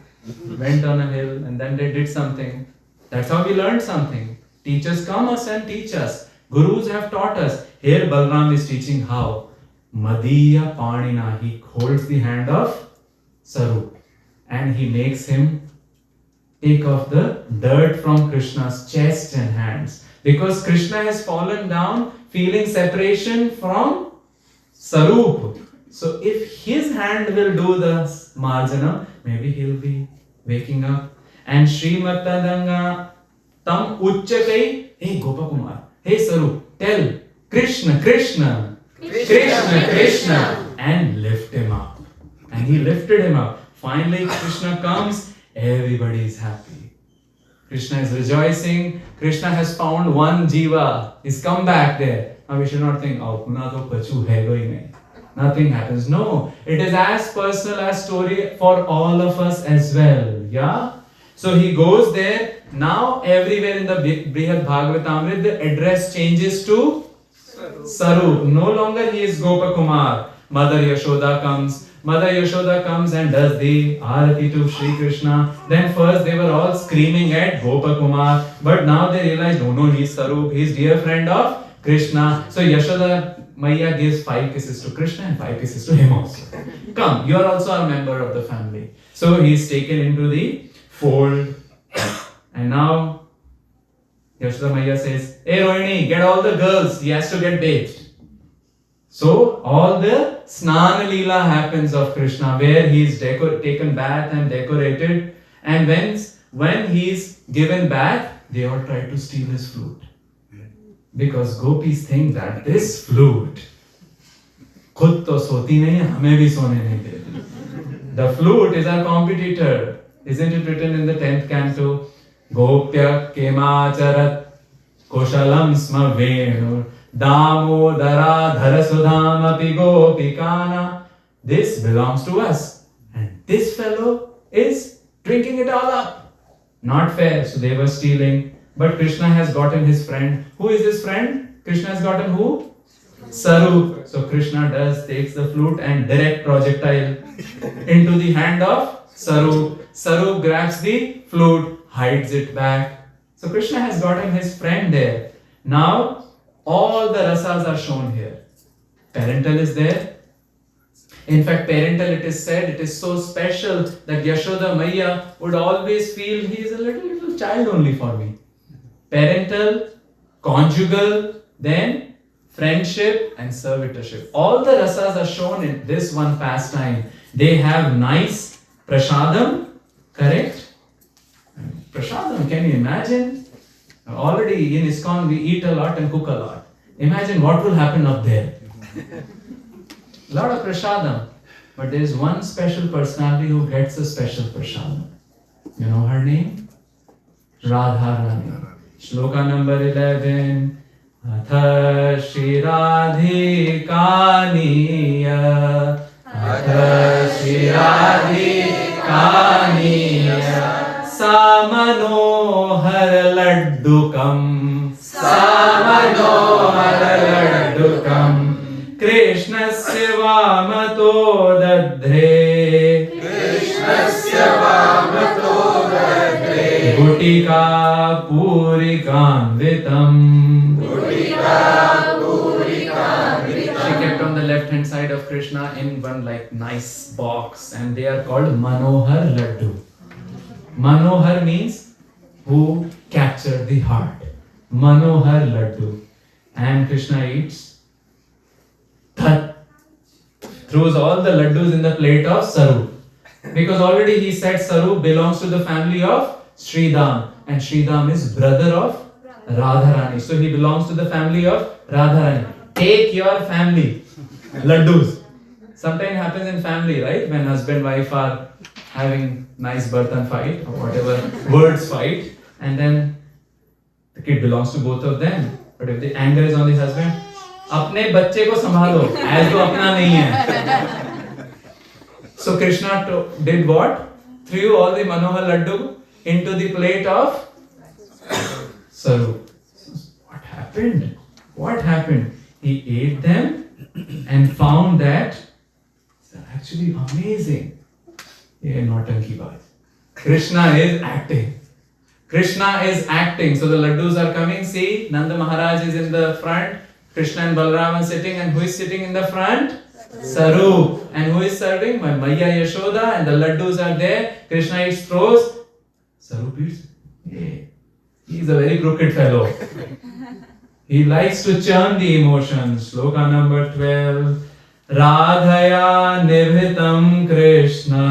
Speaker 1: went on a hill and then they did something. That's how we learned something. Teachers come us and teach us. Gurus have taught us. Here Balram is teaching how. Madhya Panina. He holds the hand of Sarup and he makes him take off the dirt from Krishna's chest and hands. Because Krishna has fallen down feeling separation from Sarup. So if his hand will do the marjana, maybe he'll be waking up. And Srimatadanga Tam Uchchakai, hey Gopakumar, hey Sarup, tell Krishna, Krishna, Krishna, Krishna, and lift him up. And he lifted him up. Finally Krishna comes, everybody is happy. Krishna is rejoicing. Krishna has found one jiva. He's come back there. Now we should not think, oh, Puna to pachu hai goi nahi. nothing happens. No, it is as personal as story for all of us as well. Yeah. So he goes there. Now everywhere in the Brihad Bhagavatamrita, the address changes to Sarup. No longer he is Gopakumar. Mother Yashoda comes. Mother Yashoda comes and does the Arati to Sri Krishna. Then first they were all screaming at Gopakumar. But now they realize, no, he's Sarup. He's dear friend of Krishna. So Yashoda Maya gives 5 kisses to Krishna and 5 kisses to him also. Come, you are also a member of the family. So he is taken into the fold. And now Yashoda Maya says, hey Rohini, get all the girls. He has to get bathed. So all the Snan Leela happens of Krishna, where he is taken bath and decorated. And when he is given bath, they all try to steal his flute. Because gopis think that this flute, khud to soti nahi hai, hame bhi sone nahi deti. The flute is our competitor. Isn't it written in the 10th canto? Gopya kemacharat koshalam sma venur damodara dharasudham api gopikana. This belongs to us. And this fellow is drinking it all up. Not fair. So they were stealing. But Krishna has gotten his friend. Who is his friend? Krishna has gotten who? Sarup. So Krishna takes the flute and direct projectile into the hand of Sarup. Sarup grabs the flute, hides it back. So Krishna has gotten his friend there. Now all the rasas are shown here. Parental is there. In fact, parental, it is said, it is so special that Yashoda Maya would always feel he is a little child only for me. Parental, conjugal, then friendship and servitorship. All the rasas are shown in this one pastime. They have nice prasadam, correct? Prasadam, can you imagine? Already in ISKCON we eat a lot and cook a lot. Imagine what will happen up there. Lot of prasadam. But there is one special personality who gets a special prasadam. You know her name? Radharani. Shloka number 11. Atha Shri Radhikaniya Atha Shri Radhikaniya Samanohar Laddukam Samanohar Laddukam Krishnasya Vamato Dadre Krishnasya Vamato Dadre Gutika Purikanvitam Gutika Purikanvitam. She kept on the left hand side of Krishna in one like nice box, and they are called Manohar Laddu. Manohar means who captured the heart. Manohar Laddu. And Krishna eats, throws all the laddus in the plate of Sarup. Because already he said Sarup belongs to the family of Sridham, and Sridham is brother of Radharani. So he belongs to the family of Radharani. Take your family laddus. Sometimes happens in family, right? When husband and wife are having nice burtan fight or whatever words fight, and then the kid belongs to both of them. But if the anger is on the husband, अपने बच्चे को संभालो, as though अपना नहीं है. So Krishna did what? Threw all the Manohar Laddu into the plate of Sarup. What happened? What happened? He ate them and found that they're actually amazing. Yeah, Nautanki Baaj. Krishna is acting. Krishna is acting. So the laddus are coming. See, Nanda Maharaj is in the front. Krishna and Balaram are sitting, and who is sitting in the front? Sarup. And who is serving? My Maya Yashoda, and the laddus are there. Krishna eats, throws. Sarup eats. Hey, he is a very crooked fellow. He likes to churn the emotions. Shloka number 12. Radhaya nivritam Krishna.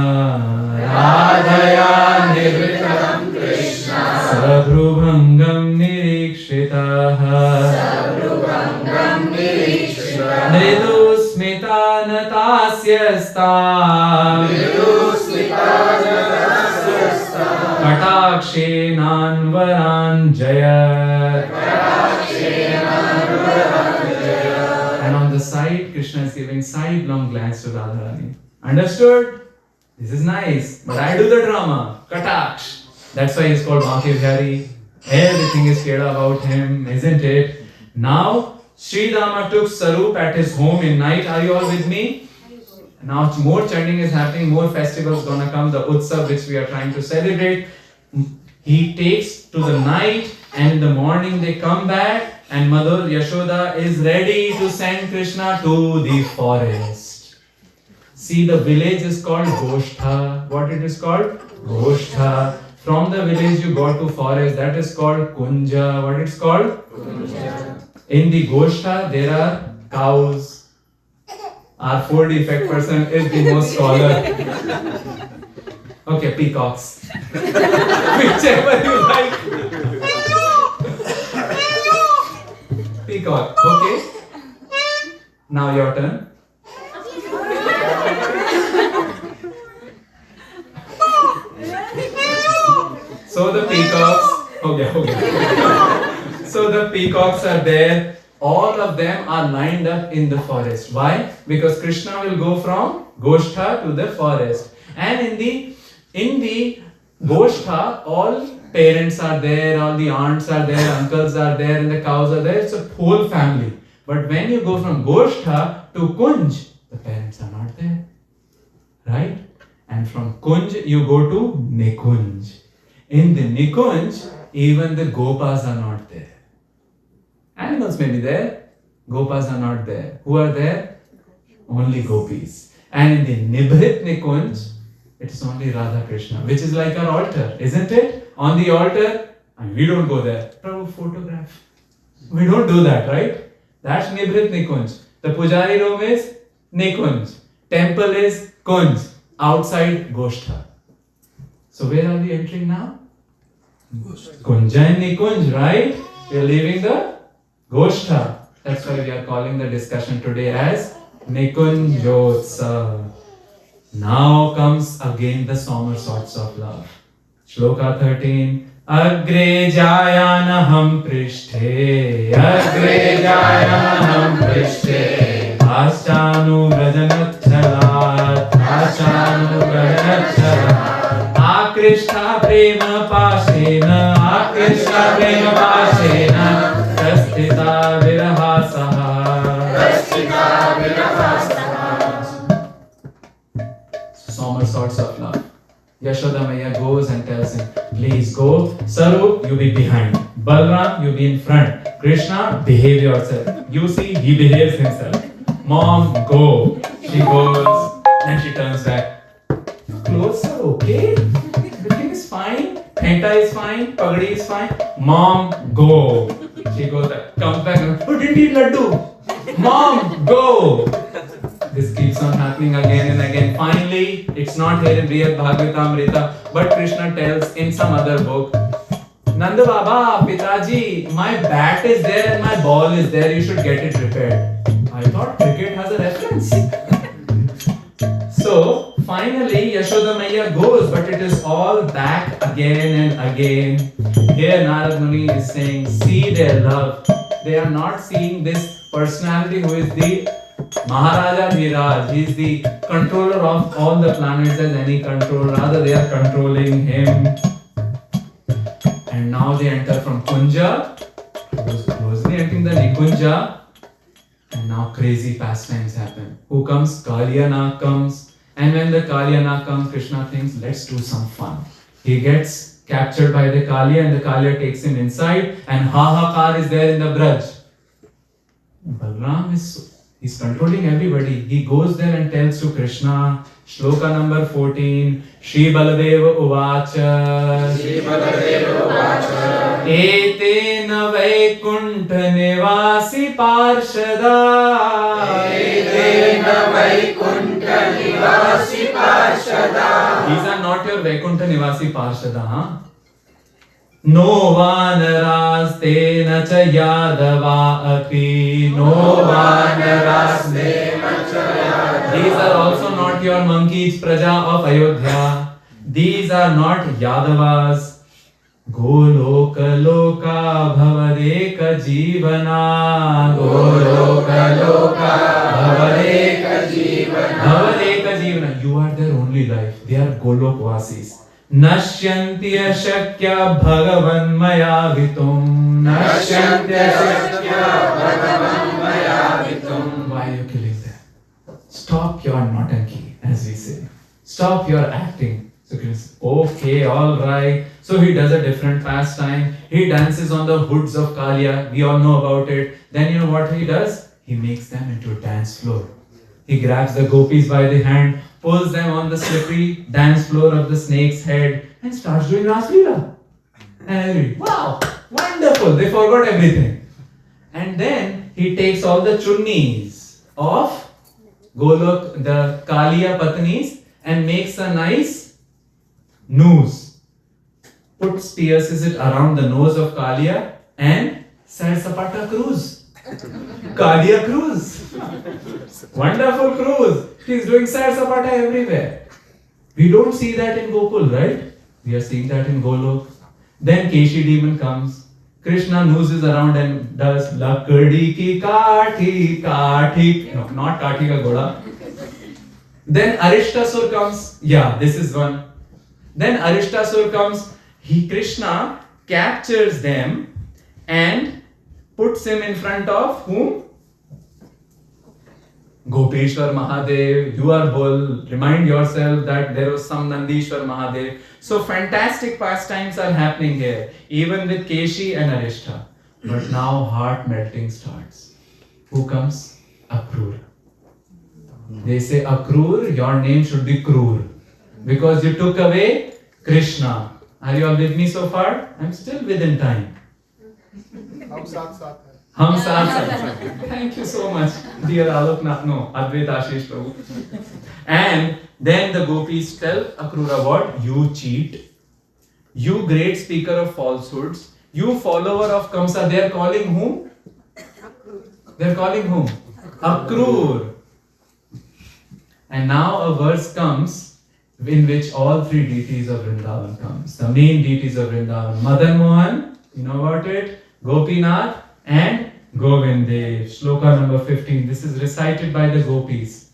Speaker 1: Radhaya nivritam Krishna. Sabrubhangam nirikshitaha. Sabrubhangam nirikshitaha. Mridu smitana tasyasta. Mridu smitana tasyasta. Katakshenan varanjaya. And on the side, Krishna Krishna is giving sidelong glance to Radharani. Understood? This is nice, but I do the drama. Kataksh. That's why he's called Baki Bihari. Everything is clear about him, isn't it? Now, Sri Rama took Sarup at his home in night. Are you all with me? Now more chanting is happening, more festivals gonna come, the Utsav which we are trying to celebrate. He takes to the night and in the morning they come back and Mother Yashoda is ready to send Krishna to the forest. See, the village is called Goshtha. What it is called? Goshtha. From the village you go to forest, that is called Kunja. What it's called? Kunja. In the Goshtha there are cows. Our 4D effect person is the most scholar. Okay, peacocks. Whichever you like. Peacock, okay? Now your turn. So the peacocks, So the peacocks are there. All of them are lined up in the forest. Why? Because Krishna will go from Goshtha to the forest. And in the Goshtha, all parents are there, all the aunts are there, uncles are there, and the cows are there. It's a whole family. But when you go from Goshtha to Kunj, the parents are not there. Right? And from Kunj, you go to Nikunj. In the Nikunj, even the Gopas are not there. Animals may be there, Gopas are not there. Who are there? Only Gopis. And in the Nibhrit Nikunj, it is only Radha Krishna, which is like our altar, isn't it? On the altar, and we don't go there. Prabhu, photograph. We don't do that, right? That's Nibhrit Nikunj. The Pujari room is Nikunj. Temple is Kunj. Outside Goshtha. So where are we entering now? Kunja and Nikunj, right? We are leaving the Goshtha. That's why we are calling the discussion today as Nikunjotsav. Now comes again the somersaults of love. Shloka 13. Agre jayanaham prishthe, agre jayanaham prishthe, aschanu vrajanacchalat, aschanu vrajanacchalat, akrishta prema pashena, akrishta prema pashena, prasthita virahasaha, prasthita virahasaha. Somersaults of love. Yashoda Maya goes and tells him, please go. Sarup, you be behind. Balram, you be in front. Krishna, behave yourself. You see, he behaves himself. Mom, go. She goes, and she turns back. Clothes are okay. Everything is fine. Henta is fine. Pagadi is fine. Mom, go. She goes back, comes back and, oh, didn't eat laddu. Mom, go. This keeps on happening again and again. Finally, it's not here in Brihad Bhagavatamrita, but Krishna tells in some other book, Nanda Baba, Pitaji, my bat is there and my ball is there, you should get it repaired. I thought cricket has a reference. So, finally, Yashoda Maya goes, but it is all back again and again. Here Narad Muni is saying, see their love. They are not seeing this personality who is the Maharaja Dhiraj. He is the controller of all the planets as any control. Rather, they are controlling him. And now they enter from Kunja. Closely entering the Nikunja. And now crazy pastimes happen. Who comes? Kalyana comes. And when the Kalyana comes, Krishna thinks, let's do some fun. He gets captured by the Kalya and the Kalya takes him inside. And Hahakar is there in the Braj. Balram is... he's controlling everybody. He goes there and tells to Krishna, Shloka number 14, Shri Baladeva Uvacha, Shri Baladeva Uvacha, Etena Vaikuntha Nivasi Parshada, Etena Vaikuntha Nivasi Parshada. These are not your Vaikuntha Nivasi Parshada, huh? No vanaras tena cha yadava api, no vanaras tena cha yadava. These are also not your monkeys, Praja of Ayodhya. These are not Yadavas. Goloka loka bhavadeka jivana, Goloka loka bhavadeka Vasis. Nashyantya Shakya Bhagavan Maya Vitum. Nashyantya Shakya Bhagavan Maya Vitum. Why are you killing them? Stop your nautanki, as we say. Stop your acting. So Krishna says, okay, alright. So he does a different pastime. He dances on the hoods of Kaliya. We all know about it. Then you know what he does? He makes them into a dance floor. He grabs the gopis by the hand, pulls them on the slippery dance floor of the snake's head and starts doing Ras Leela. And wow, wonderful. They forgot everything. And then he takes all the chunnis of Golok, the Kaliya Patnis, and makes a nice noose. Pierces it around the nose of Kaliya and Sar Sapata cruise. Kaliya cruise. Wonderful cruise. He's doing Sar Sapata everywhere. We don't see that in Gokul, right? We are seeing that in Golok. Then Keshi demon comes. Krishna nooses around and does Lakadi ki kathi, kathi. No, not kathi ka goda. Then Arishtasur comes. Yeah, this is one. Then Arishtasur comes. Krishna captures them and puts him in front of whom? Gopeshwar Mahadev, you are bull. Remind yourself that there was some Nandishwar Mahadev. So fantastic pastimes are happening here, even with Keshi and Arishta. But now heart melting starts. Who comes? Akrura. They say, Akrur, your name should be Krur. Because you took away Krishna. Are you all with me so far? I'm still within time.
Speaker 4: हम साथ साथ हैं.
Speaker 1: Hum Sat. Thank you so much, dear Aloknath. No, Advait Ashish Prabhu. And then the gopis tell Akrura what? You cheat. You great speaker of falsehoods. You follower of Kamsa. They are calling whom? They are calling whom? Akrur. And now a verse comes in which all three deities of Vrindavan comes. The main deities of Vrindavan. Madan Mohan, you know about it? Gopinath and Govindev. Shloka number 15. This is recited by the gopis.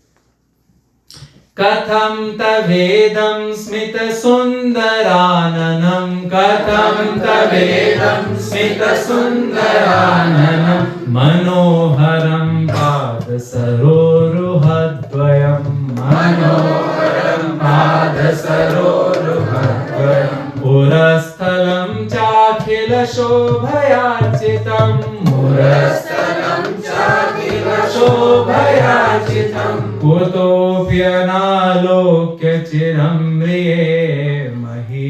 Speaker 1: Katham tavedam smita sundarananam. Katham tavedam smita sundarananam. Manoharam pada saroruhadvayam. Manoharam pada saroruhadvayam. Purasthalam chakhila shobhayachitam. Purasthalam chakhila shobhayachitam. Utopyanalokya chiramriye mahi.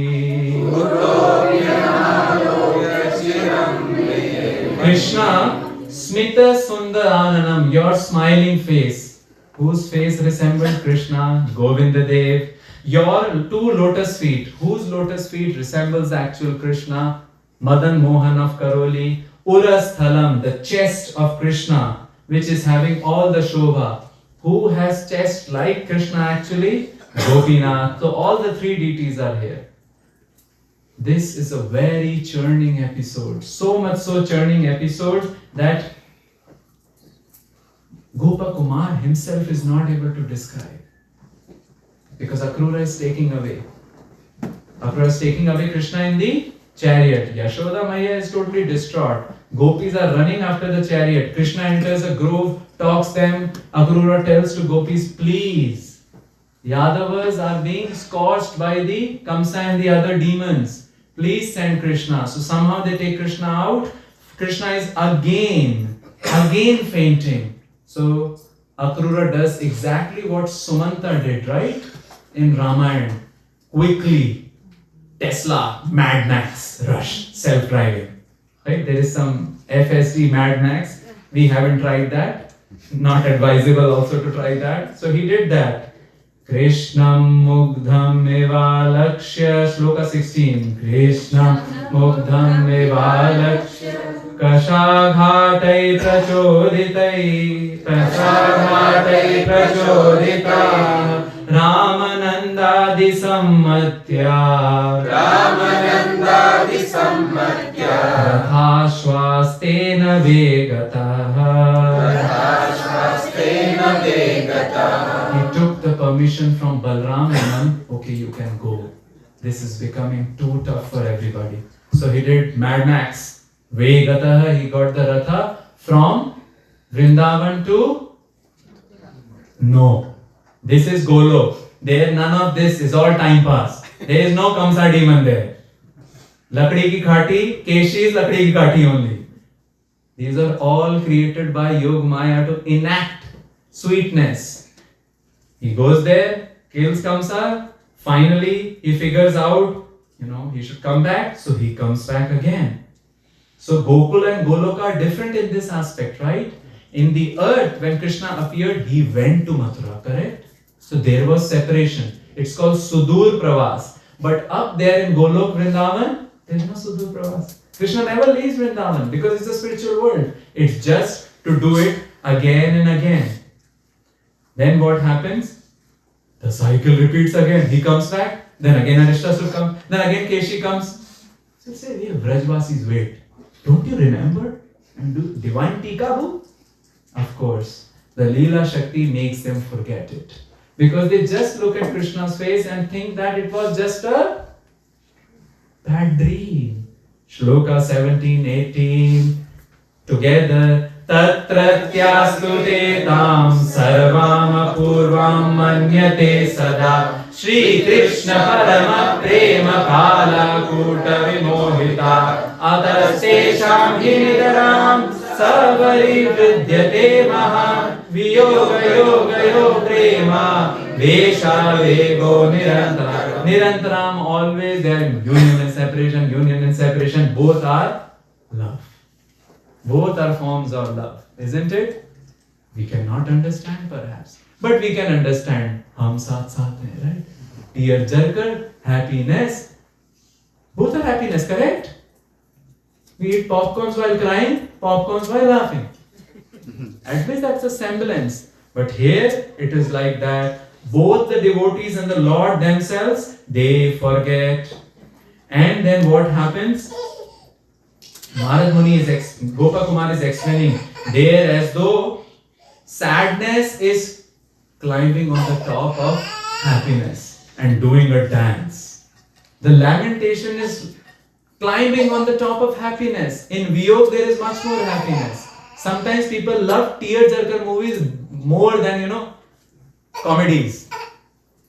Speaker 1: Utopyanalokya chiramriye mahi. Krishna, Smita Sundarananam, your smiling face. Whose face resembled Krishna? Govinda Dev. Your two lotus feet. Whose lotus feet resembles actual Krishna? Madan Mohan of Karoli. Urasthalam, the chest of Krishna, which is having all the Shobha. Who has chest like Krishna actually? Gopinath. So all the three deities are here. This is a very churning episode. So much so churning episode that Gopakumar himself is not able to describe. Because Akrura is taking away. Akrura is taking away Krishna in the chariot. Yashoda Maya is totally distraught. Gopis are running after the chariot. Krishna enters a grove, talks them. Akrura tells to gopis, please. Yadavas are being scorched by the Kamsa and the other demons. Please send Krishna. So somehow they take Krishna out. Krishna is again fainting. So Akrura does exactly what Sumanta did, right? In Ramayana. Quickly, Tesla, Mad Max, rush, self-driving. Right? There is some FSD Mad Max. We haven't tried that. Not advisable also to try that. So he did that. Krishnam Mugdham Eva Lakshya. Shloka 16. Krishnam Mugdham Eva Lakshya. Kashaghatai prachoditai. Kashaghatai prachodita. Ramanandadi sammatya. Ramanandadi sammatya. Rathashvastena vegataha. Rathashvastena vegataha. He took the permission from Balram and okay, you can go. This is becoming too tough for everybody. So he did Mad Max. Vegataha, he got the Ratha from Vrindavan to... No. This is Golok. There, none of this is all time pass. There is no Kamsa demon there. Lakdi ki khati, Keshi is Lakdi ki khati only. These are all created by Yog Maya to enact sweetness. He goes there, kills Kamsa, finally he figures out, he should come back, so he comes back again. So Gokul and Golok are different in this aspect, right? In the earth, when Krishna appeared, he went to Mathura, correct? So there was separation. It's called Sudur Pravas. But up there in Golok, Vrindavan, there is no Sudur Pravas. Krishna never leaves Vrindavan because it's a spiritual world. It's just to do it again and again. Then what happens? The cycle repeats again. He comes back, then again Arishtasur comes, then again Keshi comes. So say, we Vrajvasis wait. Don't you remember? And do divine Tikabhu? Of course, the Leela Shakti makes them forget it. Because they just look at Krishna's face and think that it was just a bad dream. Shloka 17, 18, together. Tatratyastu te tam sarvam apurvam manyate sada Shri Krishna parama prema kala kuta vimohita atastesham hinidaram savari vidyate maha viyoga yoga yo prema vesha vego nirantara. Nirantaram, always they are union and separation, both are love. Both are forms of love, isn't it? We cannot understand perhaps, but we can understand hum saath hain, right? Tear jerker, happiness. Both are happiness, correct? We eat popcorns while crying, popcorns while laughing. At least that's a semblance. But here it is like that. Both the devotees and the Lord themselves, they forget. And then what happens? Narad Muni Gopa Kumar is explaining there as though sadness is climbing on the top of happiness and doing a dance. The lamentation is climbing on the top of happiness. In Viyog there is much more happiness. Sometimes people love tear-jerker movies more than, comedies.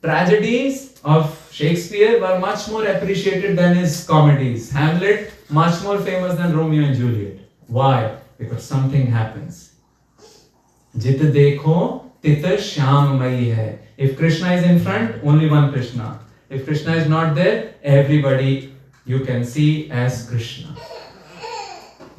Speaker 1: Tragedies of Shakespeare were much more appreciated than his comedies. Hamlet, much more famous than Romeo and Juliet. Why? Because something happens. Jit dekho, tit shyam mayi hai. If Krishna is in front, only one Krishna. If Krishna is not there, everybody you can see as Krishna.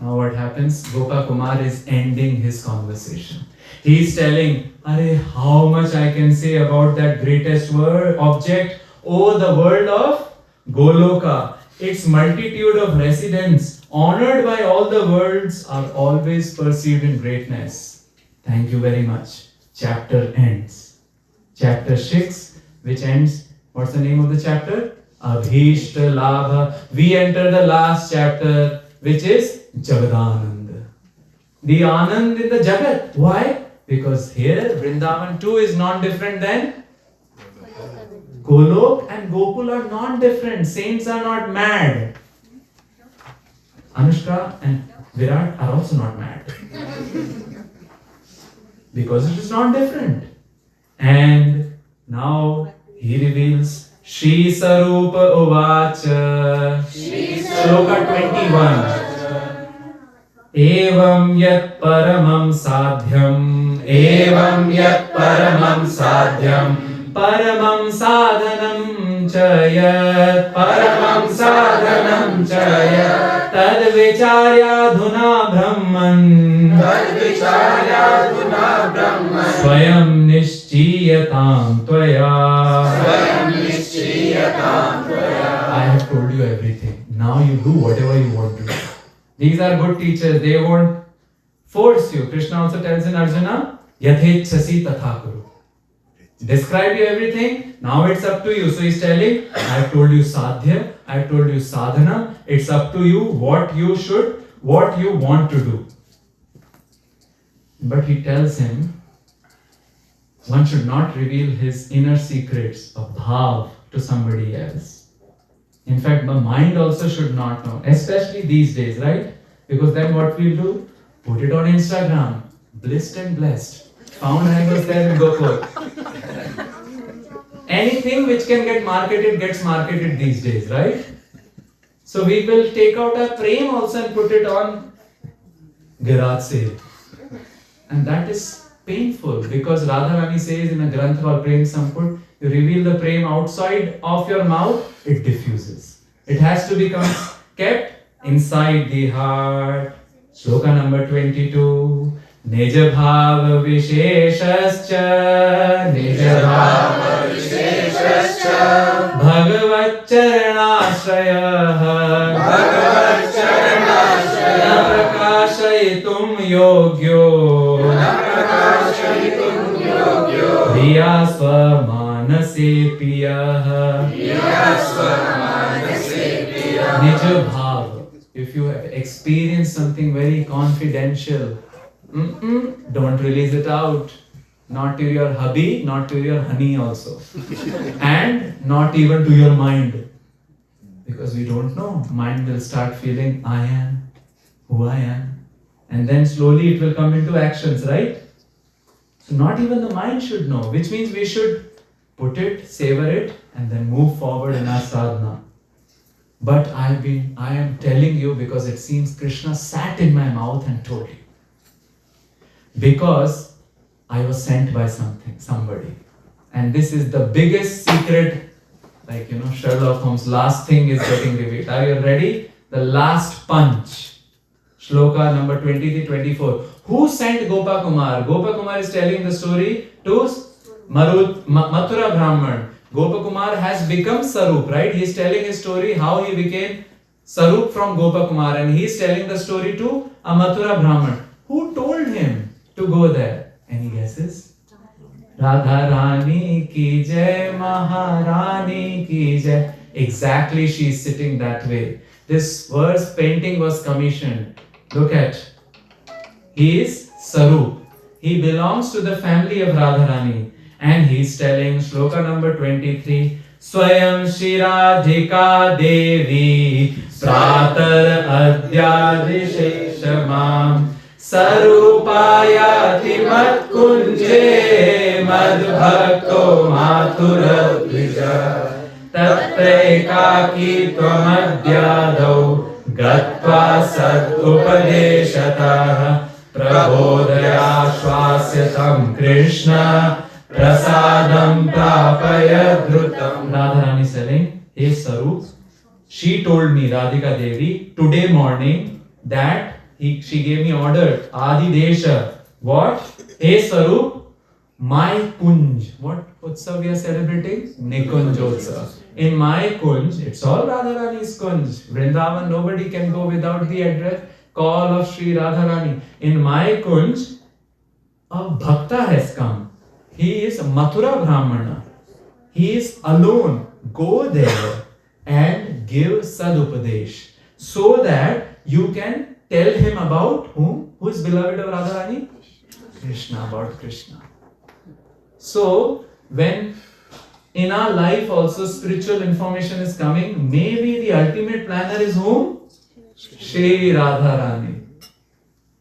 Speaker 1: Now what happens? Gopa Kumar is ending his conversation. He is telling, how much I can say about that greatest object. Oh, the world of Goloka. Its multitude of residents, honored by all the worlds, are always perceived in greatness. Thank you very much. Chapter ends. Chapter 6, which ends, what's the name of the chapter? Abhishta Labha. We enter the last chapter, which is Jagadanand. The Anand in the Jagat. Why? Because here Vrindavan too is not different than Golok and Gokul are not different. Saints are not mad. Anushka and Virat are also not mad. Because it is not different. And now he reveals Shri Sarupa Uvacha. Shloka 21. Evam yat paramam sadhyam. Evam yat paramam sadhyam. Paramam sadhanam chayat. Paramam sadhanam chayat. Tad vicharya dhuna brahman. Tad vicharya dhuna brahman. Swayam nishchiyatam tvaya. Swayam nishchiyatam tvaya. I have told you everything. Now you do whatever you want to do. These are good teachers. They won't force you. Krishna also tells in Arjuna, Yathechasi tatha kuru. Describe you everything. Now it's up to you. So he's telling, I have told you sadhya, I have told you sadhana. It's up to you what you want to do. But he tells him, one should not reveal his inner secrets of bhav to somebody else. In fact, the mind also should not know, especially these days, right? Because then what we'll do? Put it on Instagram, blissed and blessed. Found I was there in Gopur. Anything which can get marketed gets marketed these days, right? So we will take out our prem also and put it on garage sale. And that is painful because Radharani says in a granth called Prem Samput, you reveal the prem outside of your mouth, it diffuses. It has to be kept inside the heart. Shloka number 22. Nija bhava visheshascha Nija bhava visheshascha Bhagavat charanashrayah Bhagavat charanashrayah Na prakashayitum yogyo Na prakashayitum yogyo Viyasva manase piyah Viyasva manase piyah Nija bhava. If you have experienced something very confidential, don't release it out. Not to your hubby, not to your honey also. And not even to your mind. Because we don't know. Mind will start feeling, I am who I am. And then slowly it will come into actions, right? So not even the mind should know. Which means we should put it, savor it, and then move forward in our sadhana. But I am telling you because it seems Krishna sat in my mouth and told you. Because I was sent by somebody. And this is the biggest secret, like Sherlock Holmes' last thing is getting revealed. Are you ready? The last punch. Shloka number 23-24. Who sent Gopa Kumar? Gopa Kumar is telling the story to Mathura Brahman. Gopa Kumar has become Sarup, right? He is telling his story how he became Sarup from Gopa Kumar, and he is telling the story to a Mathura Brahman. Who told him to go there? Any guesses? Radha Rani ki jai, Maharani ki jai. Exactly, she is sitting that way. This verse painting was commissioned. Look at. He is Sarup. He belongs to the family of Radharani. And he is telling Shloka number 23. Swayam Shiradhika Devi Pratar Adyadisheshamam Sarupayati Mat Kunje Mad Bhakto Mathura Dvija Tatreka Tvamadhyadau Gatva Sat Upadeshatah Prabodhaya Shwasyatam Krishna Prasadam Prapaya Dhrutam. Radharani is saying, hey Sarup, she told me, Radhika Devi, today morning that she gave me order, Adi Desha. What? Hey Sarup, my Kunj. What Utsav we are celebrating? Nikunjotsav. In my Kunj, it's all Radharani's Kunj. Vrindavan, nobody can go without the address, call of Sri Radharani. In my Kunj, a Bhakta has come. He is a Mathura Brahmana. He is alone. Go there and give Sadupadesh so that you can tell him about whom? Who is beloved of Radharani? Krishna, about Krishna. So, when in our life also spiritual information is coming, maybe the ultimate planner is whom? Shri Radharani.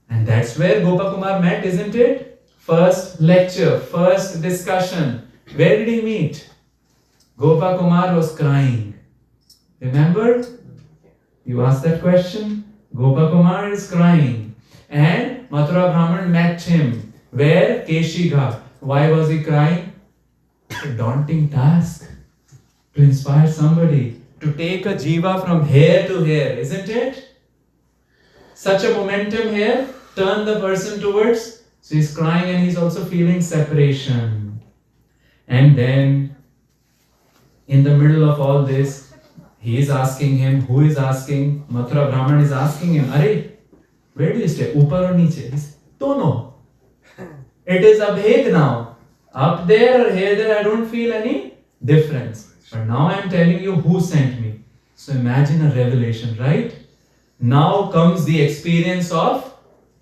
Speaker 1: And that's where Gopa Kumar met, isn't it? First lecture, first discussion. Where did he meet? Gopa Kumar was crying. Remember? You asked that question? Gopa Kumar is crying. And Mathura Brahman met him. Where? Keshi Ghat. Why was he crying? A daunting task to inspire somebody. To take a jiva from here to here, isn't it? Such a momentum here. Turn the person towards. So he's crying and he's also feeling separation. And then, in the middle of all this, he is asking him, who is asking? Mathura Brahman is asking him, Are, where do you stay? Upar or niche? He says, Dono. It is abhed now. Up there or here there, I don't feel any difference. But now I am telling you who sent me. So imagine a revelation, right? Now comes the experience of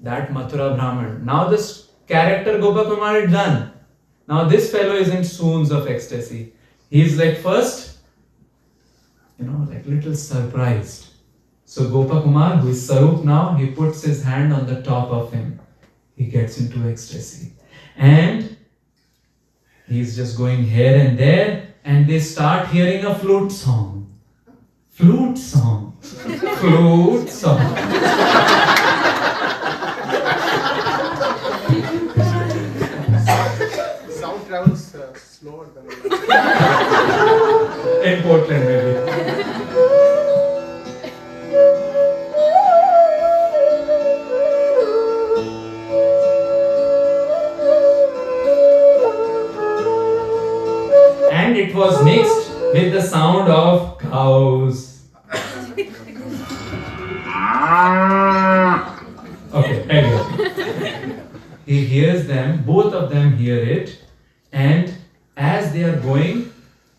Speaker 1: that Mathura Brahman. Now this character Gopa Kumar is done. Now this fellow is in swoons of ecstasy. He's like first, like little surprised. So Gopakumar, who is Sarup now, he puts his hand on the top of him. He gets into ecstasy. And he's just going here and there, and they start hearing a flute song. Flute song. Flute song.
Speaker 4: Sound travels slower than
Speaker 1: In Portland, maybe. And it was mixed with the sound of cows. Okay, anyway. He hears them, both of them hear it, and as they are going,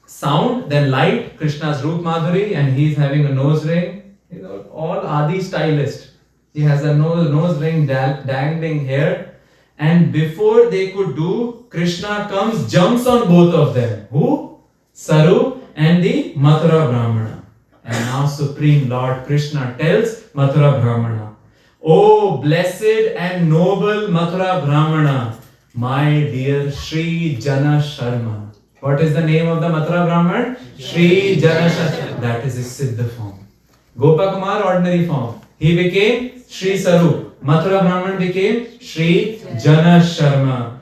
Speaker 1: sound, then light, Krishna's Roop Madhuri, and he's having a nose ring. He's all Adi stylist. He has a nose ring dangling here. And before they could do, Krishna comes, jumps on both of them. Who? Saru and the Mathura Brahmana. And now Supreme Lord Krishna tells Mathura Brahmana, "Oh blessed and noble Mathura Brahmana, my dear Sri Jana Sharma." What is the name of the Mathura Brahman? Sri Jana Sharma. That is his Siddha form. Gopakumar, ordinary form. He became Sri Saru. Mathura Brahman became Sri Jana Sharma.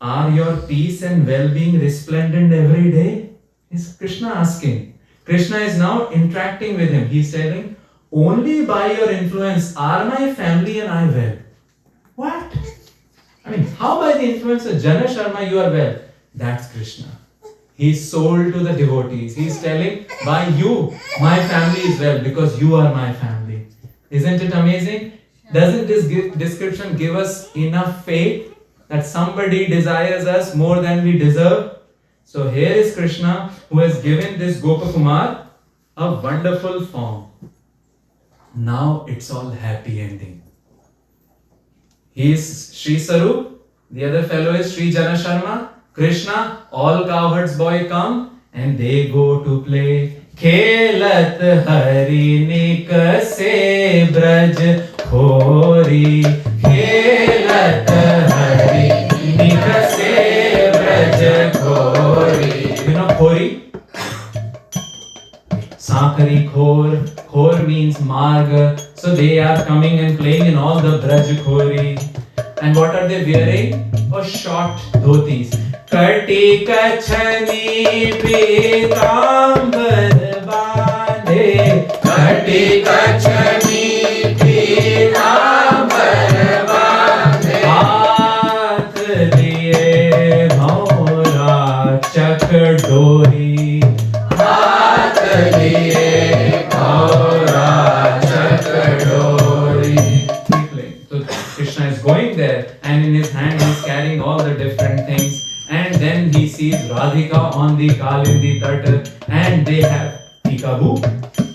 Speaker 1: Are your peace and well-being resplendent every day? Is Krishna asking. Krishna is now interacting with him. He is telling, only by your influence are my family and I well. What? I mean, how by the influence of Jana Sharma you are well? That's Krishna. He is sold to the devotees. He is telling, by you, my family is well because you are my family. Isn't it amazing? Doesn't this description give us enough faith that somebody desires us more than we deserve? So here is Krishna who has given this Gopakumar a wonderful form. Now it's all happy ending. He is Sri Saru, the other fellow is Sri Jana Sharma. Krishna, all cowherds boy come and they go to play. Khelat hari nikase braj khori. Khelat hari nikase braj khori. You know khori? Sakari khor. Khor means marg. So they are coming and playing in all the braj khori. And what are they wearing? Oh, short dhotis. Kati kachani pitambar bande. Kati kachani pitambar bande. Haath liye bhaura chakr dori. Haath liye bhaura chakr dori. So Krishna is going there, and in his hand he is carrying all the different things. And then he sees Radhika on the Kalindi Tata, and they have Peekaboo.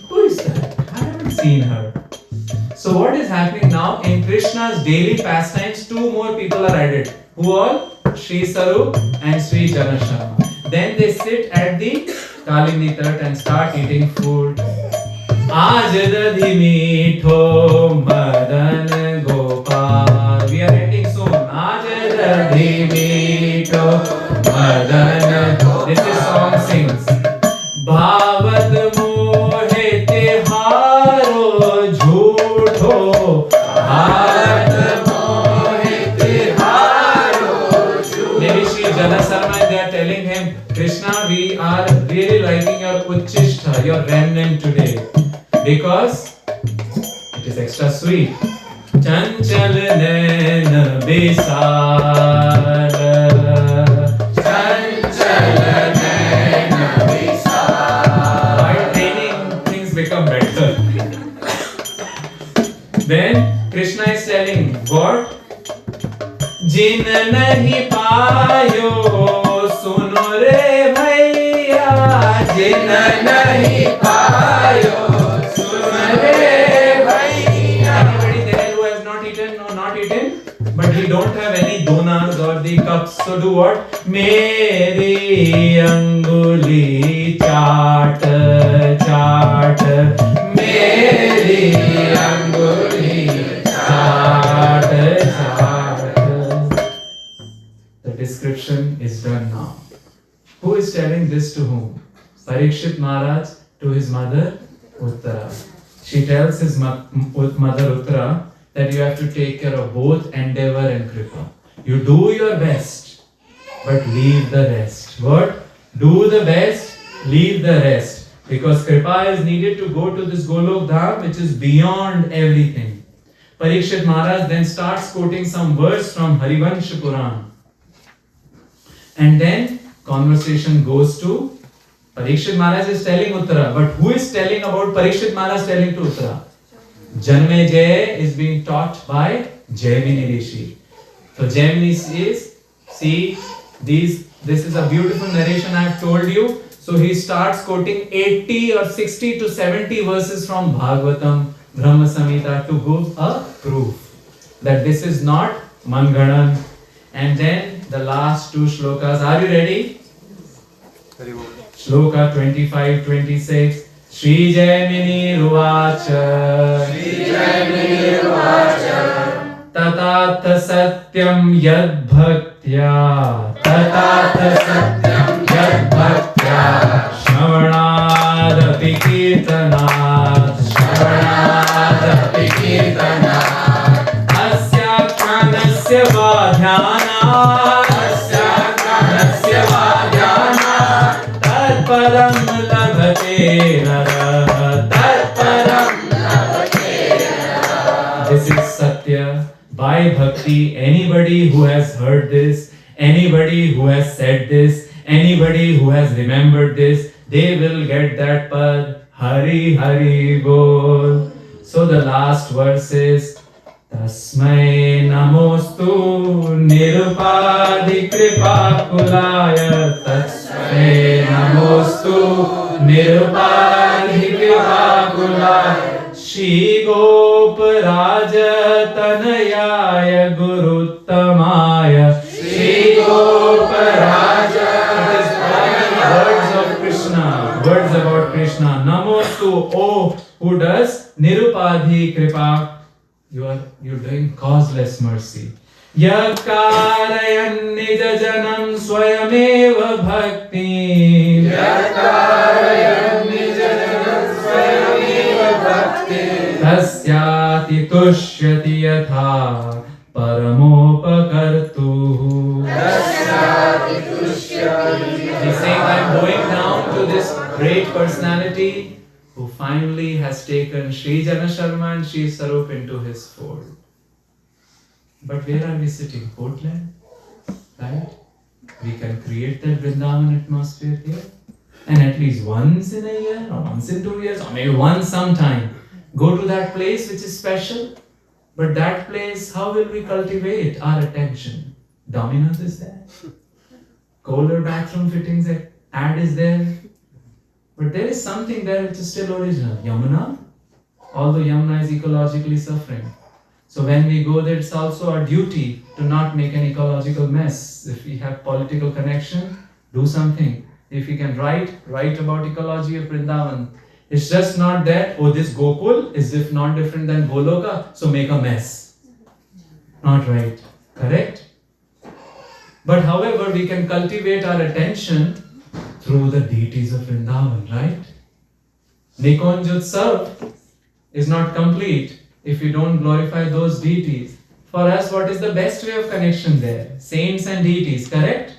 Speaker 1: Who is that? I haven't seen her. So what is happening now? In Krishna's daily pastimes, two more people are added. Who all? Sri Saru and Sri Jana Sharma. Then they sit at the Kalindi Tata and start eating food. Aaj dadhi meetho madan gopal. We are ending soon. Aaj dadhi meetho madan gopal. This is song sings. Bhavat mohe tiharo jhootho. Bhavat mohe tiharo jhootho. Maybe Sri Jana Sharma, they are telling him, Krishna, we are really liking your Uchishta, your remnant today. Because it is extra sweet. Chanchal naina bisar. Chanchal naina bisar. By training, things become better. Then Krishna is telling, what? Jin nahi payo suno re bhaiya. Jin nahi payo. Anybody there who has not eaten? No, not eaten. But we don't have any donas or the cups. So do what? Meri anguli chaat chaat. Meri anguli chaat chaat. The description is done now. Who is telling this to whom? Parikshit Maharaj to his mother Uttara. She tells his mother Uttara that you have to take care of both endeavor and kripa. You do your best, but leave the rest. What? Do the best, leave the rest. Because kripa is needed to go to this Golok Dham, which is beyond everything. Parikshit Maharaj then starts quoting some verse from Harivamsha Puran. And then conversation goes to Parikshit Maharaj is telling Uttara, but who is telling about Parikshit Maharaj telling to Uttara? Janmejaya is being taught by Jaimini Rishi. So Jaimini is, see, this is a beautiful narration I have told you. So he starts quoting 80 or 60 to 70 verses from Bhagavatam, Brahma Samhita to give a proof that this is not Manganan. And then the last two shlokas. Are you ready? Shloka 25-26. Shri Jaimini Ruvacha. Shri Jaimini Ruvacha. Tatatha Satyam Yad Bhaktya. Tatatha Satyam Yad Bhaktya. Shravanadapi Kirtanat. Shravanadapi Kirtanat. Asya Kranasya Vadhyana. Asya Kranasya Vadhyana. Tatparam labhate nara. Tatparam labhate nara. This is Satya. By bhakti, anybody who has heard this, anybody who has said this, anybody who has remembered this, they will get that pad. Hari Hari Bol. So the last verse is Tasmai Namostu Nirupadi Kripa Kulaya. Tasmai Namostu Nirupadi Kripa Kulaya. Shri Goparaja Tanayaya Guruttamaya. Shri Goparaja. It is all words of Krishna, words about Krishna. Namostu, oh, who does Nirupadhi Kripa. You're doing causeless mercy. Yakarayan nija janam swayameva bhakti. Yakarayan nija janam swayameva bhakti. Tasyati tushyati yatha paramopakartuhu. Tasyati tushyati. He's saying, I'm going down to this great personality who finally has taken Sri Jana Sharma and Sri Sarup into his fold. But where are we sitting? Portland? Right? We can create that Vrindavan atmosphere here. And at least once in a year, or once in 2 years, or maybe once sometime, go to that place which is special. But that place, how will we cultivate our attention? Domino's is there. Kohler bathroom fittings ad is there. But there is something there which is still original. Yamuna, although Yamuna is ecologically suffering. So when we go there, it's also our duty to not make an ecological mess. If we have political connection, do something. If we can write about ecology of Vrindavan. It's just not that, oh, this Gokul is if not different than Goloka, so make a mess. Not right. Correct? But however, we can cultivate our attention through the deities of Vrindavan, right? Nikonjutsav is not complete if we don't glorify those deities. For us, what is the best way of connection there? Saints and deities, correct?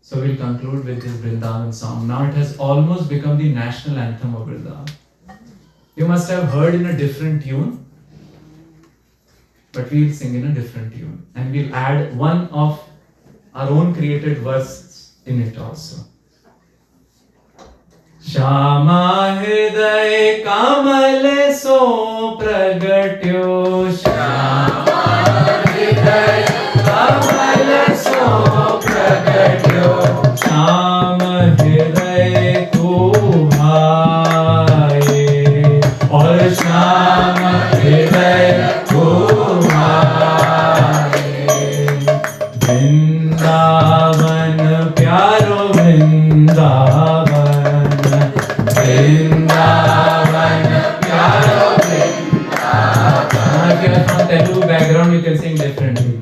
Speaker 1: So we'll conclude with this Vrindavan song. Now it has almost become the national anthem of Vrindavan. You must have heard in a different tune, but we'll sing in a different tune. And we'll add one of our own created verses in it also. Shama Hriday Kamal So Pragatyo. Shama Hriday Kamal So Pragatyo. Shama Hriday Tu Bhaaye. Aur Shama Hriday Tu Bhaaye. Vrindavan, pyaro Vrindavan, Vrindavan, pyaro Vrindavan. If you are from Telugu background, you can sing differently.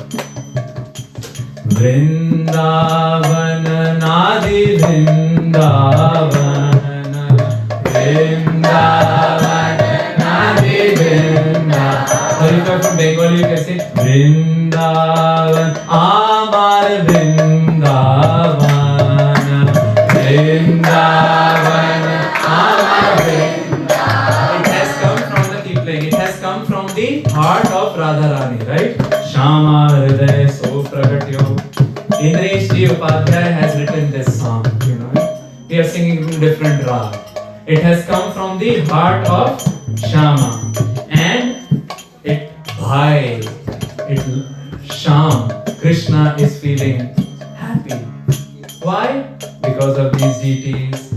Speaker 1: Vrindavan, Nadi Vrindavan, Vrindavan, Nadi Vrindavan. Or if you are from Bengali, you can say Vrindavan, Amar Vrindavan, Vrindavan, Amar Vrindavan. It has come from the keep playing. It has come from the heart of Radharani, right? Shama Hriday So Pragatyo. Indresh Ji Upadhyay has written this song, you know. We are singing in different rag. It has come from the heart of Shama, and it bhai, it Sham, Krishna is feeling happy. Why? Because of these deities.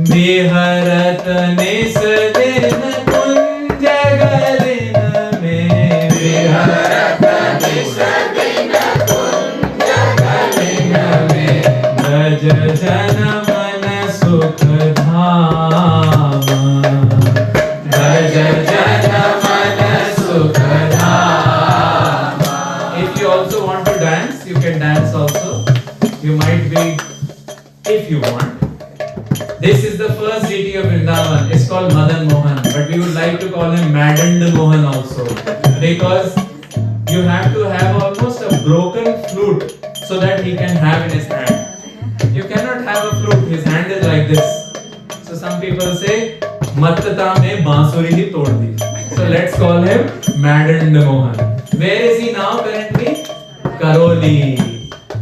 Speaker 1: Biharat Nisadin Kunja Galin Mein, Biharat Nisadin Kunja Galin Mein, Braj Jana Mana Sukh Dhama, Braj Jana Mana Sukh Dhama. If you also want to dance, you can dance also. You might be, if you want. This is the first deity of Vrindavan. It's called Madan Mohan, but we would like to call him Maddened Mohan also, because you have to have almost a broken flute so that he can have in his hand. You cannot have a flute, his hand is like this. So some people say, Mattata mein bansuri hi tod di. So let's call him Maddened Mohan. Where is he now currently? Karoli.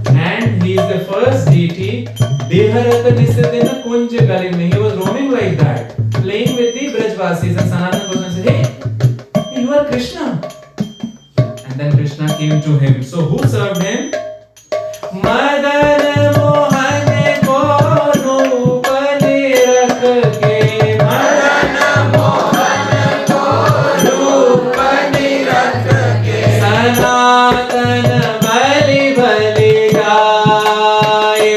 Speaker 1: And he is the first deity. Biharat Nisadina Kunj Galin Mein. He was roaming like that, playing with the Brajvasis, and Sanatana Goswami said, hey, you are Krishna. And then Krishna came to him. So who served him? Madan Mohan ko roop nirakh ke, Madan Mohan ko roop nirakh ke, Sanatan bali bali gaye,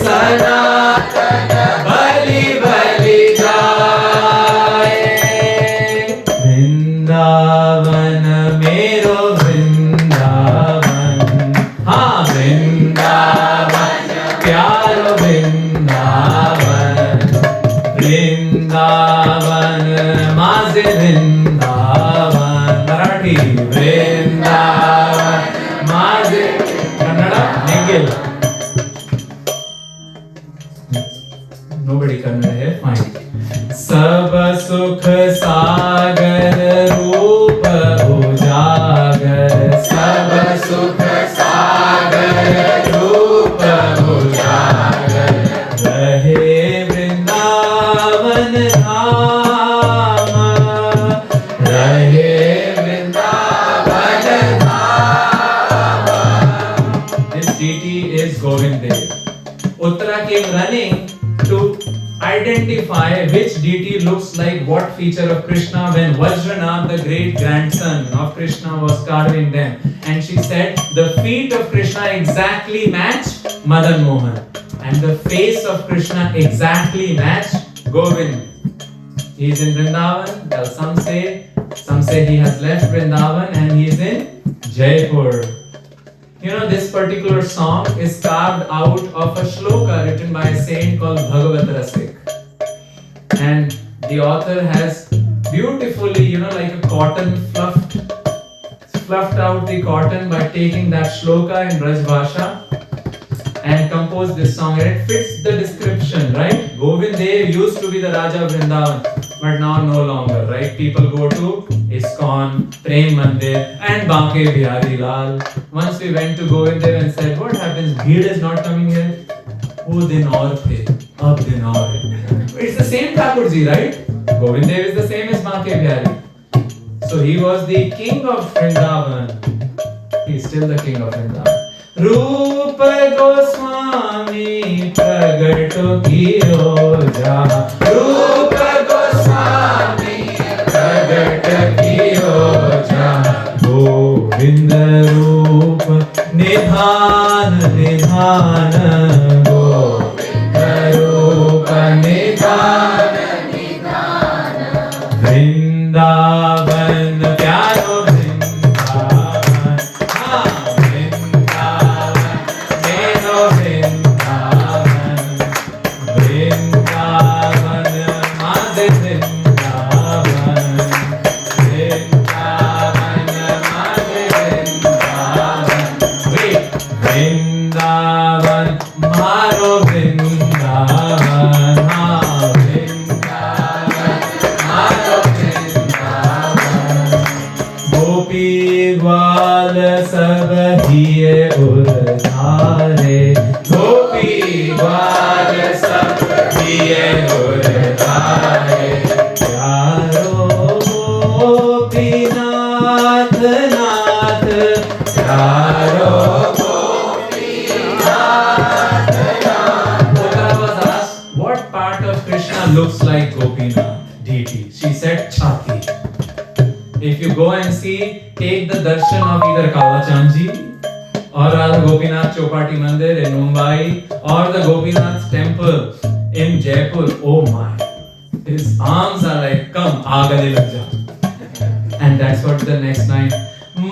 Speaker 1: Sanatan bali bali gaye. Vrindavan mero Vrindavan, ha Vrindavan, pyaro Vrindavan, Vrindavan, maze Vrindavan. Marathi, Vrindavan, maze. Kannada, Nengil. Nobody Kannada here, fine. Sab sukh sagar roop ujagar, sab sukh sagar roop ujagar, rahe Vrindavan dhama, rahe Vrindavan dhama. This deity is Govindev. Uttara came running to identify which deity looks like what feature of Krishna when Vajranath, the great grandson of Krishna, was carving them. And she said the feet of Krishna exactly match Madan Mohan, and the face of Krishna exactly match Govind. He is in Vrindavan. Well, some say he has left Vrindavan and he is in Jaipur. You know, this particular song is carved out of a shloka written by a saint called Bhagavat Rasik. And the author has beautifully, you know, like a cotton fluffed out the cotton by taking that shloka in Brajbhasha and composed this song. And it fits the description, right? Govindev used to be the Raja of Vrindavan, but now no longer, right? People go to ISKCON, Prem Mandir and Banke Bihari Lal. Once we went to Govindev and said, what happens? Bhid is not coming here. Oh, din aur the, ab din aur hai. It's the same Thakurji, right? Govindev is the same as Banke Bihari. So he was the king of Vrindavan. He is still the king of Vrindavan. रूप गोस्वामी प्रगट कियो जहाँ, रूप गोस्वामी प्रगट कियो जहाँ, गोविंद रूप निधान निधान निधान गोविंद रूप निधान निधान वृंदावन प्यारो वृंदावन हाँ वृंदावन मेरो वृंदावन वृंदावन माधे वृंदावन वृंदावन माधे वृंदावन वृंदावन मारो वृंदावन हाँ वृंदावन मारो वृंदावन गोपी ग्वाल सब हिये उरधारे गोपी ग्वाल सब हिये उरधारे प्यारो गोपीनाथ नाथ प्यारो गोपीनाथ नाथ Uttara was asked what part of Krishna looks like Gopinath deity. She said Chhati. If you go and see, take the darshan of either Kavachanji or Radha Gopinath Chopati Mandir in Mumbai or the Gopinath temple in Jaipur. Oh my, his arms are like, come, aagale lag ja. And that's what the next line.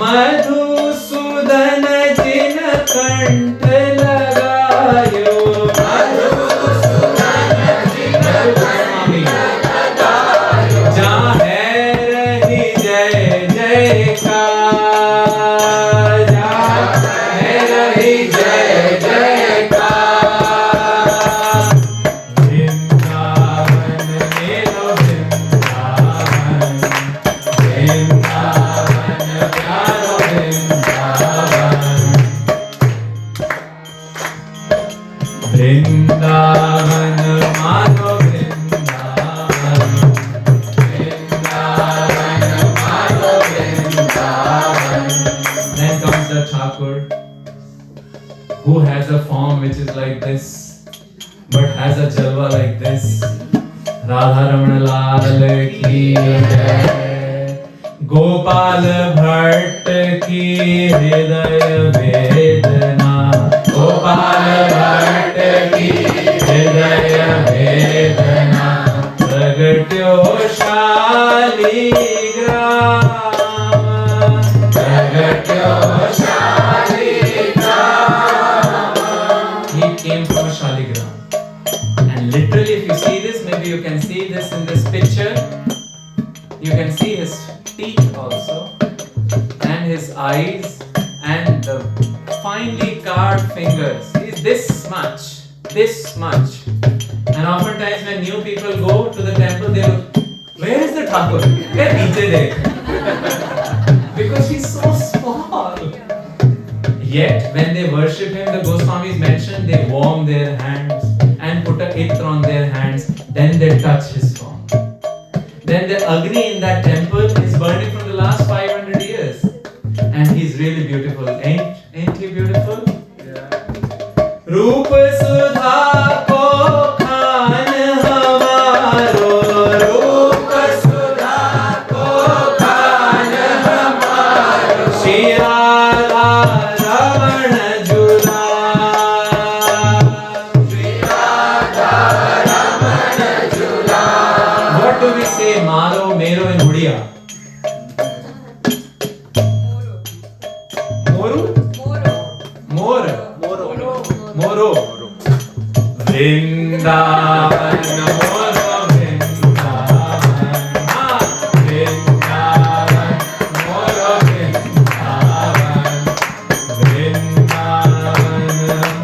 Speaker 1: Madhusudan jin kant lagayo. Madhusudan jin kant lagayo. Jahan hai rahi jai jaykar. Jahan hai rahi jai jaykar. Vrindavan mero Vrindavan. Vrindavan pyaro Vrindavan. Vrindavan mano Vrindavan. Vrindavan mano Vrindavan. Then comes the Thakur, who has a form which is like this, but has a jalwa like this. Radha Ramana Lal ki jai. Gopal Bhatt ki hridaya vedana. Gopal Bhatt ki hridaya vedana. Pragatyo Shaligram. Pragatyo Shaligram. He came from Shaligram. And literally, if you see this, maybe you can see this in this picture. You can see his teeth also, and his eyes, and the finely carved fingers. He's this much, this much. And oftentimes, when new people go to the temple, they look, where is the Thakur? Where niche dekh? Because he's so small. Yet, when they worship him, the Goswamis mention they warm their hands and put a itr on their hands, then they touch his form. Then the Agni in that temple is burning from the last 500 years. And he's really beautiful. Ain't he beautiful? Yeah. Roop Sudha ko khan hamaro. Roop Sudha ko khan hamaro. Shri Radha Ramana Jula. Shri Radha Ramana Jula. What do we say? Maro, Mero in Gaudiya. Moru? Moro. Moro. Vrindavan, Moro, Vrindavan. Vrindavan, Moro, Vrindavan. Vrindavan,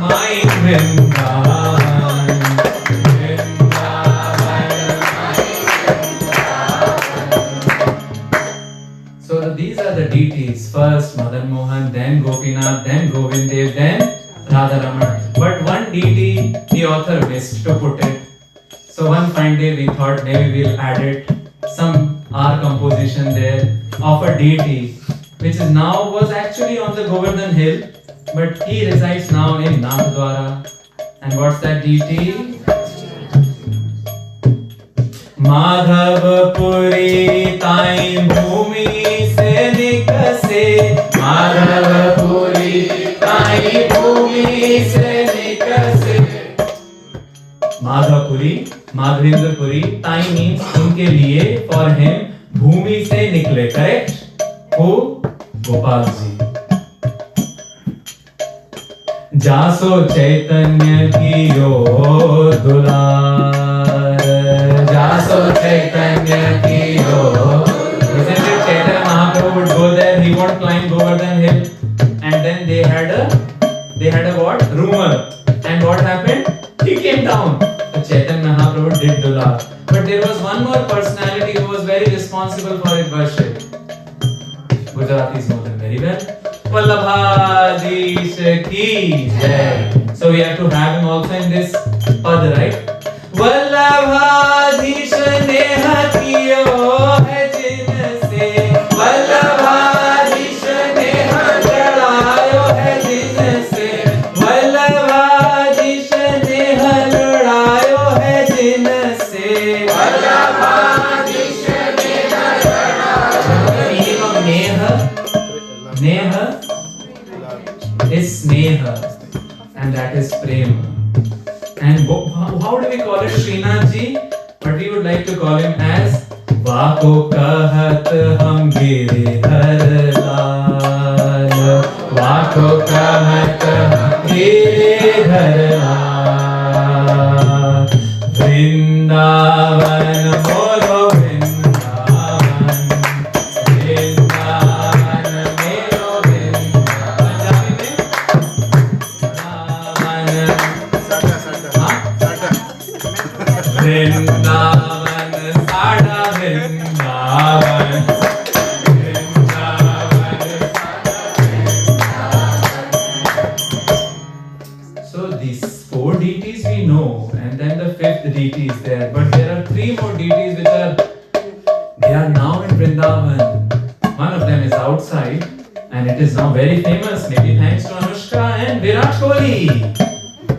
Speaker 1: my Vrindavan. So these are the deities. First Madan Mohan, then Gopinath, then Govindev, then Radharaman. But one deity the author missed to put it. So one fine day we thought maybe we'll add it, some our composition there of a deity which is now was actually on the Govardhan hill, but he resides now in Namdwara. And what's that deity? Madhavpuri ताई भूमि से निकसे, Madhavpuri ताई भूमि भूमि से निकसे. माधवपुरी, माधवेंद्रपुरी, ताई means उनके लिए, for him, भूमि से निकले. Correct? Who? Gopal ji. जासो चैतन्य की ओ दुलार, जासो चैतन्य की ओ. Isn't it Chaitanya Mahaprabhu would go there, he would climb Govardhan hill, and then they had a what? Rumor. And what happened? He came down. So Chaitanya Mahaprabhu did dular. But there was one more personality who was very responsible for it worship. Gujaratis know them very well. Vallabhadhish ki jai. So we have to have him also in this pad, right? Vallabhadhish neha kiyo hai jinse. Vallabhadhish neha ladayo hai jinse. Vallabhadhish neha ladayo hai jinse. Vallabhadhish neha ladayo. The meaning of neha. Neha is sneha, and that is prema. And how do we call it, Srinath ji? But we would like to call him as Vako kahat hum giridhar lal, Vako kahat hum giridhar lal, Vrindavan moro Vrindavan, Vrindavan mero Vrindavan, Sada Vrindavan, Vrindavan. So these 4 deities we know, and then the 5th deity is there. But there are 3 more deities which are now in Vrindavan. One of them is outside, and it is now very famous, maybe thanks to Anushka and Virat Kohli.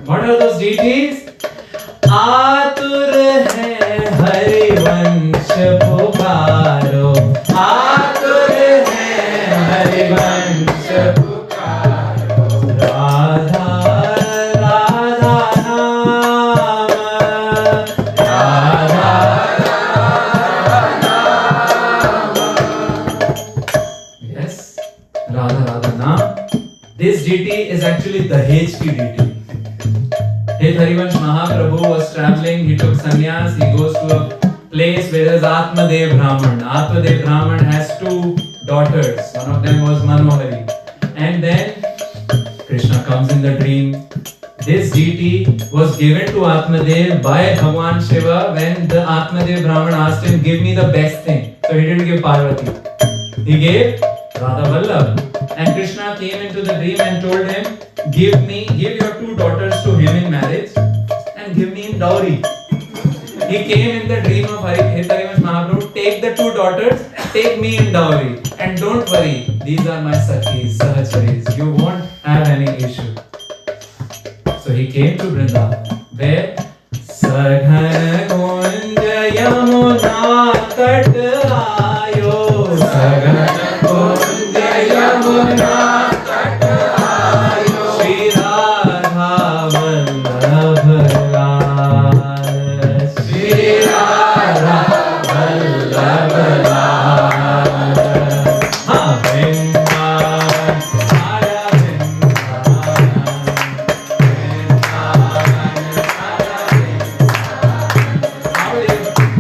Speaker 1: What are those deities? आतुर है हरिवंश पुकारो, आतुर है हरिवंश पुकारो, राधा राधा नाम, राधा राधा नाम. Yes, Radha Radha naam. This deity is actually the Dahej ki deity. Harivamsa Mahaprabhu was traveling, he took sannyas, he goes to a place where there is Atmadev Brahman. Atmadev Brahman has 2 daughters, one of them was Manohari. And then Krishna comes in the dream. This deity was given to Atmadev by Bhagwan Shiva when the Atmadev Brahman asked him, give me the best thing. So he didn't give Parvati. He gave Radha Vallabh. And Krishna came into the dream and told him, give your 2 daughters to him in marriage and give me in dowry. He came in the dream of Harivamsa Mahaprabhu, take the 2 daughters, take me in dowry, and don't worry, these are my sakhis, sahacharis, you won't have any issue. So he came to Vrindavan, where Saghan Kunja Yamuna Tat Ayo, Saghan Kunja Yamuna Tat Ayo, Shri Radha Vallabh Lal, Shri Radha Vallabh Lal. Vrindavan, Sada Vrindavan, Vrindavan, Sada Vrindavan.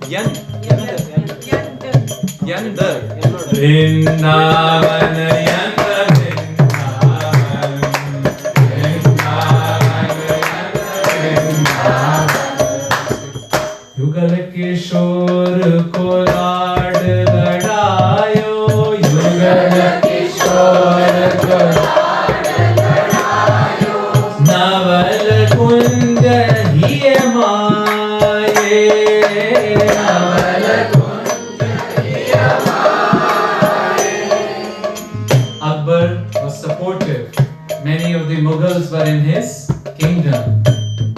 Speaker 1: Yan? Yandar. Vrindavan, Yandar, Vrindavan, Vrindavan, Yandar, Vrindavan. Yugal Kishore को लाड लड़ायो, युगल किशोर को लाड लड़ायो, नवल कुंज हिय माये, नवल कुंज हिय माये. Akbar was supportive. Many of the Mughals were in his kingdom.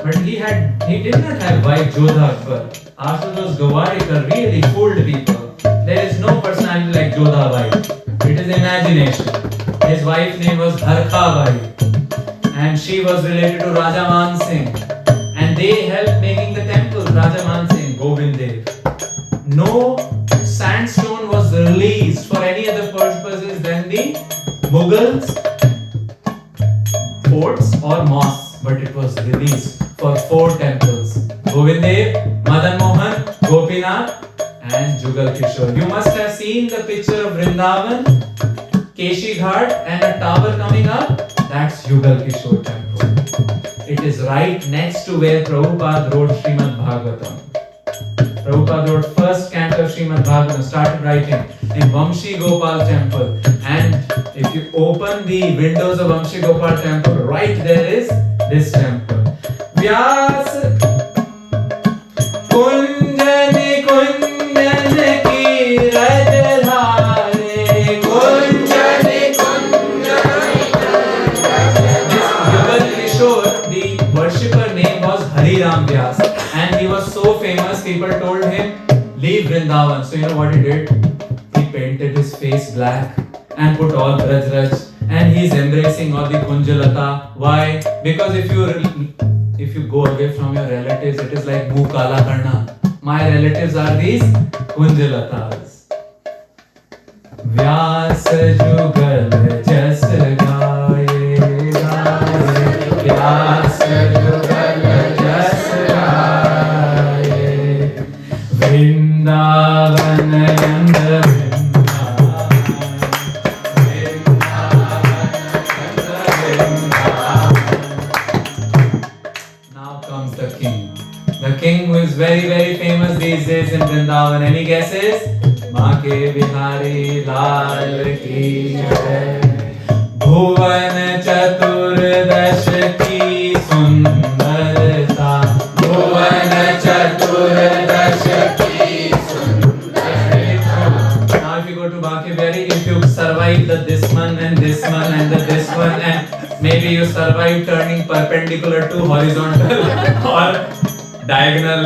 Speaker 1: But he did not have wife Jodha Akbar. After those Gawadikar really fooled people. There is no personality like Jodha wife. It is imagination. His wife name was Harkhabai, and she was related to Raja Man Singh, and they helped making the temple. Raja Man Singh, Govind Dev. No sandstone was released for any other purposes than the Mughals, forts or mosques, but it was released for 4 temples: Govind Dev, Madan Mohan, Gopinath, and Jugal Kishore. You must have seen the picture of Vrindavan, Keshi Ghat, and a tower coming up. That's Jugal Kishore temple. It is right next to where Prabhupada wrote Srimad Bhagavatam. Prabhupada wrote first canto of Srimad Bhagavatam, started writing in Vamshi Gopal temple. And if you open the windows of Vamshi Gopal temple, right there is this temple. Vyas Kunjani Kunjan ki Rajadhare Kunjani Jugal Kishore, the worshipper name was Hariram Vyas, and he was so famous, people told him, leave Vrindavan. So you know what he did? He painted his face black and put all Braj Raj, and he is embracing all the Kunjalata. Why? Because if you go away from your relatives, it is like Muh Kala Karna. My relatives are these Kunjalatas. Vyas Jugal Jas Gaye Gaye Vyas Jugal Jas Gaye Vrindavan Yanda king who is very, very famous these days in Vrindavan. Any guesses? Maa ke Bihari Lal ki jai. Bhuvan Chaturdash ki sundarta. Bhuvan Chaturdash ki sundarta. Now if you go to Baki Bihari, if you survive the this one and this one and the this one, and maybe you survive turning perpendicular to horizontal or diagonal.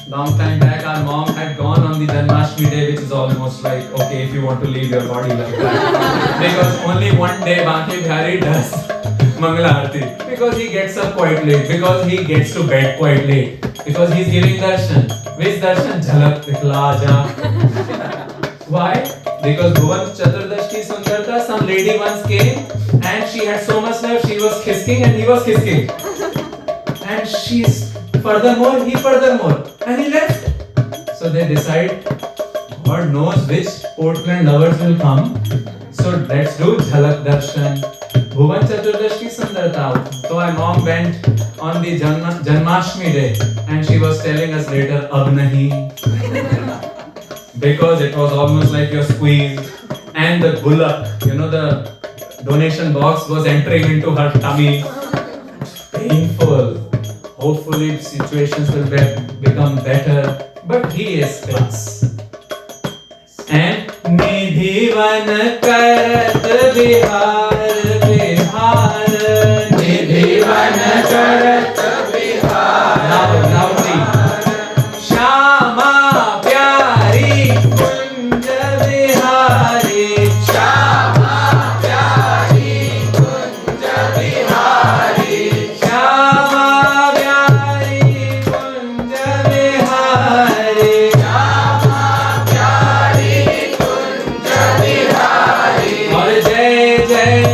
Speaker 1: Long time back, our mom had gone on the Janmashtami day, which is almost like, okay, if you want to leave your body like that. Because only one day Baki Bihari does Mangala Aarti. Because he gets up quite late. Because he gets to bed quite late. Because he's giving darshan. Which darshan? Jhalak dikhla ja. Why? Because Bhuvan Chaturdash ki sundarta, some lady once came and she had so much love, she was kissing and he was kissing. And she's furthermore, he furthermore, and he left. So they decide, God knows which Portland lovers will come. So let's do Jhalak Darshan. Bhuvan Chaturdash ki sundarta. So my mom went on the Janmashtami day and she was telling us later, ab nahi. Because it was almost like you're squeezed. And the bullock, you know, the donation box was entering into her tummy. Painful. Hopefully situations will become better, but he is class. And Nidhivan karat bihar bihar Nidhivan karat bihar Now Shama pyari kunj bihari Shama pyari kunj bihari Shama pyari kunj bihari Shama pyari kunj bihari Aur jai jai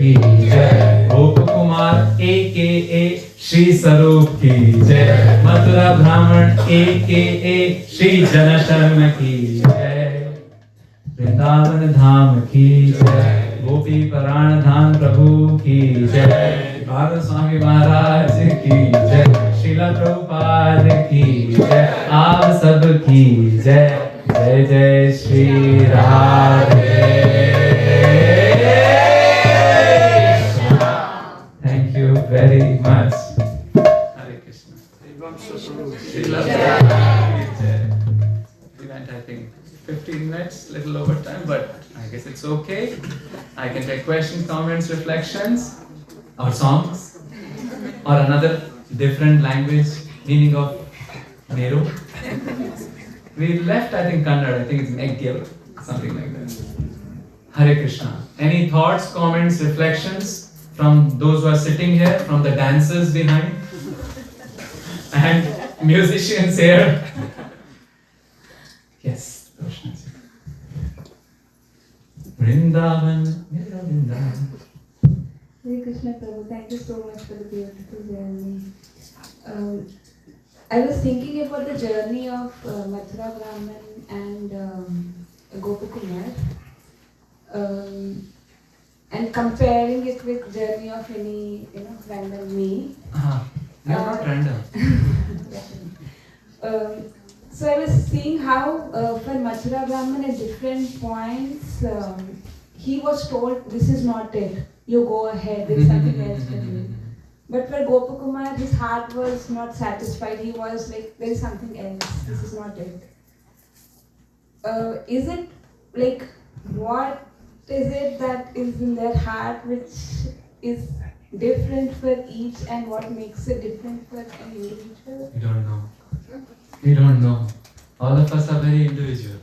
Speaker 1: की जय, गोप Kumar AKA Shri स्वरूप की जय, मथुरा ब्राह्मण AKA Shri जन शर्मा की जय, वृंदावन धाम की जय, गोपी पराण धाम प्रभु की जय, भारत स्वामी महाराज की जय, श्रीला प्रभुपाद की जय, आप सब की जय, जय जय Shri Radhe. Thank you very much. Hare Krishna. Srila Prabhupada. We went, I think, 15 minutes, little over time, but I guess it's okay. I can take questions, comments, reflections, or songs, or another different language, meaning of Nehru. We left, I think, Kannada, I think it's Meggyal, something like that. Hare Krishna. Any thoughts, comments, reflections from those who are sitting here, from the dancers behind, and musicians here? Yes, Roshni. Vrindavan, Vrindavan.
Speaker 5: Hare Krishna Prabhu, thank you so much for the beautiful journey. I was thinking about the journey of Mathura Brahman and Gopakumar, and comparing it with journey of any random me.
Speaker 1: You're not random.
Speaker 5: So I was seeing how for Mathura Brahman at different points he was told this is not it. You go ahead with something else to do. But for Gopakumar, his heart was not satisfied. He was like, there is something else. This is not it. Is it like, what is it that is in their heart which is different for each, and what makes it different for an individual?
Speaker 1: We don't know. We don't know. All of us are very individual.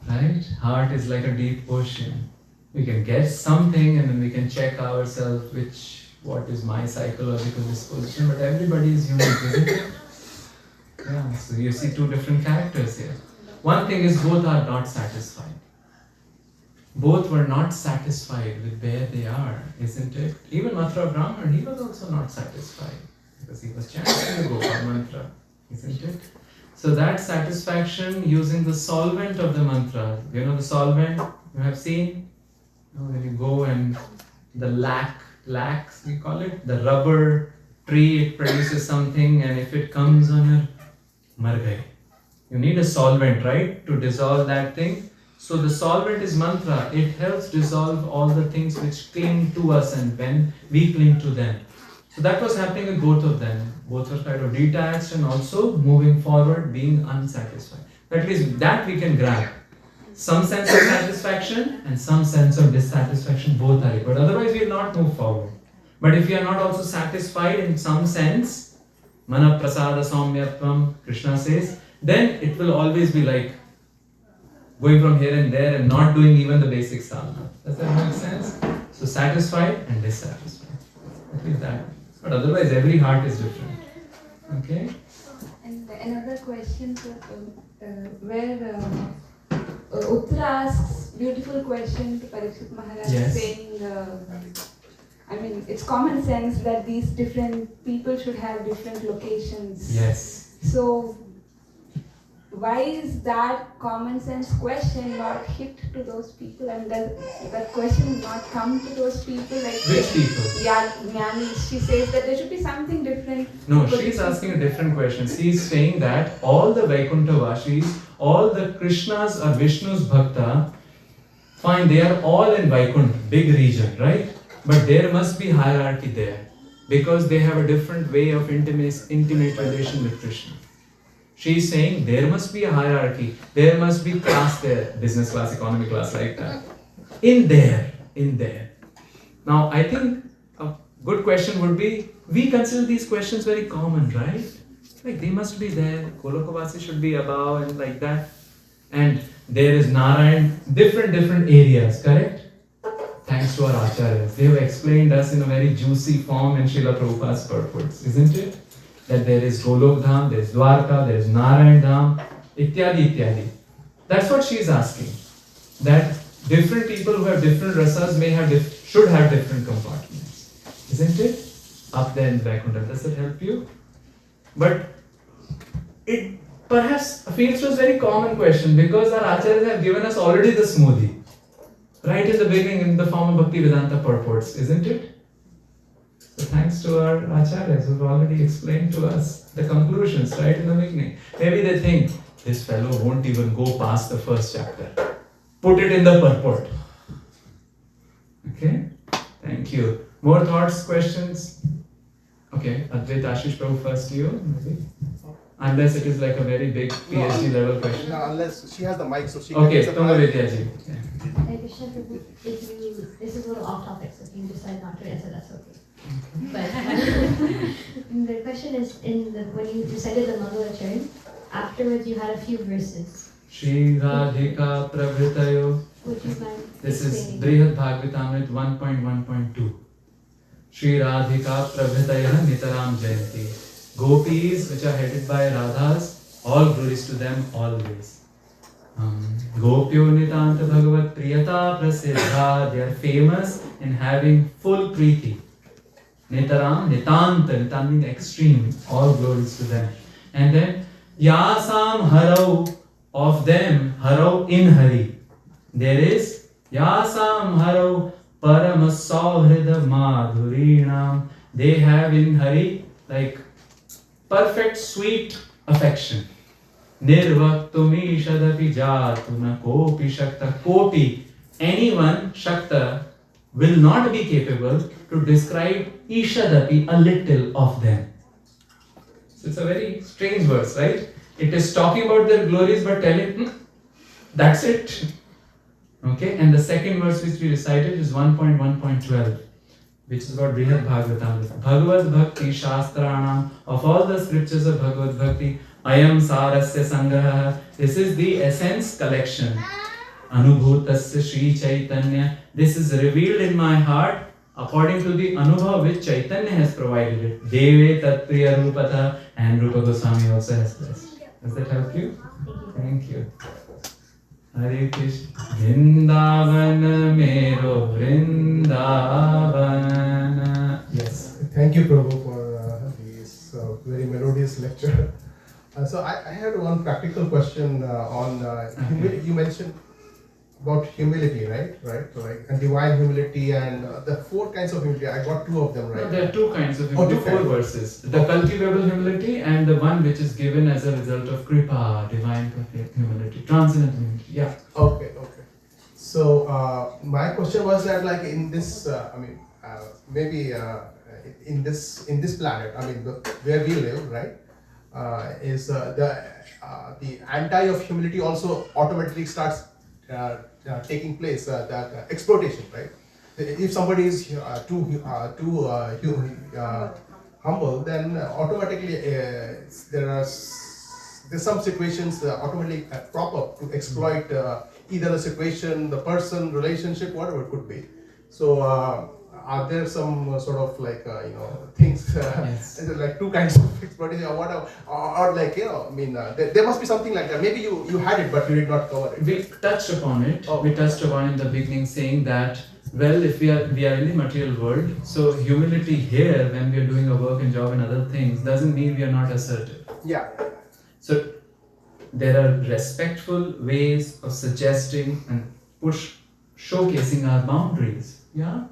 Speaker 1: Right? Heart is like a deep ocean. We can guess something and then we can check ourselves what is my psychological disposition, but everybody is unique, isn't it? Yeah, so you see two different characters here. One thing is both are not satisfied. Both were not satisfied with where they are, isn't it? Even Mathura Brahman, he was also not satisfied because he was chanting the Gopal mantra, isn't it? So that satisfaction using the solvent of the mantra, you know the solvent you have seen? When you go and the lax we call it, the rubber tree, it produces something, and if it comes on your mar gaye. You need a solvent, right, to dissolve that thing. So the solvent is mantra. It helps dissolve all the things which cling to us and when we cling to them. So that was happening with both of them. Both were kind of detached and also moving forward, being unsatisfied. At least that we can grab. Some sense of satisfaction and some sense of dissatisfaction, both are required. Otherwise, we will not move forward. But if we are not also satisfied in some sense, mana prasada saumyatvam, Krishna says, then it will always be like going from here and there and not doing even the basic sadhana. Does that make sense? So satisfied and dissatisfied. At least that. But otherwise, every heart is different. Okay?
Speaker 5: And another question, where Uttara asks beautiful question to Parikshit Maharaj,
Speaker 1: Yes.
Speaker 5: saying, it's common sense that these different people should have different locations.
Speaker 1: Yes.
Speaker 5: So, why is that common sense question not hit to those people, and does that question not come to those people? Like
Speaker 1: Which people?
Speaker 5: Yeah, Jnani, she says that there should be something different.
Speaker 1: No, she's asking a different question. She's saying that all the Vaikuntha Vashis, all the Krishnas or Vishnu's Bhakta, fine, they are all in Vaikuntha, big region, right? But there must be hierarchy there because they have a different way of intimate relation with Krishna. She's saying there must be a hierarchy, there must be class there, business class, economy class, like that. In there. Now, I think a good question would be, we consider these questions very common, right? Like they must be there, Golokavasi should be above and like that. And there is Narayan, different areas, correct? Thanks to our acharyas. They have explained us in a very juicy form in Srila Prabhupada's purports, isn't it? That there is Golok Dham, there is Dwarka, there is Narayan Dham, ityadi. That's what she is asking. That different people who have different rasas may have should have different compartments, isn't it? Up there in Vaikuntha, does that help you? But it perhaps feels was a very common question because our acharyas have given us already the smoothie right in the beginning in the form of Bhakti Vedanta purports, isn't it? So thanks to our acharyas who've already explained to us the conclusions right in the beginning. Maybe they think this fellow won't even go past the first chapter. Put it in the purport. Okay? Thank you. More thoughts, questions? Okay, Advait Ashish Prabhu first to you, maybe. Unless it is like a very big PhD level question.
Speaker 4: No, unless she has the mic, so she
Speaker 1: Okay,
Speaker 4: can
Speaker 1: Tunga Vidya ji.
Speaker 6: Hare Krishna Prabhu, if you, this is a little off topic, so if you decide not to answer, that's okay. But the question is, when you recited the Mangala charan, afterwards you had a few verses.
Speaker 1: Shri Radhika Prabhritayo.
Speaker 6: Would you mind
Speaker 1: This is
Speaker 6: explaining?
Speaker 1: Brihad Bhagavatamrit 1.1.2. Shri Radhika Prabhritaya Nitaram Jayanti. Gopis which are headed by Radhas, all glories to them always. Gopyo Nitanta Bhagavat Priyata Prasiddha. They are famous in having full preeti. Nitaram, Nitanta, Nitanta means extreme, all glories to them. And then Yasam Harau, of them, Harau in Hari. There is Yasam Harau Parama Sauhrida Madhurinam. They have in Hari like perfect sweet affection. Nirvaktumi Shadapi Jatuna Kopi Shakta. Kopi, anyone, Shakta, will not be capable to describe Ishadapi, a little of them. So it's a very strange verse, right? It is talking about their glories but telling, that's it. Okay, and the second verse which we recited is 1.1.12, which is about Brihad Bhagavatam. Bhagavad Bhakti Shastranam, of all the scriptures of Bhagavad Bhakti, Ayam Sarasya Sangraha, this is the essence collection. Anubhutasya Sri Chaitanya, this is revealed in my heart according to the Anubhav which Chaitanya has provided it. Deve Tatpriya Rupata, and Rupa Goswami also has blessed. Does that help you? Thank you. Hare Krishna. Vrindavan Mero Vrindavan. Yes.
Speaker 4: Thank you, Prabhu, for this very melodious lecture. So I had one practical question on humility. You mentioned about humility, right? So like and divine humility and the four kinds of humility. I got two of them, right?
Speaker 1: No, there are two kinds of humility, four verses. The cultivable humility and the one which is given as a result of kripa, divine humility, transcendental humility. Yeah.
Speaker 4: Okay. So my question was that like in this, maybe in this planet, where we live, right? Is the anti of humility also automatically starts taking place, that exploitation, right? If somebody is too humble, then automatically there's some situations automatically crop up to exploit either the situation, the person, relationship, whatever it could be. So are there some sort of like things
Speaker 1: Yes.
Speaker 4: like two kinds of exploitation or whatever, or like there must be something like that. Maybe you had it but you did not cover it.
Speaker 1: We touched upon it.
Speaker 4: Oh.
Speaker 1: We touched upon in the beginning saying that, well, if we are in the material world, so humility here when we are doing a work and job and other things doesn't mean we are not assertive.
Speaker 4: Yeah.
Speaker 1: So there are respectful ways of suggesting and showcasing our boundaries. Yeah,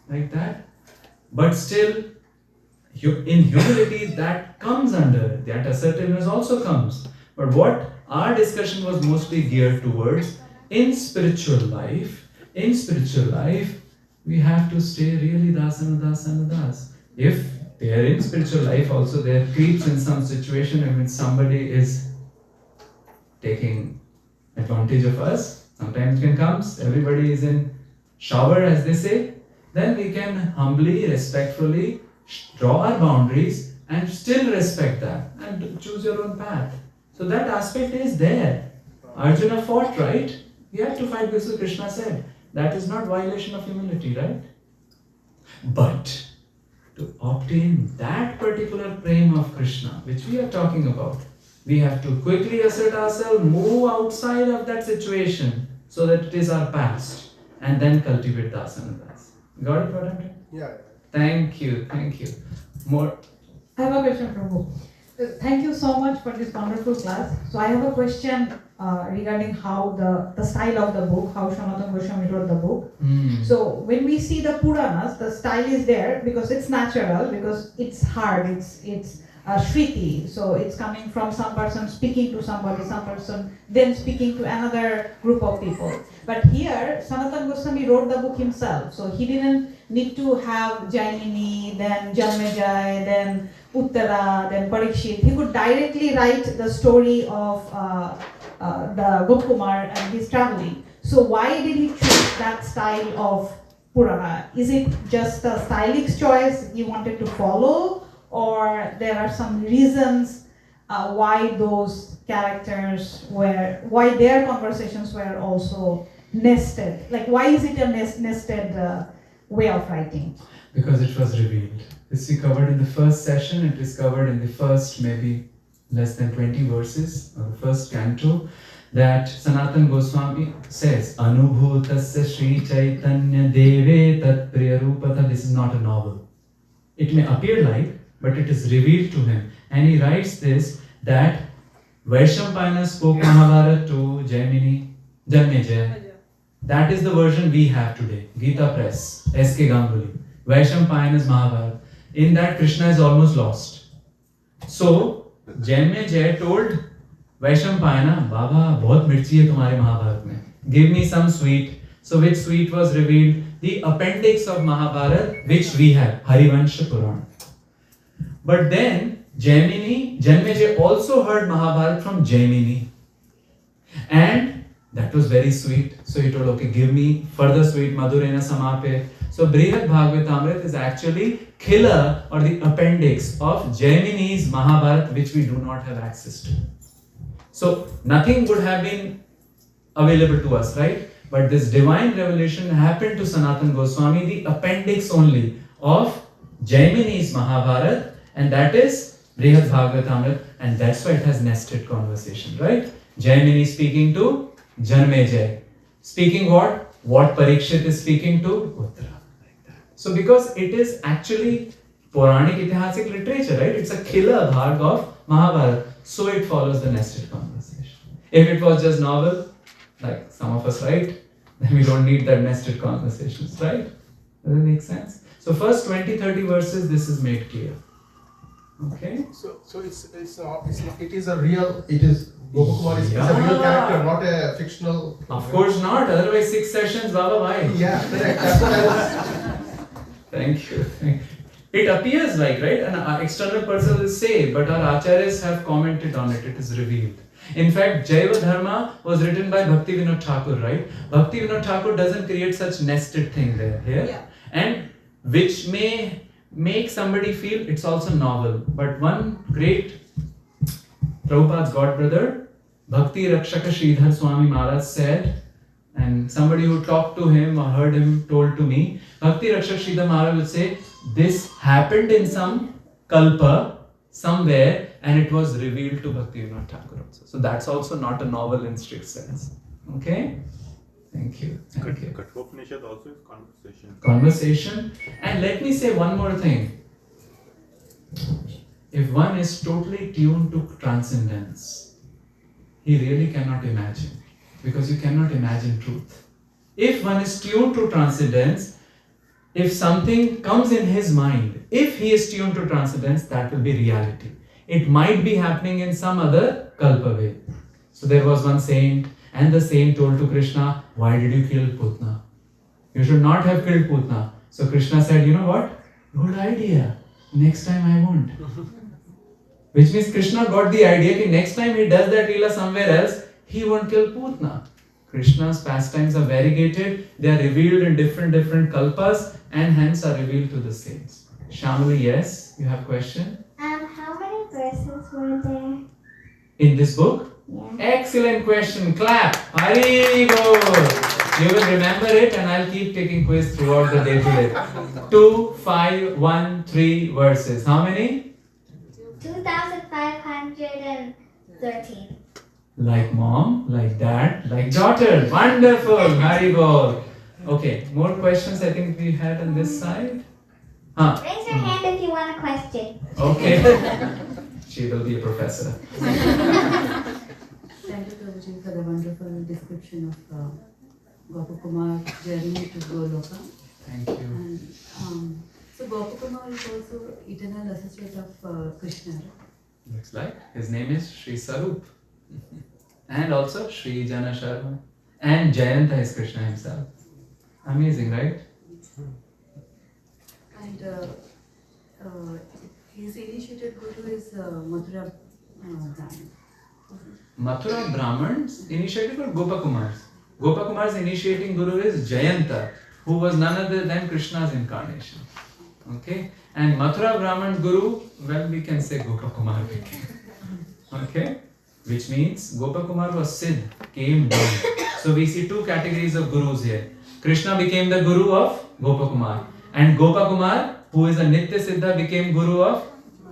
Speaker 1: like that. But still, in humility that comes under, that assertiveness also comes. But what our discussion was mostly geared towards, in spiritual life, we have to stay really das. If they are in spiritual life also, there creeps in some situation in which somebody is taking advantage of us. Sometimes it comes, everybody is in shower as they say, then we can humbly, respectfully draw our boundaries and still respect that and choose your own path. So that aspect is there. Arjuna fought, right? He had to fight because Krishna said. That is not violation of humility, right? But to obtain that particular prema of Krishna, which we are talking about, we have to quickly assert ourselves, move outside of that situation, so that it is our past, and then cultivate Dasa and Dasa. Got it what I'm doing?
Speaker 4: Yeah.
Speaker 1: Thank you. More.
Speaker 7: I have a question, Prabhu. Thank you so much for this wonderful class. So I have a question regarding how the style of the book, how Sanatana Goswami wrote the book. So when we see the Puranas, the style is there because it's natural, because it's hard, it's Shriti, so it's coming from some person speaking to somebody, some person then speaking to another group of people. But here, Sanatana Goswami wrote the book himself, so he didn't need to have Jainini, then Janmejai, then Uttara, then Parikshit. He could directly write the story of the Gopakumar and his traveling. So why did he choose that style of Purana? Is it just a stylistic choice he wanted to follow, or there are some reasons why those characters why their conversations were also nested? Like, why is it a nested way of writing?
Speaker 1: Because it was revealed. This we covered in the first session. It is covered in the first maybe less than 20 verses, or the first canto, that Sanatana Goswami says, Anubhutasya Sri Chaitanya Deve Tat Priyarupata. This is not a novel. It may appear like, but it is revealed to him. And he writes this, that Vaishampayana spoke Mahabharata to Jaimini, Janmejaya. That is the version we have today. Gita Press, S.K. Ganguly. Vaishampayana's Mahabharata. In that, Krishna is almost lost. So, Janmejaya told Vaishampayana, Baba, bahut mirchi hai tumhare Mahabharata mein. Give me some sweet. So, which sweet was revealed? The appendix of Mahabharata, which we have, Harivamsha Purana. But then, Janmejaya also heard Mahabharata from Jaimini. And that was very sweet. So he told, okay, give me further sweet, Madhurena Samape. So Brihad Bhagavatamrit is actually killer or the appendix of Jaimini's Mahabharata, which we do not have access to. So nothing would have been available to us, right? But this divine revelation happened to Sanatana Goswami, the appendix only of Jaimini's Mahabharata, and that is Brihad Bhagavatamrit, and that's why it has nested conversation, right? Jaimini speaking to Janmejaya. Speaking what? What Parikshit is speaking to? Uttara. Like that. So because it is actually Puranic Itihasic literature, right? It's a killer bhag of Mahabharata. So it follows the nested conversation. If it was just novel, like some of us write, then we don't need that nested conversations, right? Does it make sense? So first 20-30 verses, this is made clear. Okay?
Speaker 4: So it is a real, it is Gopakumar is a real character, not a fictional.
Speaker 1: Of course not, otherwise 6 sessions, Baba, why?
Speaker 4: Yeah, correct. That's what I was.
Speaker 1: Thank you. It appears like, right? An external person will say, but our acharyas have commented on it, it is revealed. In fact, Jaiva Dharma was written by Bhakti Vinod Thakur, right? Bhakti Vinod Thakur doesn't create such nested thing there, here. And which may make somebody feel it's also novel. But one great Prabhupada's godbrother, Bhakti Rakshaka Sridhar Swami Maharaj said, and somebody who talked to him or heard him told to me, Bhakti Rakshaka Sridhar Maharaj would say, this happened in some kalpa, somewhere, and it was revealed to Bhakti Vinod Thakur also. So that's also not a novel in strict sense. Okay? Thank you. Thank you.
Speaker 2: Kathopanishad also is conversation.
Speaker 1: Conversation. And let me say one more thing. If one is totally tuned to transcendence, he really cannot imagine. Because you cannot imagine truth. If one is tuned to transcendence, if something comes in his mind, if he is tuned to transcendence, that will be reality. It might be happening in some other kalpa way. So there was one saint, and the saint told to Krishna, why did you kill Putna? You should not have killed Putna. So Krishna said, you know what? Good idea. Next time I won't. Which means Krishna got the idea that next time he does that lila somewhere else, he won't kill Putna. Krishna's pastimes are variegated, they are revealed in different kalpas and hence are revealed to the saints. Shamali, yes, you have a question?
Speaker 8: How many verses were there?
Speaker 1: In this book?
Speaker 8: Yeah.
Speaker 1: Excellent question. Clap. Haribol. You will remember it and I'll keep taking quiz throughout the day today. 2, 5, 1, 3 verses. How many?
Speaker 8: 2,513.
Speaker 1: Like mom, like dad, like daughter. Wonderful, Haribol. Okay, more questions I think we had on this side.
Speaker 8: Raise your hand if you want a question.
Speaker 1: Okay. She will be a professor.
Speaker 9: Thank you, Prabhuji, for the wonderful description of Gopakumar's journey to Goloka.
Speaker 1: Thank you.
Speaker 9: And so Gopakumar is also eternal associate of Krishna.
Speaker 1: Looks like his name is Sri Sarup. And also Sri Jana Sharma. And Jayanta is Krishna himself. Amazing, right?
Speaker 9: And his initiated guru is Mathura Brahman.
Speaker 1: Mathura Brahmins initiated or Gopakumar's? Gopakumar's initiating guru is Jayanta, who was none other than Krishna's incarnation. Okay? And Mathura Brahman's guru, well, we can say Gopakumar became. Okay? Which means Gopakumar was Siddh, came down. So we see two categories of gurus here. Krishna became the guru of Gopakumar. And Gopakumar, who is a Nitya Siddha, became guru of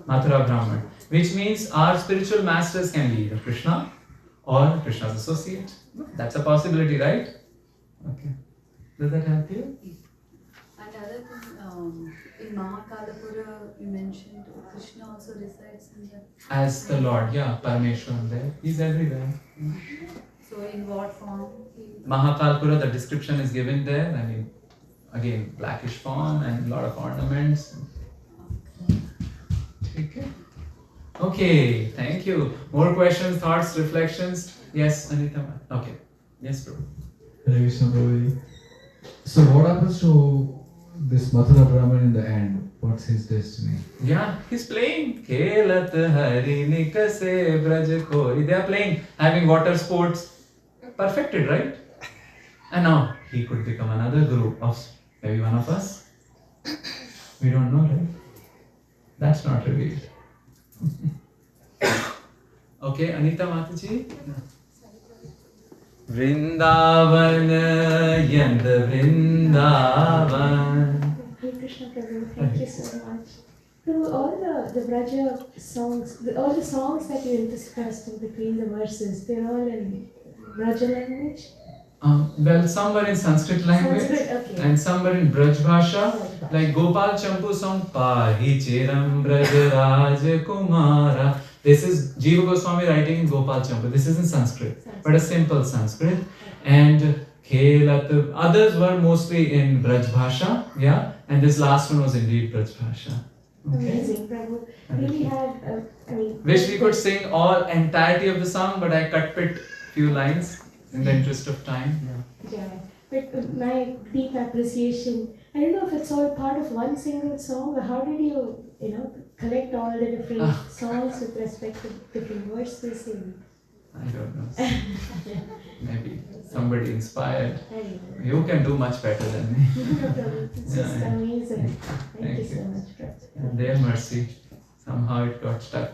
Speaker 1: Mathura Brahman. Which means our spiritual masters can be either Krishna or Krishna's associate. That's a possibility, right? Okay. Does that help you?
Speaker 9: And other thing, in Mahakalapura, you mentioned Krishna also resides in the...
Speaker 1: As the Lord, yeah, Parameshwaran there. He's everywhere.
Speaker 9: So in what form?
Speaker 1: Mahakalpura, the description is given there. I mean, again, blackish form and a lot of ornaments. Okay, thank you. More questions, thoughts, reflections? Yes, Anita. Okay. Yes, bro.
Speaker 10: Hare Krishna, Prabhuji. So what happens to this Mathura Brahman in the end? What's his destiny?
Speaker 1: Yeah, he's playing. Kelat hari nikase braj kori. They are playing, having water sports. Perfected, right? And now he could become another guru of maybe one of us. We don't know, right? That's not revealed. Okay, Anita Mataji. Vrindavan, Yand Vrindavan.
Speaker 6: Hare Krishna Prabhu, thank you so much. Prabhu, all the Braja songs, all the songs that you interspersed in between the verses, they're all in Braja language?
Speaker 1: Well, some were in Sanskrit language
Speaker 6: Okay.
Speaker 1: and some were in Braj Bhasha, like Gopal Champu song Pahi Chiram Braj Raj Kumara. This is Jiva Goswami writing in Gopal Champu. This is in Sanskrit, but a simple Sanskrit. And Khelat, others were mostly in Braj Bhasha, yeah, and this last one was indeed Braj Bhasha. Okay.
Speaker 6: Amazing, Prabhu. Really had,
Speaker 1: Wish we could sing all entirety of the song, but I cut it few lines in the interest of time.
Speaker 6: Yeah, but my deep appreciation, I don't know if it's all part of one single song, or how did you, collect all the different songs with respect to different verses?
Speaker 1: I don't know. Maybe somebody inspired.
Speaker 6: Anyway.
Speaker 1: You can do much better than me.
Speaker 6: It's just amazing. Thank you so much, Prabhu.
Speaker 1: And their mercy, somehow it got stuck.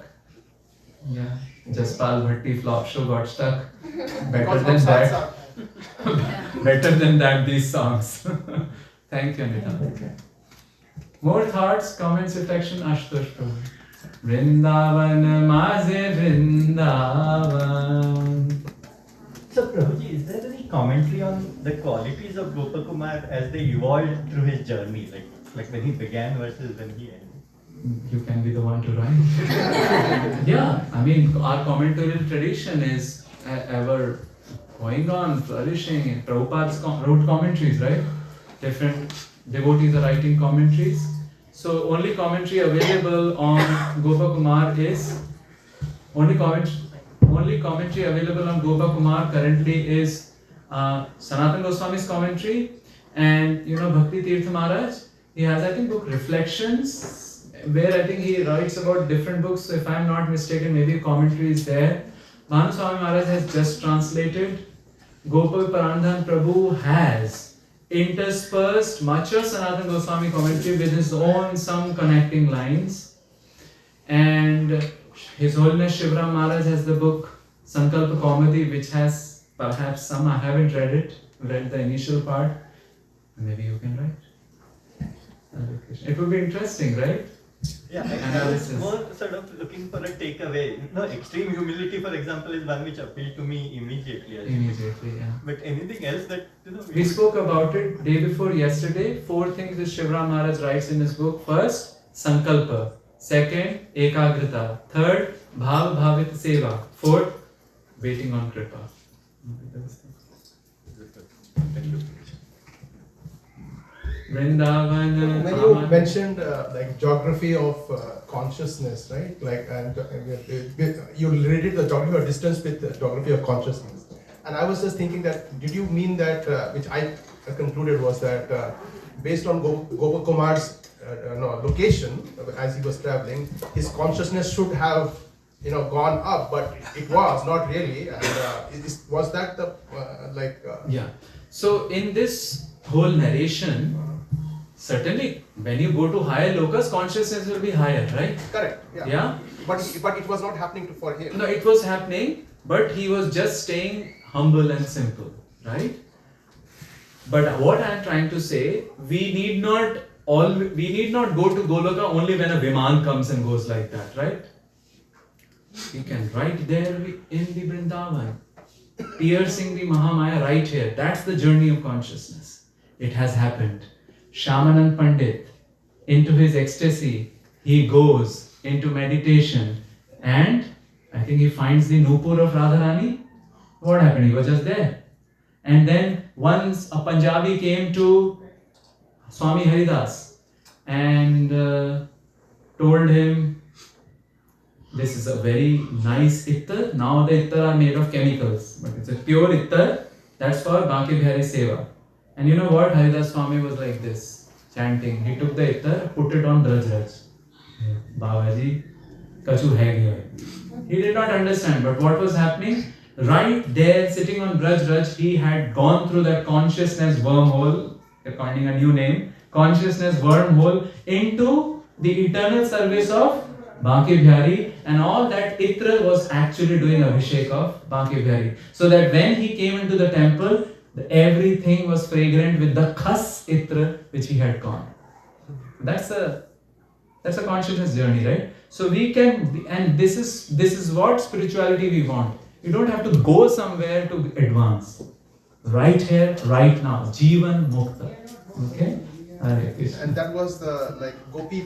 Speaker 1: Yeah, Jaspal Bhatti flop show got stuck. Better than that. Better than that, these songs. Thank you, Anita. More thoughts, comments, reflection, Ashutosh Prabhu. Vrindavan, Maze Vrindavan.
Speaker 11: So Prabhuji, is there any commentary on the qualities of Gopakumar as they evolved through his journey, like when he began versus when he ended?
Speaker 1: You can be the one to write. Yeah, I mean, our commentarial tradition is ever going on, flourishing. Prabhupada wrote commentaries, right? Different devotees are writing commentaries. So only commentary available on Gopakumar is only commentary available on Gopakumar currently is Sanatana Goswami's commentary, and Bhakti Tirtha Maharaj. He has, I think, book Reflections, where I think he writes about different books. So if I'm not mistaken, maybe a commentary is there. Bhanu Swami Maharaj has just translated. Gopal Parandhan Prabhu has interspersed much of Sanatana Goswami commentary with his own some connecting lines. And His Holiness Shivram Maharaj has the book Sankalpa Kaumadi, which has perhaps some, I haven't read the initial part. Maybe you can write. It would be interesting, right?
Speaker 11: Yeah, I was
Speaker 1: analysis.
Speaker 11: more sort of looking for a takeaway. No, extreme humility, for example, is one which appealed to me immediately. I think.
Speaker 1: Immediately, yeah.
Speaker 11: But anything else that
Speaker 1: We spoke about it day before yesterday. 4 things that Shivram Maharaj writes in his book. First, Sankalpa. Second, Ekagrita. Third, Bhav Bhavit Seva. Fourth, waiting on Kripa.
Speaker 11: Thank you.
Speaker 1: Vrindavan.
Speaker 4: When you mentioned like geography of consciousness, right? Like, and you related the geography of distance with the geography of consciousness. And I was just thinking that, did you mean that, which I concluded was that based on Gopal Kumar's location, as he was traveling, his consciousness should have gone up, but it was not really. And was that the
Speaker 1: Yeah. So in this whole narration, certainly when you go to higher locus, consciousness will be higher, right?
Speaker 4: Correct.
Speaker 1: Yeah.
Speaker 4: But it was not happening for him.
Speaker 1: No, it was happening, but he was just staying humble and simple, right? But what I am trying to say, we need not go to Goloka only when a Viman comes and goes like that, right? We can right there in the Vrindavan, piercing the Mahamaya right here. That's the journey of consciousness. It has happened. Shamanand Pandit, into his ecstasy, he goes into meditation, and I think he finds the Nupur of Radharani. What happened? He was just there. And then once a Punjabi came to Swami Haridas and told him, this is a very nice ittar. Now the ittar are made of chemicals, but it's a pure ittar. That's for Baki Bihari Seva. And you know what? Haridas Swami was like this, chanting. He took the ittar, put it on Draj Raj. Babaji, kachu hai gaya. He did not understand, but what was happening? Right there, sitting on Braj Raj, he had gone through that consciousness wormhole, finding a new name, consciousness wormhole into the eternal service of Baki Bihari, and all that itra was actually doing Abhishek of Baki Bihari. So that when he came into the temple, everything was fragrant with the khas itra which he had gone. That's a consciousness journey, right? So we can, and this is what spirituality we want. You don't have to go somewhere to advance. Right here, right now. Jivan Mukta. Okay?
Speaker 4: And that was the Gopi,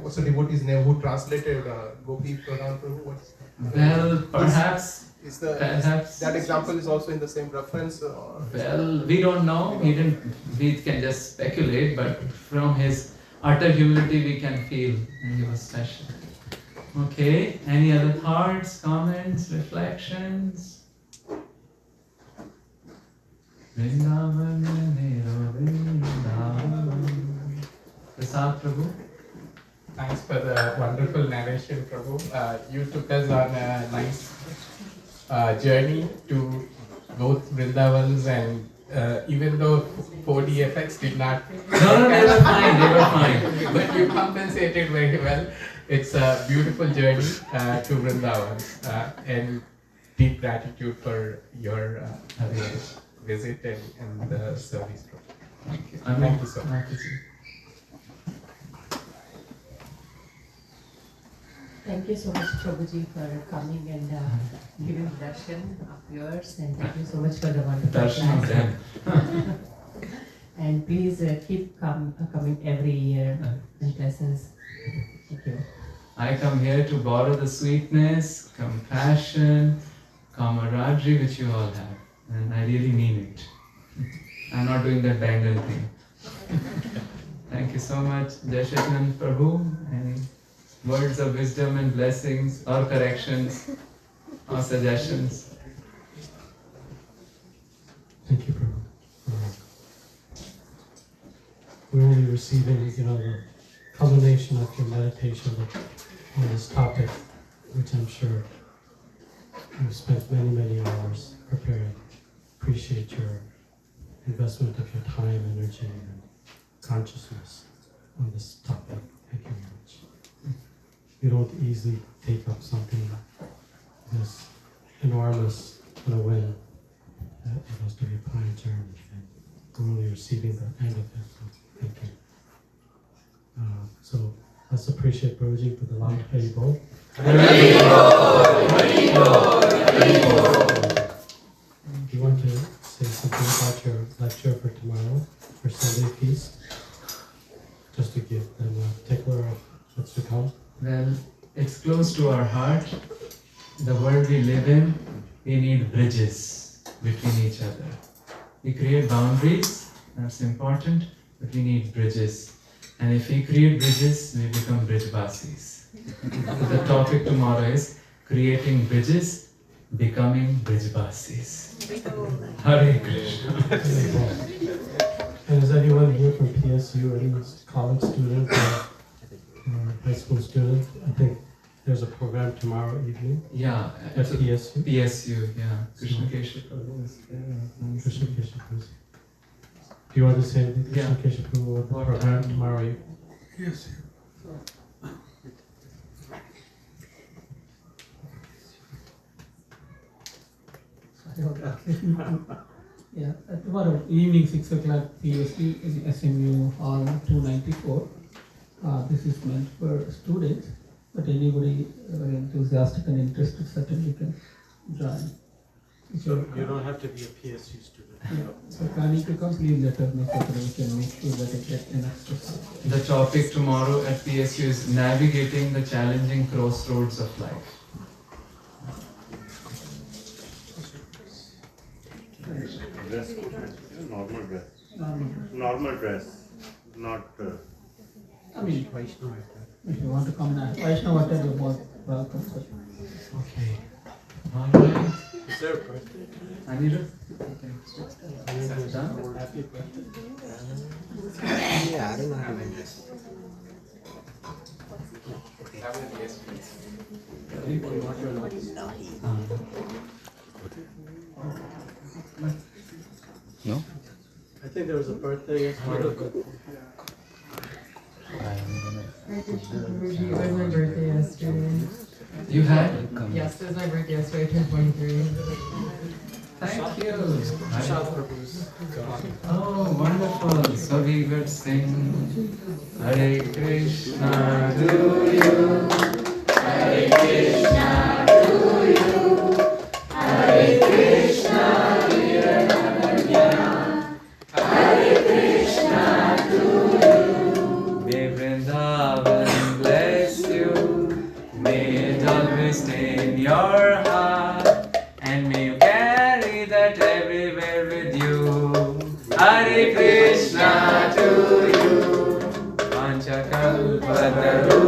Speaker 4: what's the devotee's name who translated Gopi Pradhan Prabhu?
Speaker 1: Well, perhaps.
Speaker 4: Perhaps that example is also in the same reference?
Speaker 1: Well, we don't know. We can just speculate, but from his utter humility we can feel he was special. Okay, any other thoughts, comments, reflections? Vrindavan, Prasad Prabhu.
Speaker 12: Thanks for the wonderful narration, Prabhu. You took us on a nice journey to both Vrindavans, and even though 4D effects did not...
Speaker 1: No, they were fine.
Speaker 12: But you compensated very well. It's a beautiful journey to Vrindavan, and deep gratitude for your visit and the service.
Speaker 1: Thank you.
Speaker 12: Thank you so much.
Speaker 9: Thank you so much, Prabhuji, for coming and giving darshan of yours, and thank you so much for the wonderful
Speaker 1: Darshan of them.
Speaker 9: And please keep coming every year and bless us. Thank you.
Speaker 1: I come here to borrow the sweetness, compassion, camaraderie which you all have, and I really mean it. I'm not doing that bangle thing. Thank you so much. Jai Shri Prabhu. Any words of wisdom and blessings or corrections or suggestions?
Speaker 13: Thank you, Prabhu. We're only receiving, the culmination of your meditation on this topic, which I'm sure you've spent many, many hours preparing. Appreciate your investment of your time, energy, and consciousness on this topic. Thank you very much. You don't easily take up something this enormous when it has to be a pioneer, and we're only receiving the end of it. So thank you. So Let's appreciate Prabhuji for the long Haribol. Do you want to say something about your lecture for tomorrow, for Sunday feast? Just to give them a tickler of what's to come.
Speaker 1: Well, it's close to our heart. The world we live in, we need bridges between each other. We create boundaries, that's important, but we need bridges. And if we create bridges, we become bridgevasis. The topic tomorrow is creating bridges, becoming bridgevasis. Hare Krishna.
Speaker 13: And is anyone here from PSU, any college student or high school student? I think there's a program tomorrow evening.
Speaker 1: Yeah,
Speaker 13: at PSU.
Speaker 1: PSU, yeah. Krishna Kesha Prabhu is there.
Speaker 13: Krishna Kesha Prabhu. Do you want to say anything, Krishna Kesha Prabhu, about the program tomorrow evening?
Speaker 14: Yes.
Speaker 15: Yeah, tomorrow evening 6 o'clock PSU in SMU Hall 294. This is meant for students, but anybody enthusiastic and interested certainly can join.
Speaker 13: You don't have to be a PSU student.
Speaker 15: Yeah, so if I need to come, please let us know so that we can make sure that it gets an extra slot.
Speaker 1: The topic tomorrow at PSU is navigating the challenging crossroads of life.
Speaker 2: Dress, normal dress. Normal dress, not.
Speaker 15: I mean, if you want to come and Vaishnava, you're more welcome.
Speaker 1: Okay. Alright.
Speaker 13: Is there a birthday?
Speaker 1: Anirudh?
Speaker 13: Happy birthday.
Speaker 14: Yeah, I don't know how to dress.
Speaker 13: No? I think there was a birthday yesterday.
Speaker 16: It was my birthday yesterday.
Speaker 1: You had?
Speaker 16: Yes, it was my birthday yesterday. I turned 23.
Speaker 1: Thank you. Oh, wonderful. So we would sing Hare Krishna to you. Hare Krishna to you. Hare Krishna dear Ananya. Hare Krishna to you. May Vrindavan bless you. May it always stay in your heart. And may you carry that everywhere with you. Hare Krishna to you. Panchakalpataru